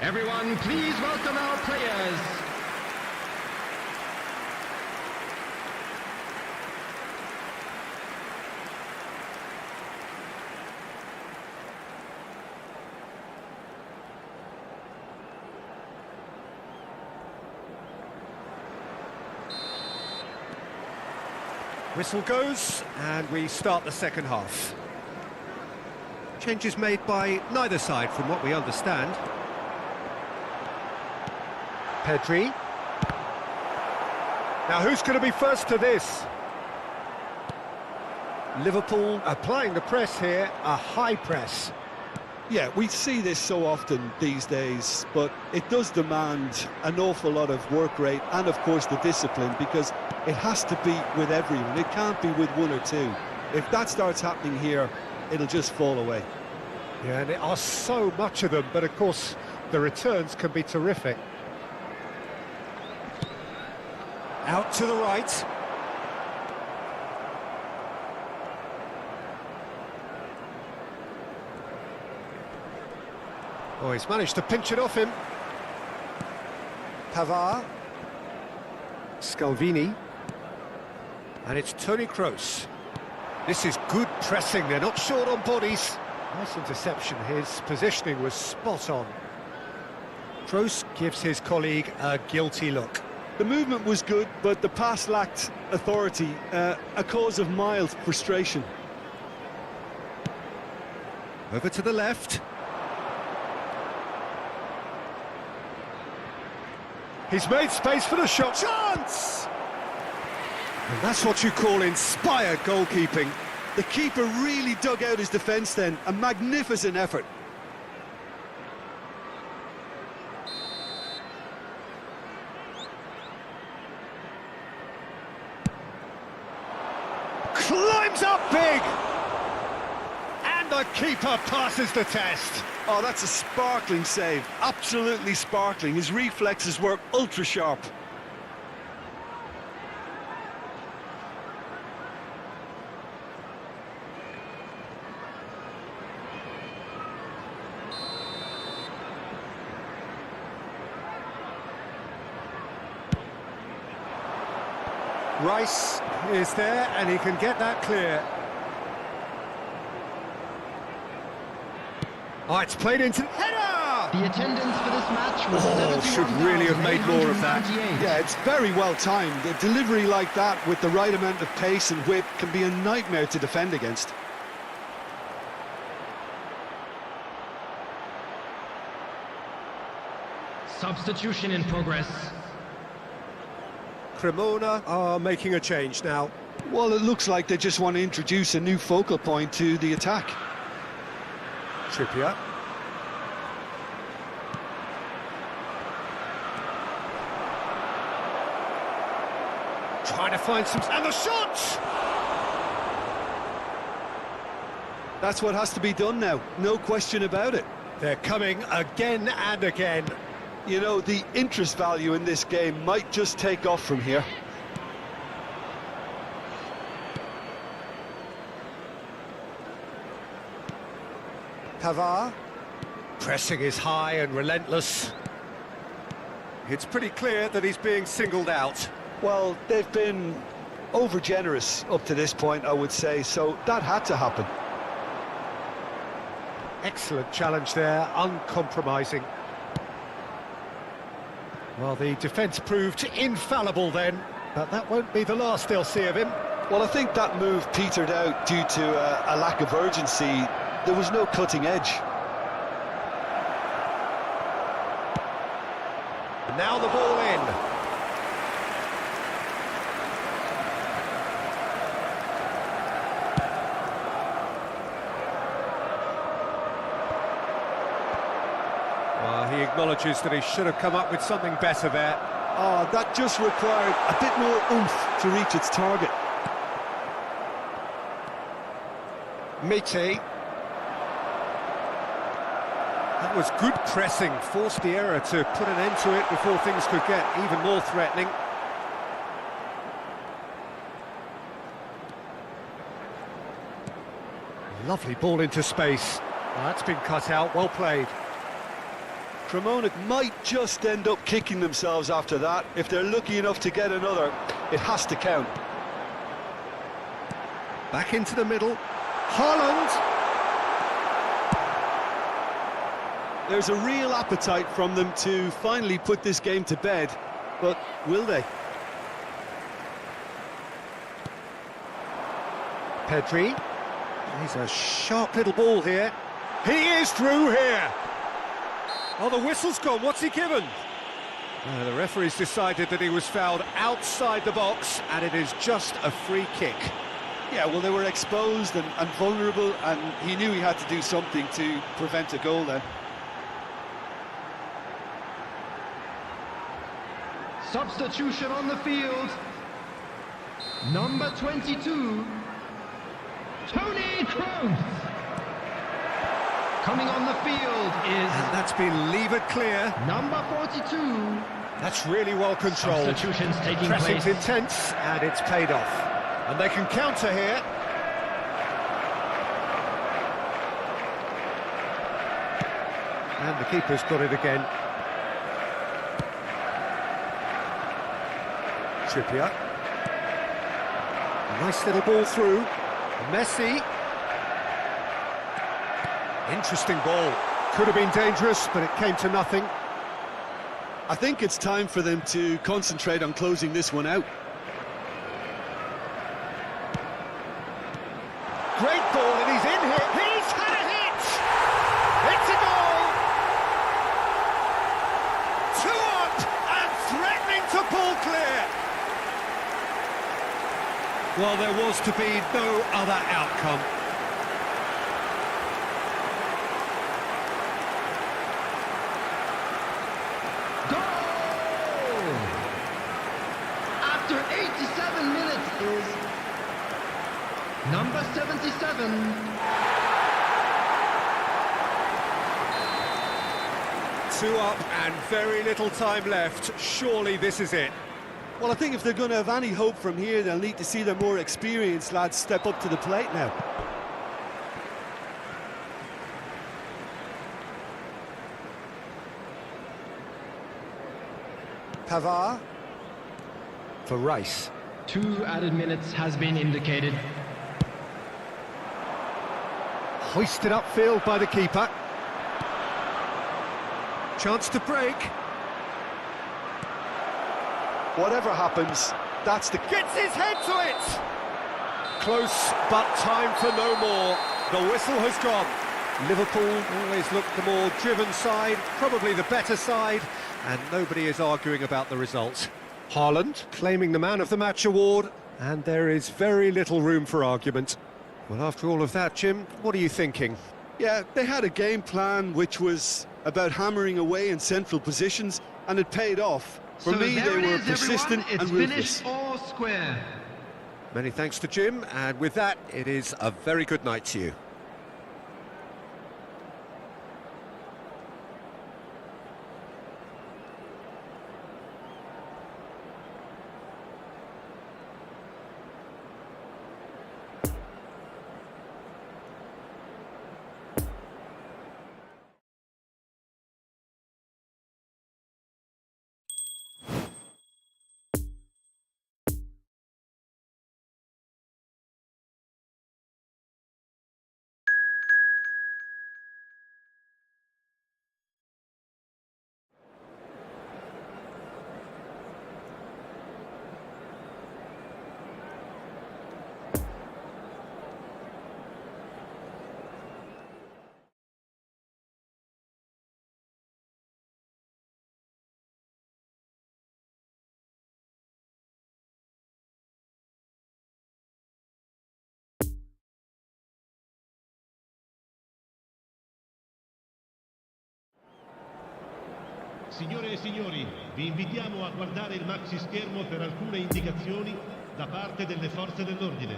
Everyone, please welcome our players. Whistle goes, and we start the second half. Changes made by neither side, from what we understand. Pedri. Now who's going to be first to this? Liverpool applying the press here, a high press. Yeah, we see this so often these days, but it does demand an awful lot of work rate and, of course, the discipline, because it has to be with everyone. It can't be with one or two. If that starts happening here, it'll just fall away. Yeah, and there are so much of them, but of course the returns can be terrific. Out to the right. Oh, he's managed to pinch it off him. Pavard. Scalvini. And it's Toni Kroos. This is good pressing, they're not short on bodies. Nice interception, his positioning was spot on. Kroos gives his colleague a guilty look. The movement was good, but the pass lacked authority, a cause of mild frustration. Over to the left. He's made space for the shot. Chance! And that's what you call inspired goalkeeping. The keeper really dug out his defence then, a magnificent effort. Climbs up big! And the keeper passes the test. Oh, that's a sparkling save, absolutely sparkling. His reflexes work ultra sharp. Rice is there and he can get that clear. Oh, it's played into header! The attendance for this match was should really have made more of that. Yeah, it's very well timed. A delivery like that with the right amount of pace and whip can be a nightmare to defend against. Substitution in progress. Cremona are making a change now. Well, it looks like they just want to introduce a new focal point to the attack. Trippier. Trying to find some... And the shot! That's what has to be done now, no question about it. They're coming again and again. You know, the interest value in this game might just take off from here. Pavard. Pressing is high and relentless. It's pretty clear that he's being singled out. Well, they've been over-generous up to this point, I would say, so that had to happen. Excellent challenge there, uncompromising. Well, the defence proved infallible then, but that won't be the last they'll see of him. Well, I think that move petered out due to a lack of urgency. There was no cutting edge. And now the ball in. Well, he acknowledges that he should have come up with something better there. Oh, that just required a bit more oomph to reach its target. Mete. That was good pressing, forced the error to put an end to it before things could get even more threatening. Lovely ball into space. Well, that's been cut out, well played. Cremona might just end up kicking themselves after that. If they're lucky enough to get another, it has to count. Back into the middle. Haaland! There's a real appetite from them to finally put this game to bed, but will they? Pedri. He's a sharp little ball here. He is through here! Oh, the whistle's gone, what's he given? The referee's decided that he was fouled outside the box, and it is just a free kick. Yeah, well, they were exposed and vulnerable, and he knew he had to do something to prevent a goal then. Substitution on the field. Number 22, Toni Kroos. Coming on the field is... And that's been levered clear. Number 42. That's really well controlled. Substitutions taking Pressing's place. intense, and it's paid off. And they can counter here. And the keeper's got it again. Trippier. Nice little ball through. Messi. Interesting ball. Could have been dangerous, but it came to nothing. I think it's time for them to concentrate on closing this one out. Great ball, and he's in here. He's had a hit! It's a goal! 2 up and threatening to pull clear. Well, there was to be no other outcome. Goal! After 87 minutes is number 77. Two up and very little time left. Surely this is it. Well, I think if they're going to have any hope from here, they'll need to see their more experienced lads step up to the plate now. Pavard for Rice. 2 added minutes has been indicated. Hoisted upfield by the keeper. Chance to break. Whatever happens, that's the... Gets his head to it! Close, but time for no more. The whistle has gone. Liverpool always looked the more driven side, probably the better side, and nobody is arguing about the result. Haaland claiming the Man of the Match award, and there is very little room for argument. Well, after all of that, Jim, what are you thinking? Yeah, they had a game plan which was about hammering away in central positions, and it paid off. For me, they were persistent and ruthless. Finished all square. Many thanks to Jim, and with that, it is a very good night to you. Signore e signori, vi invitiamo a guardare il maxi schermo per alcune indicazioni da parte delle forze dell'ordine.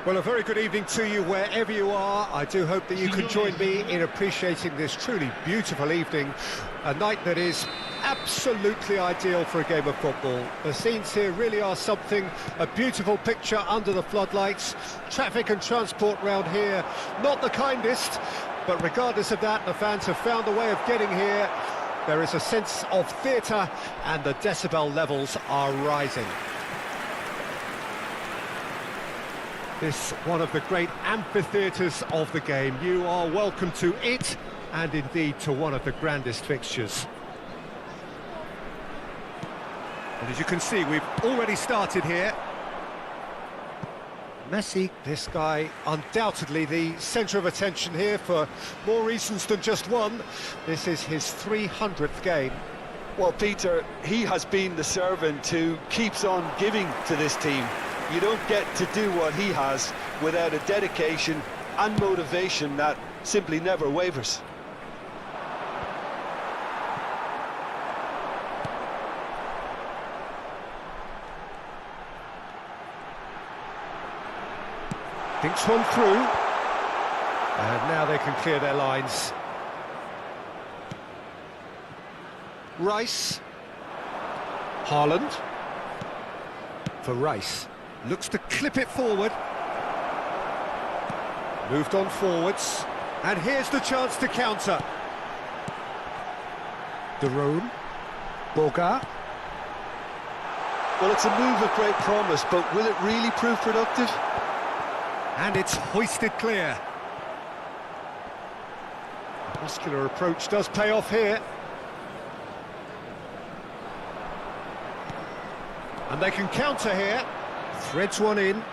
Well, a very good evening to you wherever you are. I do hope that you can join me in appreciating this truly beautiful evening, a night that is absolutely ideal for a game of football. The scenes here really are something, a beautiful picture under the floodlights. Traffic and transport round here, not the kindest, but regardless of that, the fans have found a way of getting here. There is a sense of theatre and the decibel levels are rising. This one of the great amphitheatres of the game. You are welcome to it, and indeed to one of the grandest fixtures. And as you can see, we've already started here. Messi, this guy, undoubtedly the centre of attention here for more reasons than just one. This is his 300th game. Well, Peter, he has been the servant who keeps on giving to this team. You don't get to do what he has without a dedication and motivation that simply never wavers. Thinks one through. And now they can clear their lines. Rice. Haaland. For Rice. Looks to clip it forward. Moved on forwards. And here's the chance to counter. De Roon. Boga. Well, it's a move of great promise, but will it really prove productive? And it's hoisted clear. The muscular approach does pay off here. And they can counter here. Threads one in.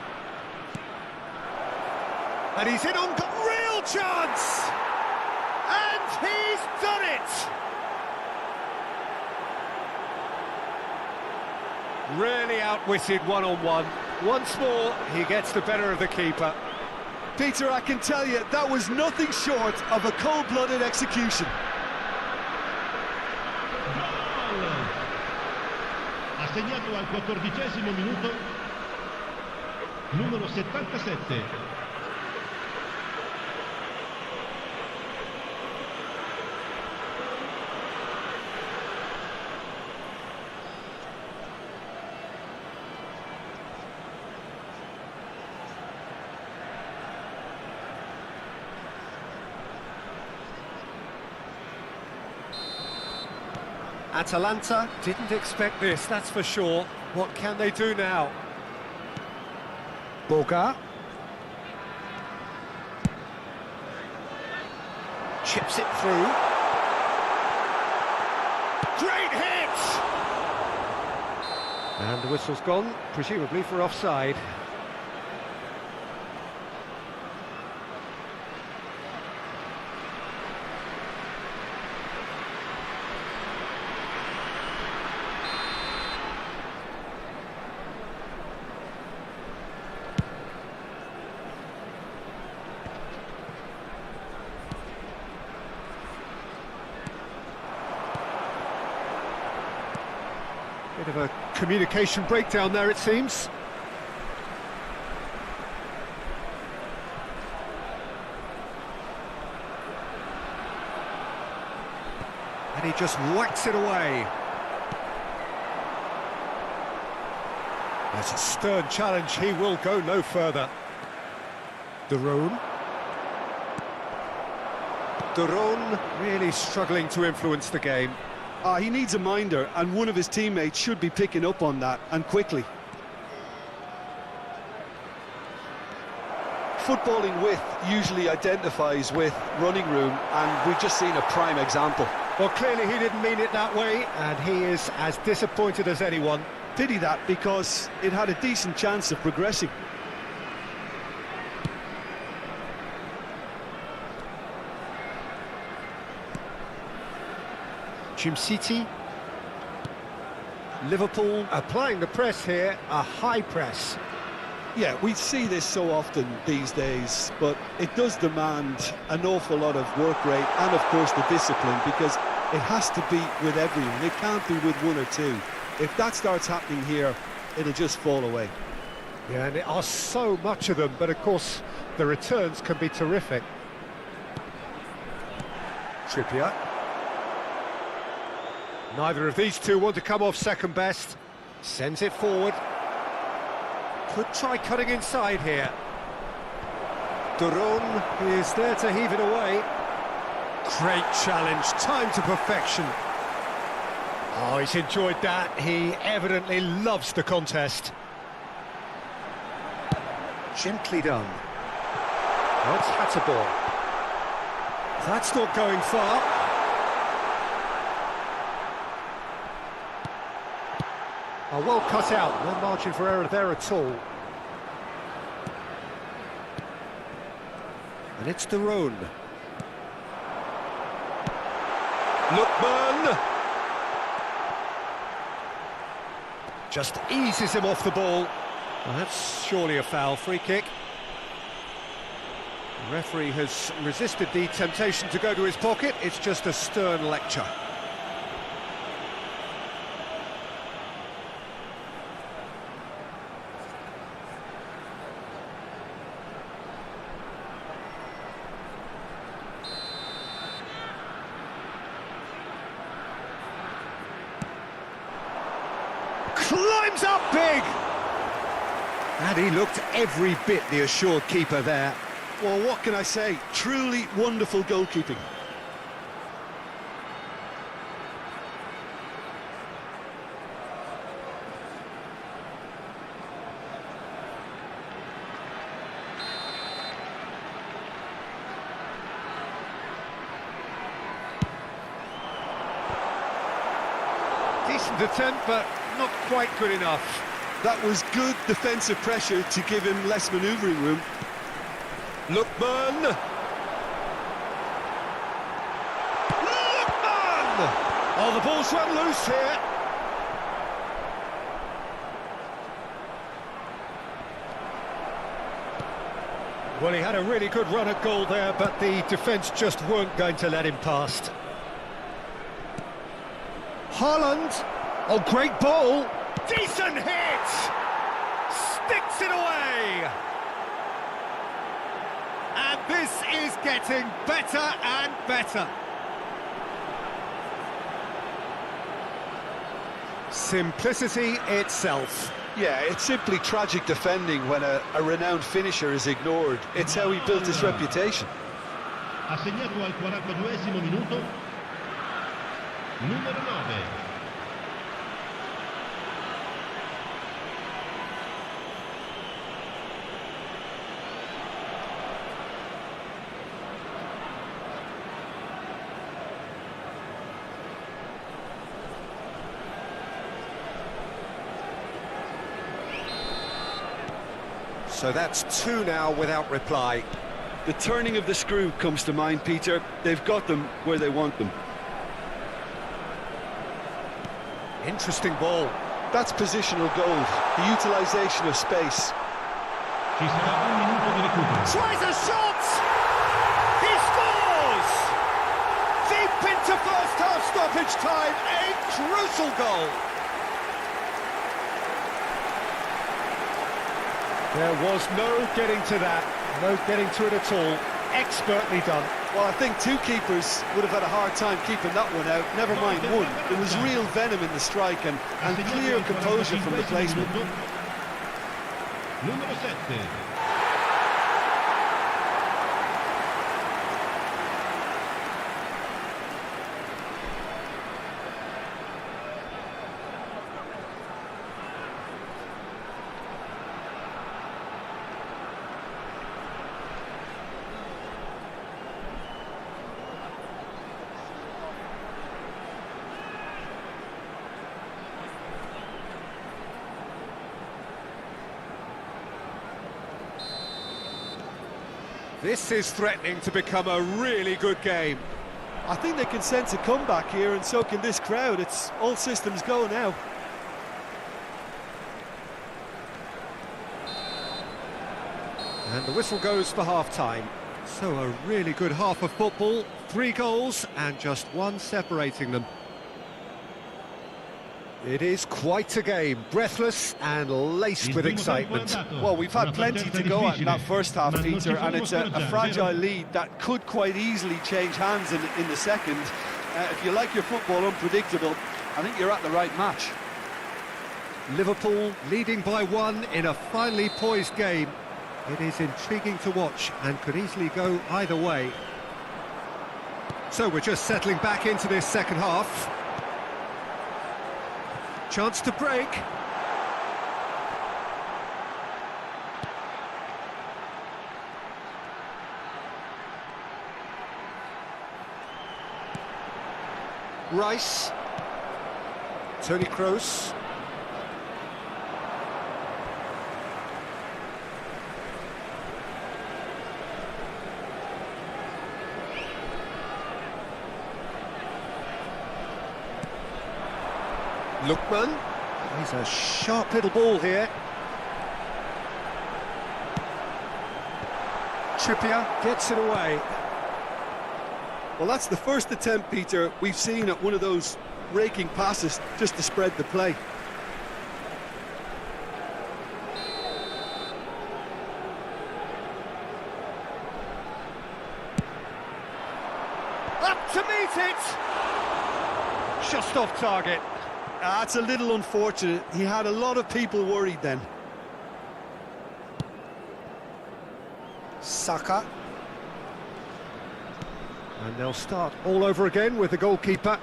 And he's in on real chance! And he's done it! Really outwitted one-on-one. Once more, he gets the better of the keeper. Peter, I can tell you, that was nothing short of a cold-blooded execution. Gol! Ha segnato al 14° minuto numero 77. Atalanta didn't expect this, that's for sure. What can they do now? Boga. Chips it through. Great hit! And the whistle's gone, presumably for offside. Bit of a communication breakdown there, it seems. And he just whacks it away. That's a stern challenge, he will go no further. De Roon. De Roon really struggling to influence the game. He needs a minder, and one of his teammates should be picking up on that, and quickly. Footballing width usually identifies with running room, and we've just seen a prime example. Well, clearly he didn't mean it that way, and he is as disappointed as anyone. Pity that, because it had a decent chance of progressing. City. Liverpool applying the press here, a high press. Yeah, we see this so often these days, but it does demand an awful lot of work rate and, of course, the discipline, because it has to be with everyone. It can't be with one or two. If that starts happening here, it'll just fall away. Yeah, and there are so much of them, but of course the returns can be terrific. Trippier. Neither of these two want to come off second best. Sends it forward. Could try cutting inside here. De Roon is there to heave it away. Great challenge, time to perfection. Oh, he's enjoyed that. He evidently loves the contest. Gently done. That's Hatterball. That's not going far. Oh, well cut out, no margin for error there at all. And it's De Roon. Lookman! Just eases him off the ball. Well, that's surely a foul, free kick. The referee has resisted the temptation to go to his pocket, it's just a stern lecture. climbs up big! And he looked every bit the assured keeper there. Well, what can I say? Truly wonderful goalkeeping. Decent attempt, but not quite good enough. That was good defensive pressure to give him less manoeuvring room. Lookman! Lookman! Oh, the ball's run loose here. Well, he had a really good run at goal there, but the defence just weren't going to let him past. Haaland! Oh, great ball! Decent hit! Sticks it away! And this is getting better and better. Simplicity itself. Yeah, it's simply tragic defending when a renowned finisher is ignored. It's how he built his reputation. Ha segnato al 42esimo minuto numero 9. So that's two now without reply. The turning of the screw comes to mind, Peter. They've got them where they want them. Interesting ball. That's positional goal, the utilisation of space. Ci sarà un minuto di recupero. Tries a shot! He scores! Deep into first half stoppage time, a crucial goal. There was no getting to that, no getting to it at all. Expertly done. Well, I think two keepers would have had a hard time keeping that one out, never mind one. There was real venom in the strike and clear composure from the placement. Numero 7. This is threatening to become a really good game. I think they can sense a comeback here, and so can this crowd. It's all systems go now. And the whistle goes for half-time. So a really good half of football, 3 goals and just one separating them. It is quite a game, breathless and laced with excitement. Well, we've had plenty to go at in that first half, Peter, and it's a fragile lead that could quite easily change hands in the second. If you like your football unpredictable, I think you're at the right match. Liverpool leading by 1 in a finely poised game. It is intriguing to watch and could easily go either way. So we're just settling back into this second half. Chance to break. Rice. Tony Kroos. Lookman. He's a sharp little ball here. Trippier gets it away. Well, that's the first attempt, Peter, we've seen at one of those raking passes just to spread the play. Up to meet it! Just off target. That's a little unfortunate. He had a lot of people worried then. Saka. And they'll start all over again with the goalkeeper.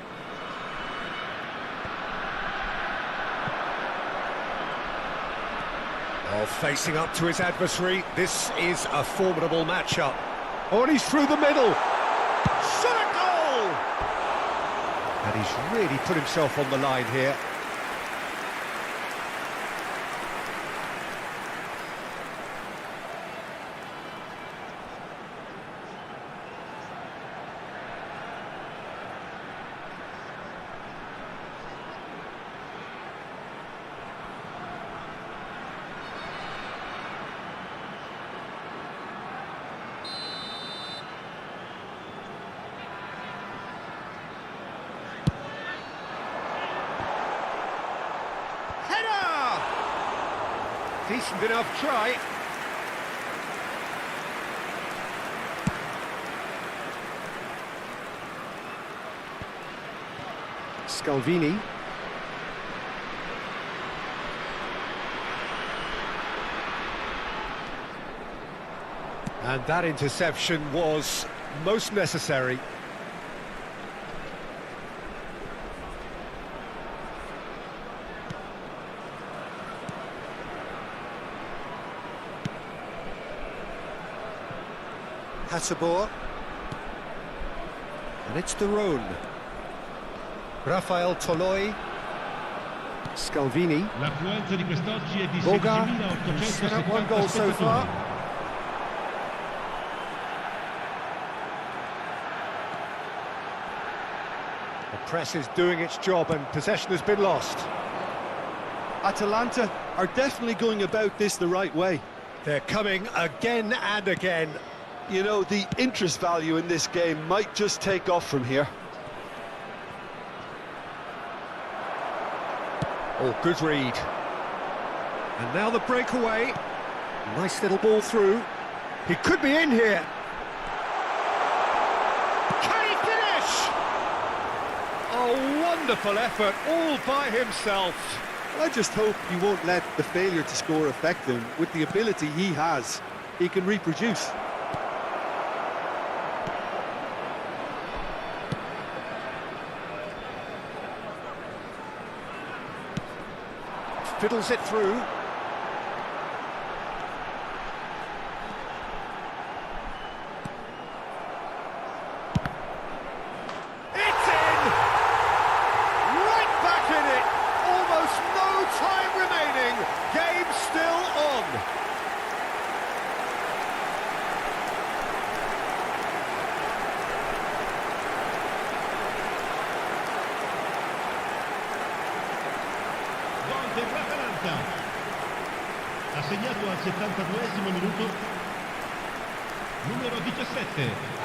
Oh, facing up to his adversary. This is a formidable matchup. Oh, and he's through the middle. Shot a goal! And he's really put himself on the line here. Decent enough try. Scalvini. And that interception was most necessary. Hatsabor. And it's Dajon. Rafael Toloi. Scalvini. L'affluenza di quest'oggi è di Boga. 16.870 Set up one goal so far. The press is doing its job and possession has been lost. Atalanta are definitely going about this the right way. They're coming again and again. You know, the interest value in this game might just take off from here. Oh, good read. And now the breakaway. Nice little ball through. He could be in here. Can he finish? A wonderful effort all by himself. I just hope he won't let the failure to score affect him. With the ability he has, he can reproduce. Fiddles it through. It's in! Right back in it! Almost no time remaining. Game still on. Ha segnato al 72esimo minuto numero 17.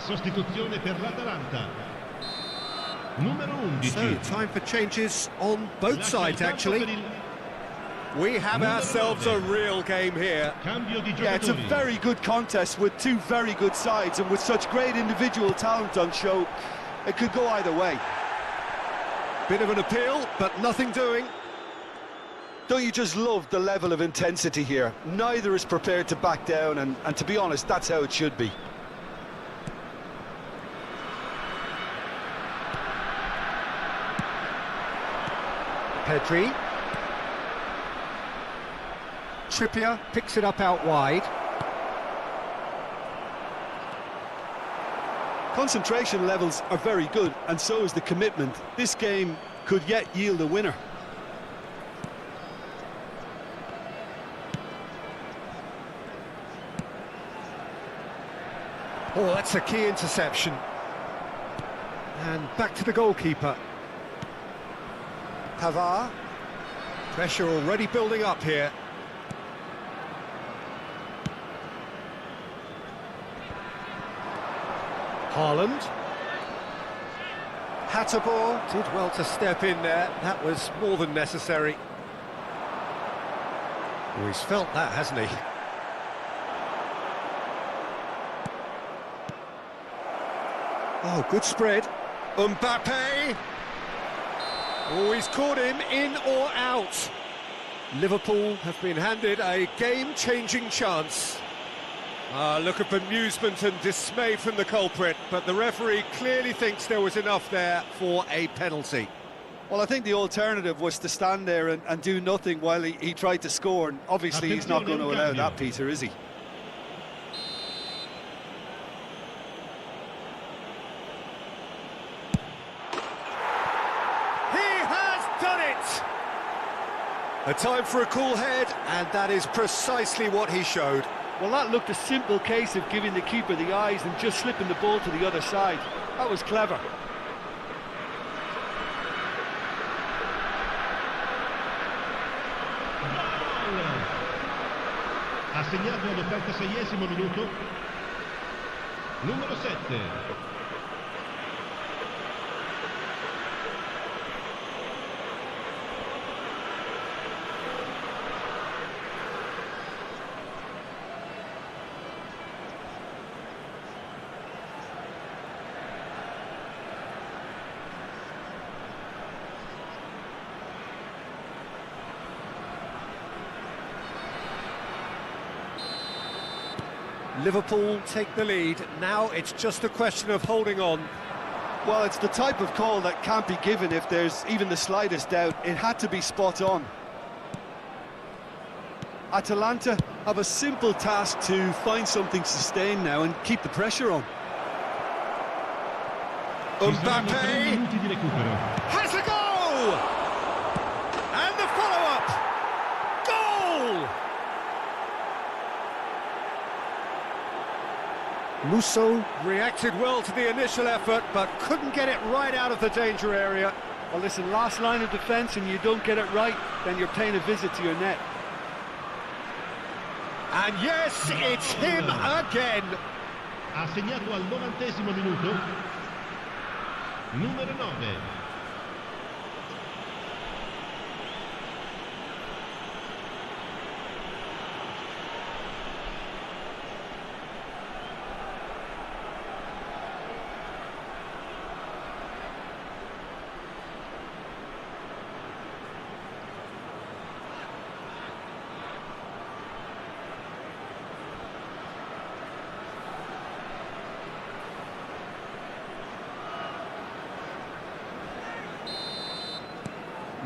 Sostituzione per l'Atalanta. Numero 11. So, time for changes on both sides, actually. We have ourselves a real game here. Cambio di Yeah, it's a giocatori. very good contest with two very good sides, and with such great individual talent on show, it could go either way. Bit of an appeal, but nothing doing. Don't you just love the level of intensity here? Neither is prepared to back down, and to be honest, that's how it should be. Pedri. Trippier picks it up out wide. Concentration levels are very good, and so is the commitment. This game could yet yield a winner. Oh, that's a key interception. And back to the goalkeeper. Pavard. Pressure already building up here. Haaland. Hatterball did well to step in there. That was more than necessary. Oh, he's felt that, hasn't he? Oh, good spread. Mbappe! Oh, he's caught him in or out. Liverpool have been handed a game-changing chance. Look of amusement and dismay from the culprit, but the referee clearly thinks there was enough there for a penalty. Well, I think the alternative was to stand there and do nothing while he tried to score, and obviously he's not going to allow that, Peter, is he? A time for a cool head, and that is precisely what he showed. Well, that looked a simple case of giving the keeper the eyes and just slipping the ball to the other side. That was clever. Ha segnato all'86esimo minuto numero 7. Liverpool take the lead. Now it's just a question of holding on. Well, it's the type of call that can't be given if there's even the slightest doubt. It had to be spot on. Atalanta have a simple task to find something sustained now and keep the pressure on. Mbappe has a goal! And the follow-up! Goal! Musso reacted well to the initial effort, but couldn't get it right out of the danger area. Well, listen, last line of defence and you don't get it right, then you're paying a visit to your net. And yes, it's him again. Ha segnato al 90esimo minuto numero 9.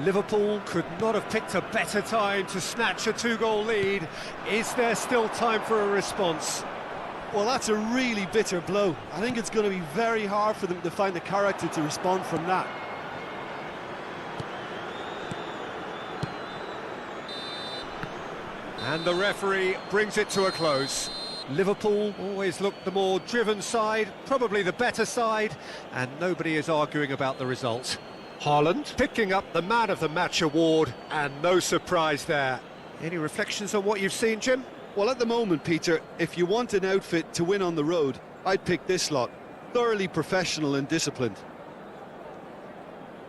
Liverpool could not have picked a better time to snatch a two-goal lead. Is there still time for a response? Well, that's a really bitter blow. I think it's going to be very hard for them to find the character to respond from that. And the referee brings it to a close. Liverpool always looked the more driven side, probably the better side, and nobody is arguing about the result. Haaland picking up the Man of the Match award, and no surprise there. Any reflections on what you've seen, Jim? Well, at the moment, Peter, if you want an outfit to win on the road, I'd pick this lot. Thoroughly professional and disciplined.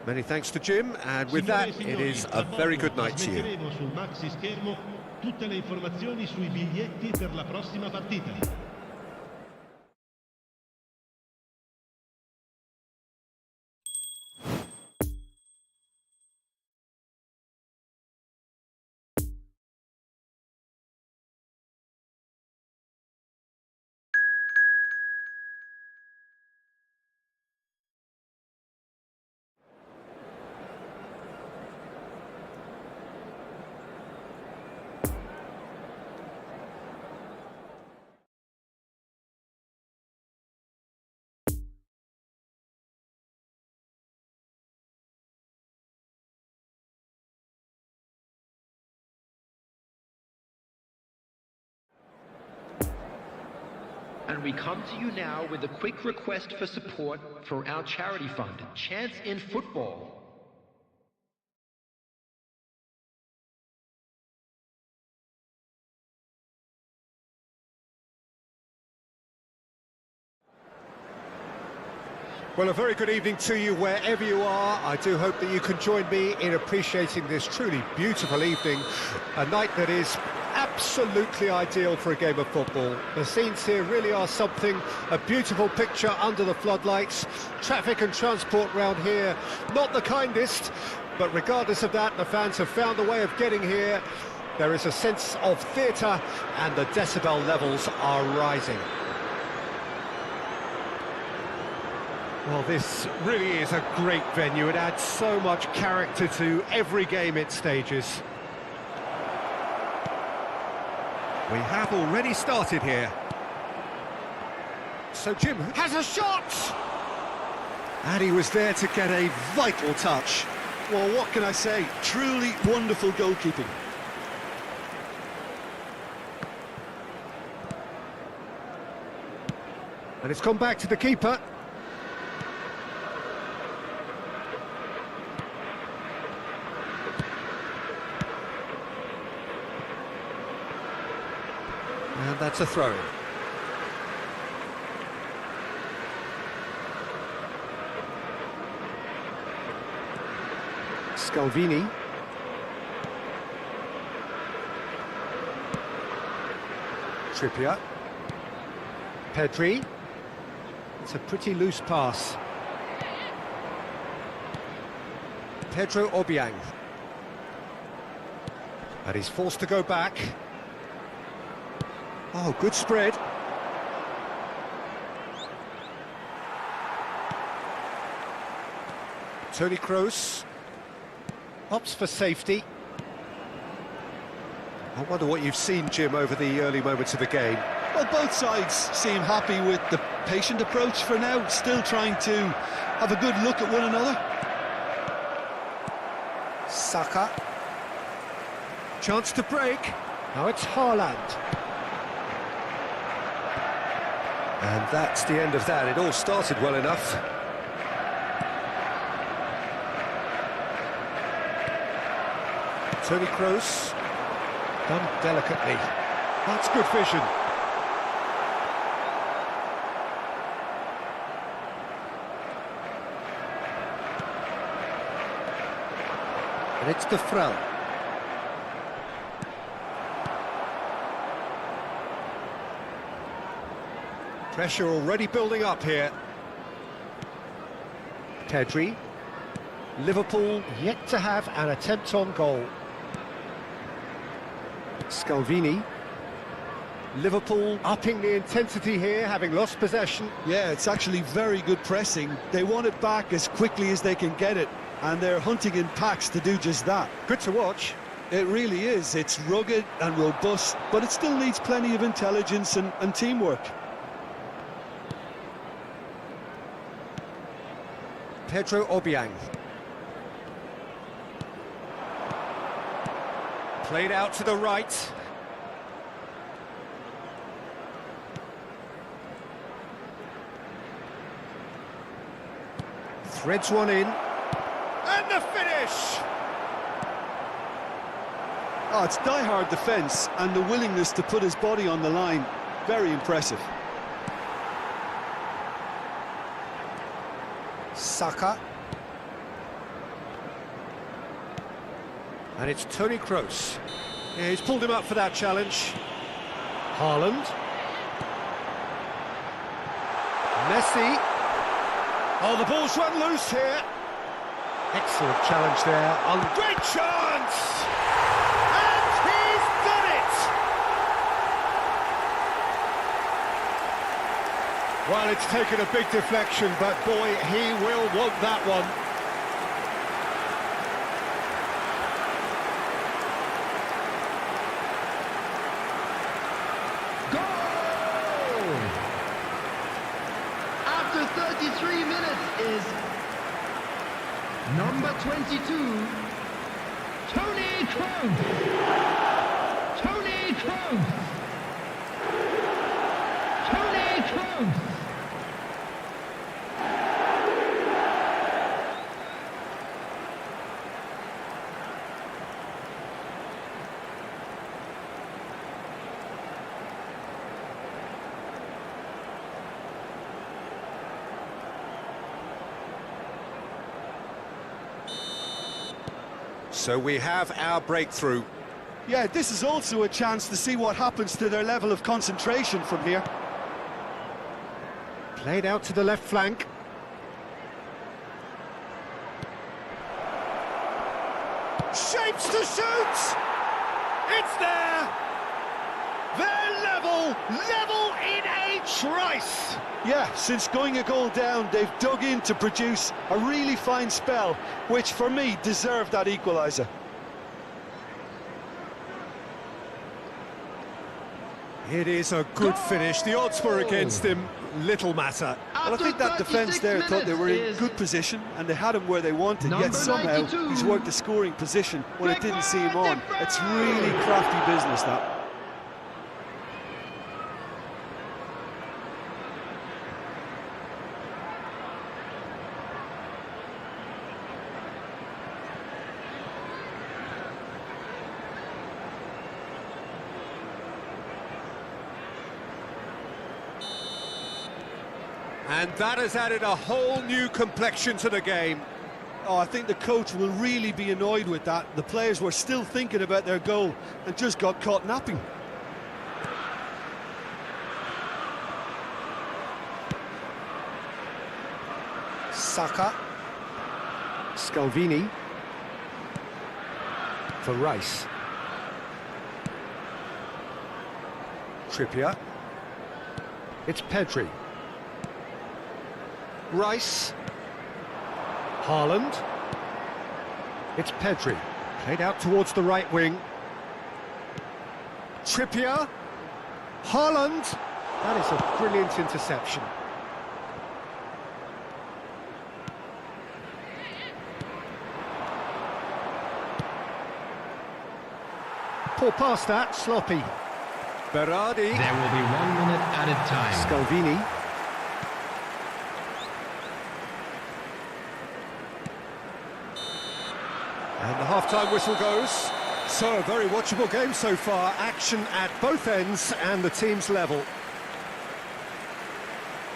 Many thanks to Jim, and with that, it is a very good night to you. Sul maxi schermo tutte le informazioni sui biglietti per la prossima partita. And we come to you now with a quick request for support for our charity fund, Chance in Football. Well, a very good evening to you wherever you are. I do hope that you can join me in appreciating this truly beautiful evening, a night that is absolutely ideal for a game of football. The scenes here really are something, a beautiful picture under the floodlights. Traffic and transport round here, not the kindest, but regardless of that, the fans have found a way of getting here. There is a sense of theatre and the decibel levels are rising. Well, this really is a great venue. It adds so much character to every game it stages. We have already started here. So Jim has a shot! And he was there to get a vital touch. Well, what can I say? Truly wonderful goalkeeping. And it's gone back to the keeper. And that's a throw-in. Scalvini. Trippier. Pedri. It's a pretty loose pass. Pedro Obiang. And he's forced to go back. Oh, good spread. Toni Kroos opts for safety. I wonder what you've seen, Jim, over the early moments of the game. Well, both sides seem happy with the patient approach for now, still trying to have a good look at one another. Saka. Chance to break. Now it's Haaland. And that's the end of that. It all started well enough. Toni Kroos. Done delicately. That's good vision. And it's De Frel. Pressure already building up here. Pedri. Liverpool yet to have an attempt on goal. Scalvini. Liverpool upping the intensity here, having lost possession. Yeah, it's actually very good pressing. They want it back as quickly as they can get it, and they're hunting in packs to do just that. Good to watch. It really is. It's rugged and robust, but it still needs plenty of intelligence and teamwork. Pedro Obiang. Played out to the right. Threads one in. And the finish! Oh, it's die-hard defence and the willingness to put his body on the line. Very impressive. Saka. And it's Toni Kroos. Yeah, he's pulled him up for that challenge. Haaland. Messi. Oh, the ball's run loose here. Excellent challenge there. Great chance! And he's done it! Well, it's taken a big deflection, but boy, he will want that one. Goal! After 33 minutes is number 22, Toni Kroos. Toni Kroos. Toni Kroos. So we have our breakthrough. Yeah, this is also a chance to see what happens to their level of concentration from here. Played out to the left flank. Shapes to shoot! It's there! They're level in a trice! Yeah, since going a goal down, they've dug in to produce a really fine spell, which for me deserved that equaliser. It is a good finish. The odds were against him. Little matter. Well, I think that defence there thought they were in good position and they had him where they wanted, yet somehow 92. he's worked the scoring position when it didn't see him on. It's really crafty business, that. And that has added a whole new complexion to the game. Oh, I think the coach will really be annoyed with that. The players were still thinking about their goal and just got caught napping. Saka. Scalvini. For Rice. Trippier. It's Pedri. Rice. Haaland. It's Pedri. Played out towards the right wing. Trippier. Haaland. That is a brilliant interception. Poor pass that, sloppy. Berardi. There will be 1 minute added time. Scalvini. And the half-time whistle goes. So, a very watchable game so far. Action at both ends and the team's level.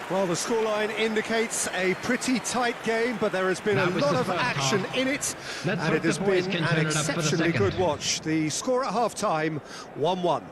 Well, the scoreline indicates a pretty tight game, but there has been a lot of action in it, and it has been an exceptionally good watch. The score at half-time, 1-1.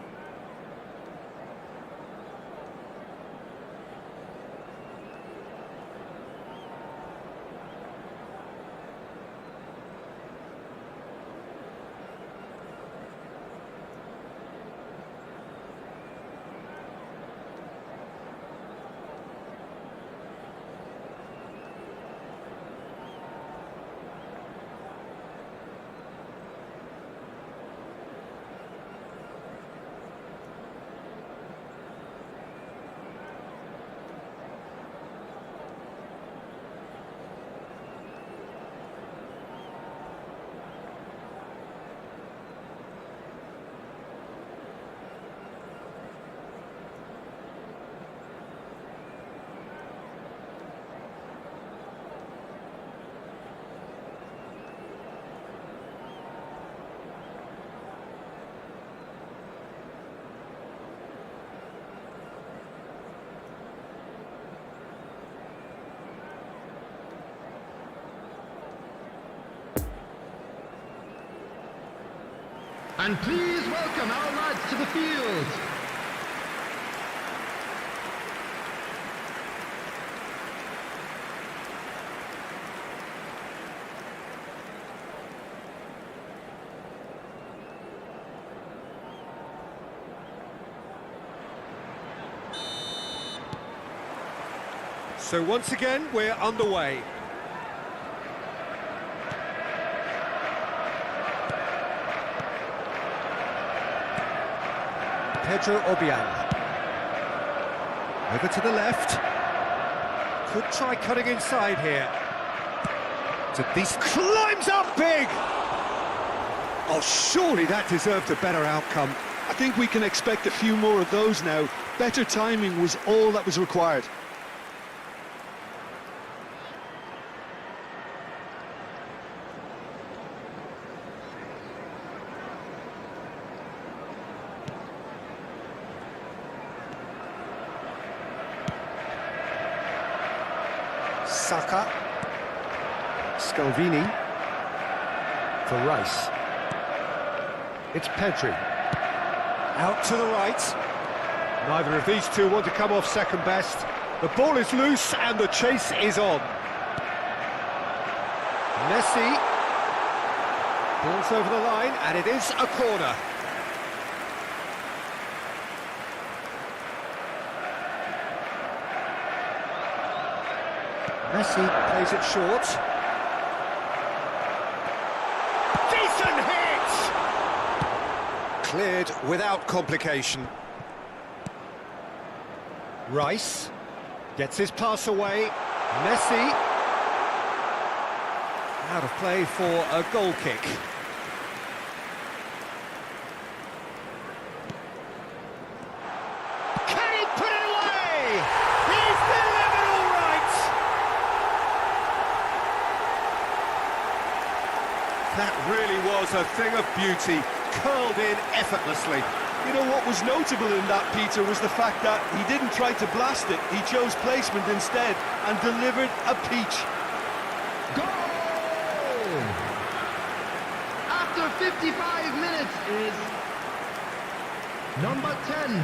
And please welcome our lads to the field. So once again, we're underway. Pedro Obiang. Over to the left. Could try cutting inside here. Davies climbs up big! Oh, surely that deserved a better outcome. I think we can expect a few more of those now. Better timing was all that was required. Saka. Scalvini. For Rice. It's Pedri. Out to the right. Neither of these two want to come off second best. The ball is loose and the chase is on. Messi. Ball's over the line and it is a corner. Messi plays it short. Decent hit! Cleared without complication. Rice gets his pass away. Messi. Out of play for a goal kick. Can he put it away? He's delivered all right! That really was a thing of beauty, curled in effortlessly. You know what was notable in that, Peter, was the fact that he didn't try to blast it. He chose placement instead and delivered a peach. Goal! After 55 minutes is number 10,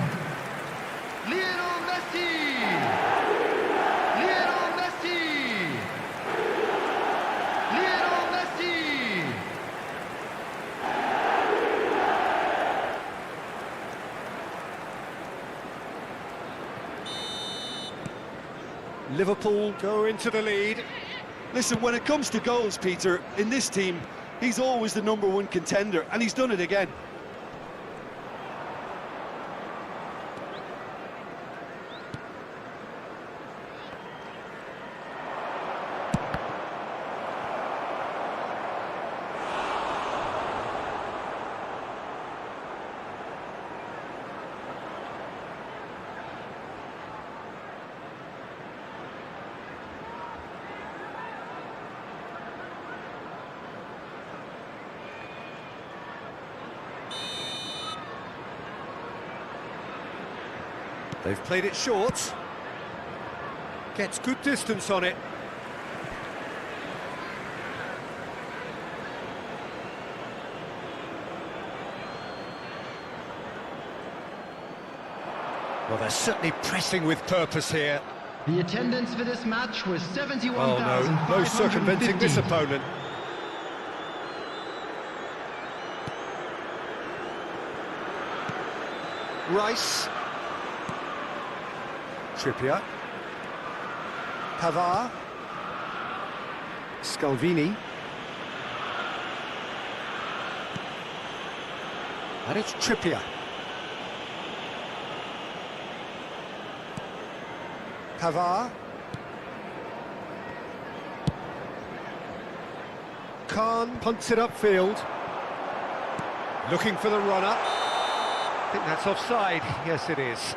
Lionel Messi! Lionel Messi! Lionel Messi! Liverpool go into the lead. Listen, when it comes to goals, Peter, in this team, he's always the #1 contender, and he's done it again. They've played it short. Gets good distance on it. Well, they're certainly pressing with purpose here. The attendance for this match was Oh 71,550. no, no circumventing this opponent. Rice. Trippier. Pavard. Scalvini. And it's Trippier. Pavard. Khan punts it upfield. Looking for the runner. I think that's offside. Yes, it is.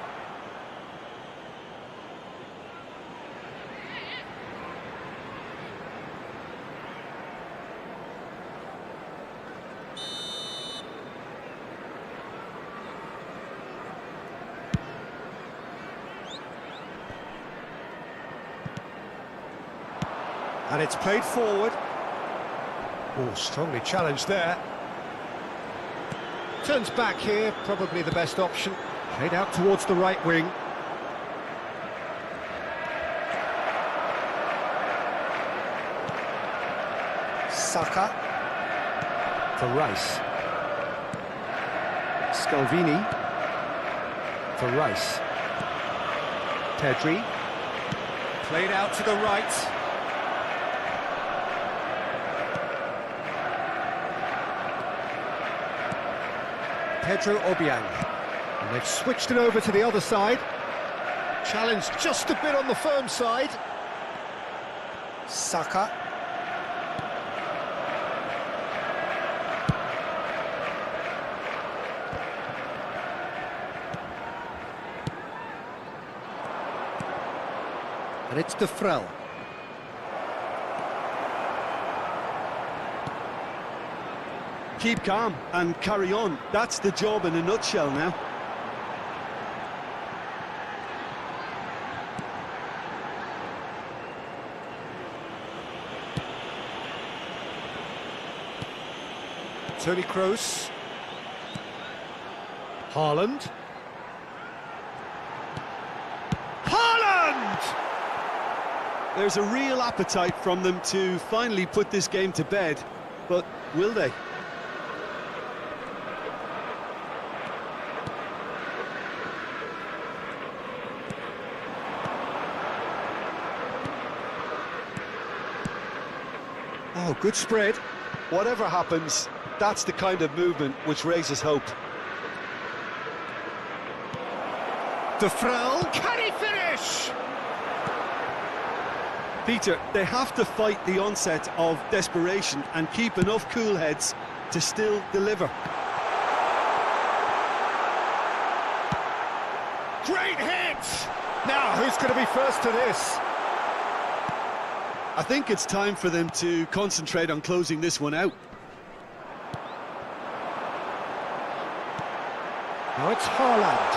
And it's played forward. Oh, strongly challenged there. Turns back here, probably the best option. Played out towards the right wing. Saka. For Rice. Scalvini. For Rice. Pedri. Played out to the right. Pedro Obiang, and they've switched it over to the other side. Challenge just a bit on the firm side. Saka. And it's De Frel. Keep calm and carry on. That's the job in a nutshell now. Toni Kroos. Haaland. Haaland! There's a real appetite from them to finally put this game to bed, but will they? Oh, good spread. Whatever happens, that's the kind of movement which raises hope. De Vrij, can he finish? Peter, they have to fight the onset of desperation and keep enough cool heads to still deliver. Great hit! Now, who's going to be first to this? I think it's time for them to concentrate on closing this one out. Now it's Haaland.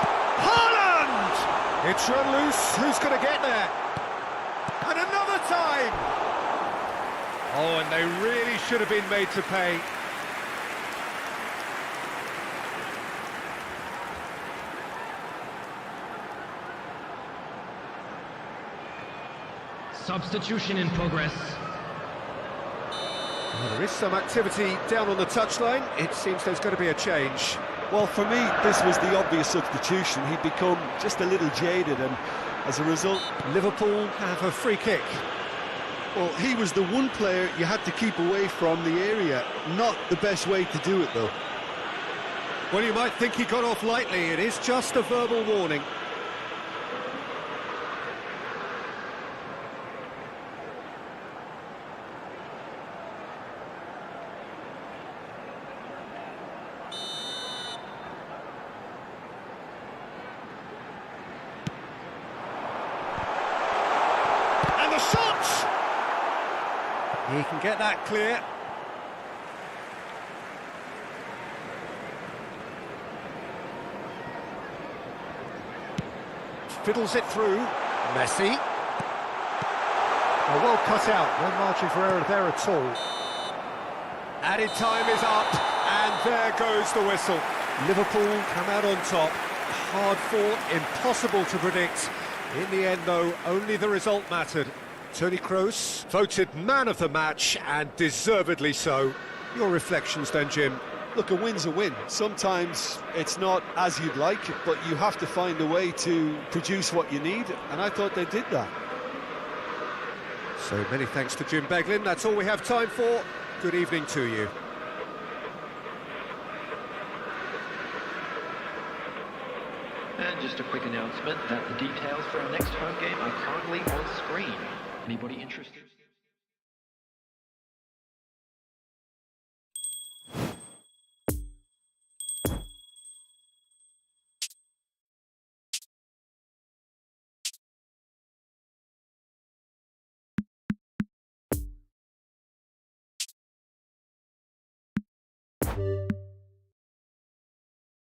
Haaland! It's run loose. Who's going to get there? And another time! Oh, and they really should have been made to pay. Substitution in progress. Well, there is some activity down on the touchline. It seems there's going to be a change. Well, for me, this was the obvious substitution. He'd become just a little jaded, and as a result, Liverpool have a free kick. well, he was the one player you had to keep away from the area. Not the best way to do it, though. Well, you might think he got off lightly. It is just a verbal warning. And the shot! He can get that clear. Fiddles it through. Messi. Oh, well cut out. No margin for error there at all. Added time is up, and there goes the whistle. Liverpool come out on top. Hard fought, impossible to predict. In the end, though, only the result mattered. Toni Kroos voted man of the match, and deservedly so. Your reflections then, Jim? Look, a win's a win. Sometimes it's not as you'd like, but you have to find a way to produce what you need, and I thought they did that. So many thanks to Jim Beglin. That's all we have time for. Good evening to you. And just a quick announcement that the details for our next home game are currently on screen. Anybody interested?